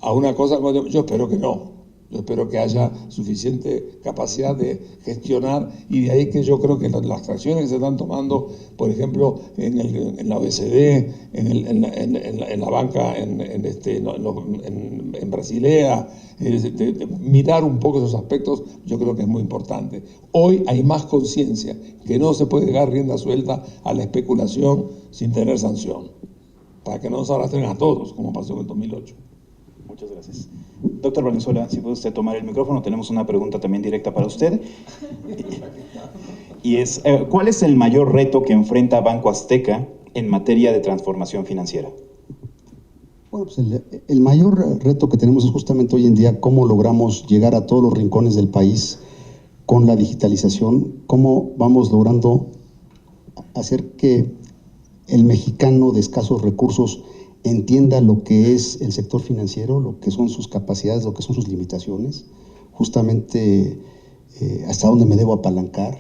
a una cosa, yo espero que no. Yo espero que haya suficiente capacidad de gestionar, y de ahí que yo creo que las acciones que se están tomando, por ejemplo, en la OECD, en la banca, en Basilea, de mirar un poco esos aspectos, yo creo que es muy importante. Hoy hay más conciencia que no se puede dar rienda suelta a la especulación sin tener sanción, para que no nos arrastren a todos, como pasó en el 2008. Muchas gracias. Doctor Valenzuela, si puede usted tomar el micrófono, tenemos una pregunta también directa para usted. Y es, ¿cuál es el mayor reto que enfrenta Banco Azteca en materia de transformación financiera? Bueno, pues el mayor reto que tenemos es justamente hoy en día cómo logramos llegar a todos los rincones del país con la digitalización, cómo vamos logrando hacer que el mexicano de escasos recursos entienda lo que es el sector financiero, lo que son sus capacidades, lo que son sus limitaciones, justamente hasta dónde me debo apalancar,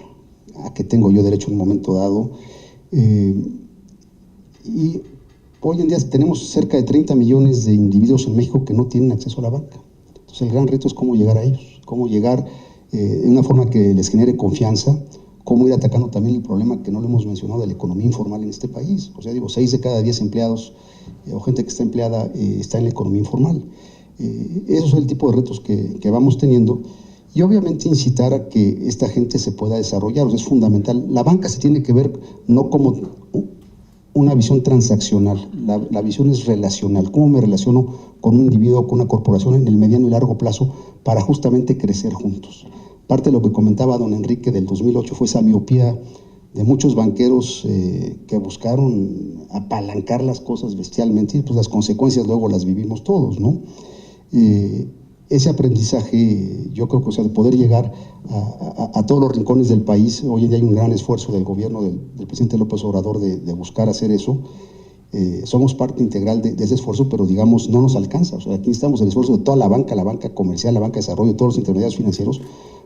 a qué tengo yo derecho en un momento dado. Y hoy en día tenemos cerca de 30 millones de individuos en México que no tienen acceso a la banca. Entonces el gran reto es cómo llegar a ellos, cómo llegar de una forma que les genere confianza, cómo ir atacando también el problema que no le hemos mencionado de la economía informal en este país. O sea, digo, 6 de cada 10 empleados o gente que está empleada está en la economía informal. Esos son el tipo de retos que vamos teniendo, y obviamente incitar a que esta gente se pueda desarrollar. O sea, es fundamental. La banca se tiene que ver no como una visión transaccional, la visión es relacional. ¿Cómo me relaciono con un individuo, con una corporación en el mediano y largo plazo para justamente crecer juntos? Parte de lo que comentaba don Enrique del 2008 fue esa miopía de muchos banqueros que buscaron apalancar las cosas bestialmente, y pues las consecuencias luego las vivimos todos, ¿no? Ese aprendizaje, yo creo que, o sea, de poder llegar a todos los rincones del país, hoy en día hay un gran esfuerzo del gobierno del presidente López Obrador de buscar hacer eso. Somos parte integral de ese esfuerzo, pero digamos, no nos alcanza. O sea, aquí estamos el esfuerzo de toda la banca comercial, la banca de desarrollo, todos los intermediarios financieros,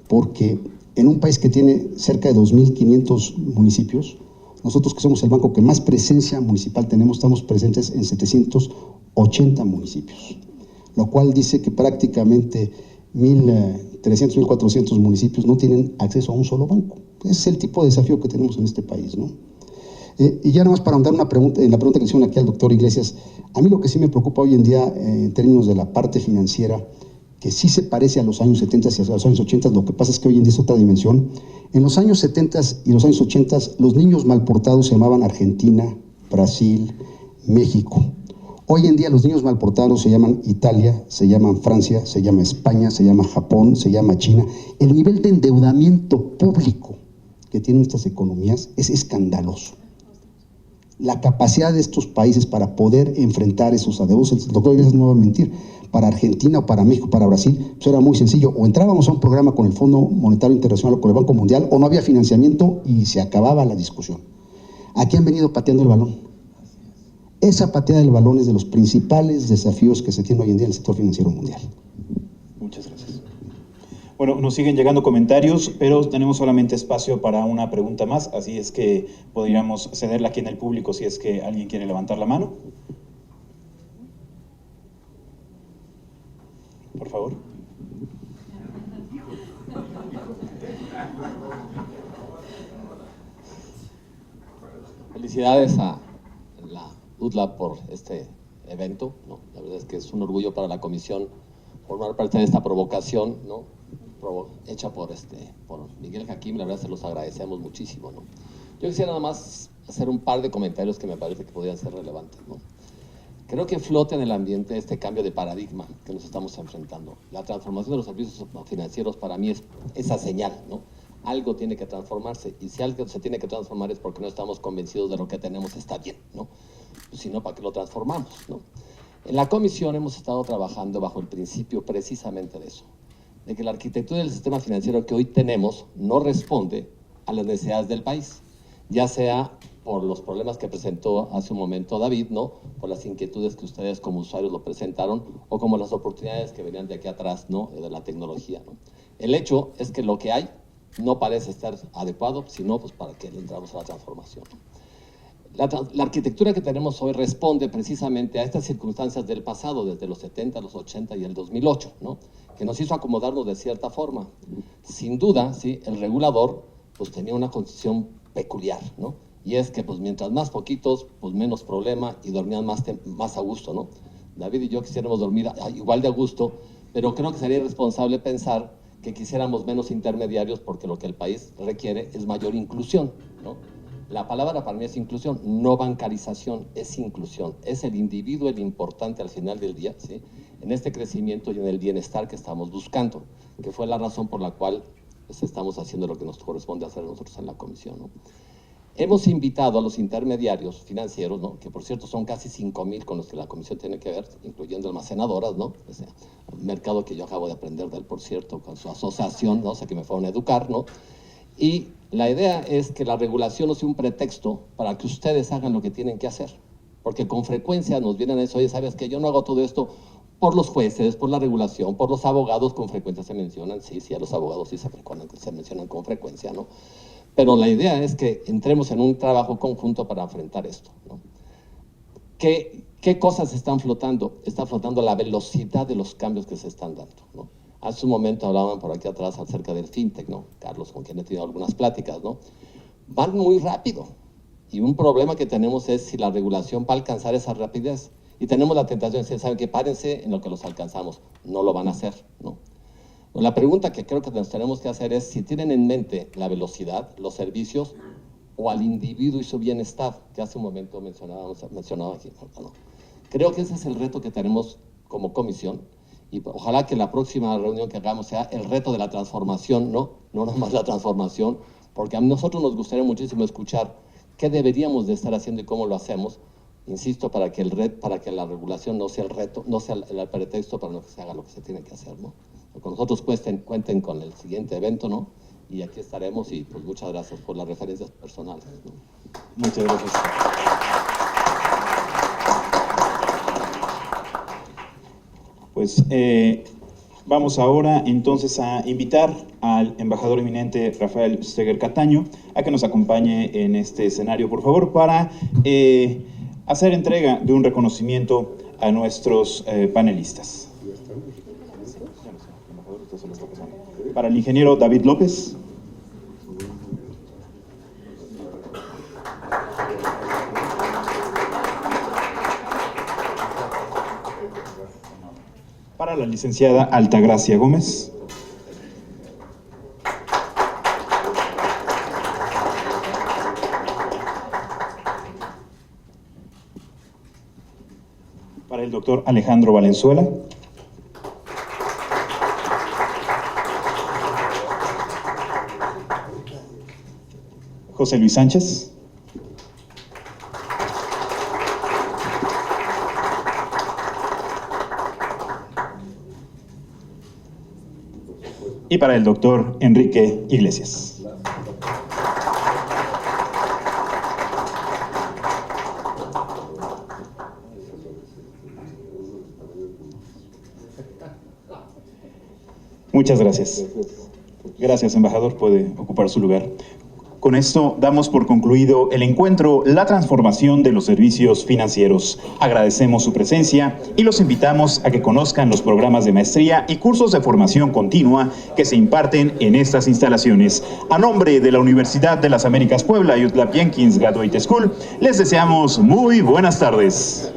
porque en un país que tiene cerca de 2.500 municipios, nosotros que somos el banco que más presencia municipal tenemos, estamos presentes en 780 municipios, lo cual dice que prácticamente 1.300, 1.400 municipios no tienen acceso a un solo banco. Ese es el tipo de desafío que tenemos en este país, ¿no? Y ya nada más para ahondar en la pregunta que le hicieron aquí al doctor Iglesias, a mí lo que sí me preocupa hoy en día en términos de la parte financiera, que sí se parece a los años 70 y a los años 80, lo que pasa es que hoy en día es otra dimensión. En los años 70 y los años 80, los niños mal portados se llamaban Argentina, Brasil, México. Hoy en día los niños mal portados se llaman Italia, se llaman Francia, se llama España, se llama Japón, se llama China. El nivel de endeudamiento público que tienen estas economías es escandaloso. La capacidad de estos países para poder enfrentar esos adeudos, el doctor Iglesias no va a mentir, para Argentina o para México, para Brasil, pues era muy sencillo. O entrábamos a un programa con el Fondo Monetario Internacional o con el Banco Mundial, o no había financiamiento y se acababa la discusión. Aquí han venido pateando el balón. Esa pateada del balón es de los principales desafíos que se tiene hoy en día en el sector financiero mundial. Muchas gracias. Bueno, nos siguen llegando comentarios, pero tenemos solamente espacio para una pregunta más, así es que podríamos cederla aquí en el público si es que alguien quiere levantar la mano. Por favor. Felicidades a la UTLA por este evento, ¿no? La verdad es que es un orgullo para la comisión formar parte de esta provocación, ¿no? Hecha por Miguel Hakim, la verdad se los agradecemos muchísimo, ¿no? Yo quisiera nada más hacer un par de comentarios que me parece que podrían ser relevantes, ¿no? Creo que flota en el ambiente este cambio de paradigma que nos estamos enfrentando. La transformación de los servicios financieros para mí es esa señal, ¿no? Algo tiene que transformarse, y si algo se tiene que transformar es porque no estamos convencidos de lo que tenemos está bien, ¿no? Pues si no, ¿para qué lo transformamos, no? En la comisión hemos estado trabajando bajo el principio precisamente de eso, de que la arquitectura del sistema financiero que hoy tenemos no responde a las necesidades del país, ya sea por los problemas que presentó hace un momento David, ¿no? Por las inquietudes que ustedes como usuarios lo presentaron, o como las oportunidades que venían de aquí atrás, ¿no? De la tecnología, ¿no? El hecho es que lo que hay no parece estar adecuado, sino pues para que entramos a la transformación. La arquitectura que tenemos hoy responde precisamente a estas circunstancias del pasado, desde los 70, los 80 y el 2008, ¿no? Que nos hizo acomodarnos de cierta forma. Sin duda, ¿sí? El regulador pues tenía una condición peculiar, ¿no? Y es que pues mientras más poquitos, pues menos problema y dormían más a gusto, ¿no? David y yo quisiéramos dormir igual de a gusto, pero creo que sería irresponsable pensar que quisiéramos menos intermediarios, porque lo que el país requiere es mayor inclusión, ¿no? La palabra para mí es inclusión, no bancarización, es inclusión. Es el individuo el importante al final del día, ¿sí? En este crecimiento y en el bienestar que estamos buscando, que fue la razón por la cual pues, estamos haciendo lo que nos corresponde hacer nosotros en la comisión, ¿no? Hemos invitado a los intermediarios financieros, ¿no? Que por cierto son casi 5,000 con los que la comisión tiene que ver, incluyendo almacenadoras, ¿no? O sea, un mercado que yo acabo de aprender de él, por cierto, con su asociación, ¿no? O sea, que me fueron a educar, ¿no? Y la idea es que la regulación no sea un pretexto para que ustedes hagan lo que tienen que hacer. Porque con frecuencia nos vienen a eso, oye, ¿sabes qué? Yo no hago todo esto por los jueces, por la regulación, por los abogados, con frecuencia se mencionan, sí, a los abogados sí se mencionan con frecuencia, ¿no? Pero la idea es que entremos en un trabajo conjunto para enfrentar esto, ¿no? ¿Qué cosas están flotando? Está flotando la velocidad de los cambios que se están dando, ¿no? Hace un momento hablaban por aquí atrás acerca del fintech, ¿no? Carlos, con quien he tenido algunas pláticas, ¿no? Van muy rápido. Y un problema que tenemos es si la regulación va a alcanzar esa rapidez. Y tenemos la tentación de decir, ¿saben qué? Párense en lo que los alcanzamos. No lo van a hacer, ¿no? La pregunta que creo que nos tenemos que hacer es si tienen en mente la velocidad, los servicios, o al individuo y su bienestar, que hace un momento mencionaba aquí, ¿no? Creo que ese es el reto que tenemos como comisión. Y ojalá que la próxima reunión que hagamos sea el reto de la transformación, ¿no? No nada más la transformación, porque a nosotros nos gustaría muchísimo escuchar qué deberíamos de estar haciendo y cómo lo hacemos, insisto, para que la regulación no sea el reto, no sea el pretexto para que se haga lo que se tiene que hacer, ¿no? Con nosotros cuenten con el siguiente evento, ¿no? Y aquí estaremos y pues muchas gracias por las referencias personales, ¿no? Muchas gracias. Pues vamos ahora entonces a invitar al embajador eminente Rafael Steger Cataño a que nos acompañe en este escenario, por favor, para hacer entrega de un reconocimiento a nuestros panelistas. Para el ingeniero David López. Para la licenciada Altagracia Gómez. Para el doctor Alejandro Valenzuela. José Luis Sánchez. Y para el doctor Enrique Iglesias. Muchas gracias. Gracias, embajador. Puede ocupar su lugar. Con esto damos por concluido el encuentro La transformación de los servicios financieros. Agradecemos su presencia y los invitamos a que conozcan los programas de maestría y cursos de formación continua que se imparten en estas instalaciones. A nombre de la Universidad de las Américas Puebla y UTLAP Jenkins Graduate School, les deseamos muy buenas tardes.